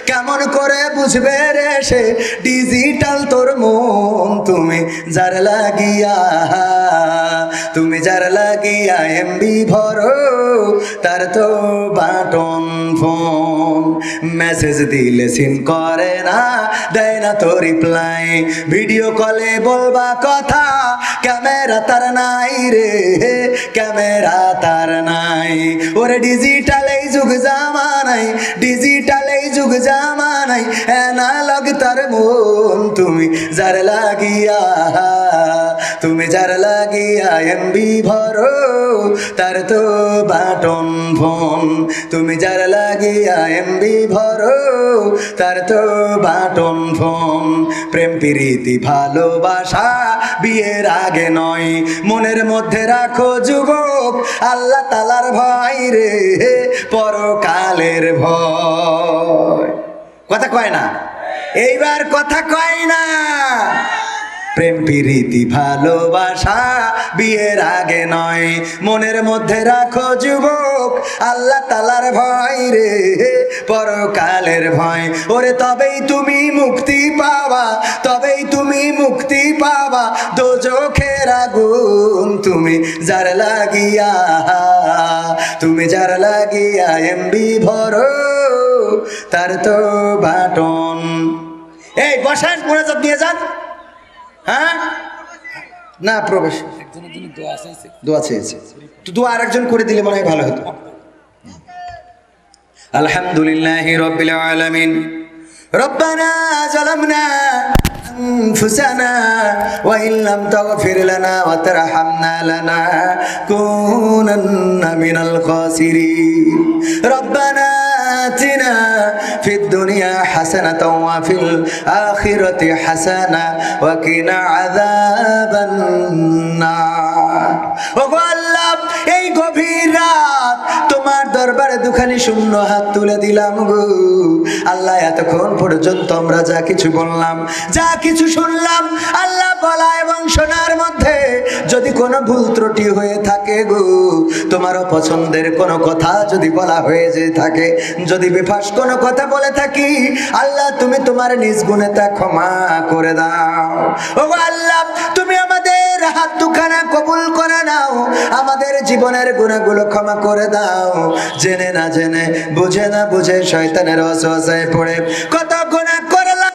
কেমন করে বুঝবে রে সে, ডিজিটাল তোর মন। তুমি যার লাগিয়া, তুমি যার লাগিয়া এমবি ভরো, তার তো বাটন ফোন। মেসেজ দিলে সিন করে না, দেয় না তো রিপ্লাই, ভিডিও কলে বলবা কথা, ক্যামেরা তার নাই রে, ক্যামেরা তার নাই। ওরে ডিজিটাল এই যুগ জামানাই, ডিজিটাল এই যুগ জামানাই, অ্যানালগ তার মন। তুমি যার লাগিয়া, তুমি যার লাগিয়া এমবি ভরো, তার তো বাটন ফোন। তুমি যার লাগিয়া এমবি ভরো, তার তো বাটন ফোন। প্রেম প্রীতি ভালোবাসা বিয়ের আগে নয়, মনের মধ্যে রাখো যুবক আল্লাহ তাআলার ভয় রে, পরকালের ভয়। কথা কয় না? এইবার কথা কয় না? প্রেম প্রীতি ভালোবাসা বিয়ের আগে নয়, মনের মধ্যে রাখো যুবক আল্লাহ তাআলার ভয় রে, পরকালের ভয়। ওরে তবেই তুমি মুক্তি পাবা, তবেই তুমি মুক্তি পাবা দোজখের আগুন। তুমি যার লাগিয়া, তুমি যার লাগিয়া এমবি ভরো, তার তো বাটন। এই বসান, মোনাজাত নিয়ে যান। হ্যাঁ না, প্রবেশ দোয়া চেয়েছে, তো দোয়া আরেকজন করে দিলে মনে হয় ভালো হতো। আলহামদুলিল্লাহি রাব্বিল আলামিন। রব্বানা যালামনা আনফুসানা ওয়া ইন লাম তাগফির লানা ওয়া তারহামনা লানাকুনান্না মিনাল খাসিরিন। রব্বানা আতিনা ফিদ দুনিয়া হাসানাতাও ওয়া ফিল আখিরাতি হাসানা ওয়া কিনা আযাবান নার। ওগো আল্লাহ, এই গভীর রাত তোমার দরবারে দুখানি শূন্য হাত তুলে দিলাম গো আল্লাহ। এতক্ষণ পর্যন্ত আমরা যা কিছু বললাম, যা কিছু শুনলাম আল্লাহ, বলা এবং শোনার মধ্যে যদি কোনো ভুল ত্রুটি হয়ে থাকে গো, তোমার পছন্দের কোনো কথা যদি বলা হয়ে যে থাকে, যদি বেফাস কোনো কথা বলে থাকি আল্লাহ, তুমি তোমার নিজ গুণে তা ক্ষমা করে দাও। ওগো আল্লাহ, তুমি আমাদের হাত দুখানা কবুল করে নাও, আমাদের জীবনের গুনাহগুলো ক্ষমা করে দাও। জেনে না জেনে, বুঝে না বুঝে শয়তানের ওয়াসওয়াসায় পড়ে কত গুনাহ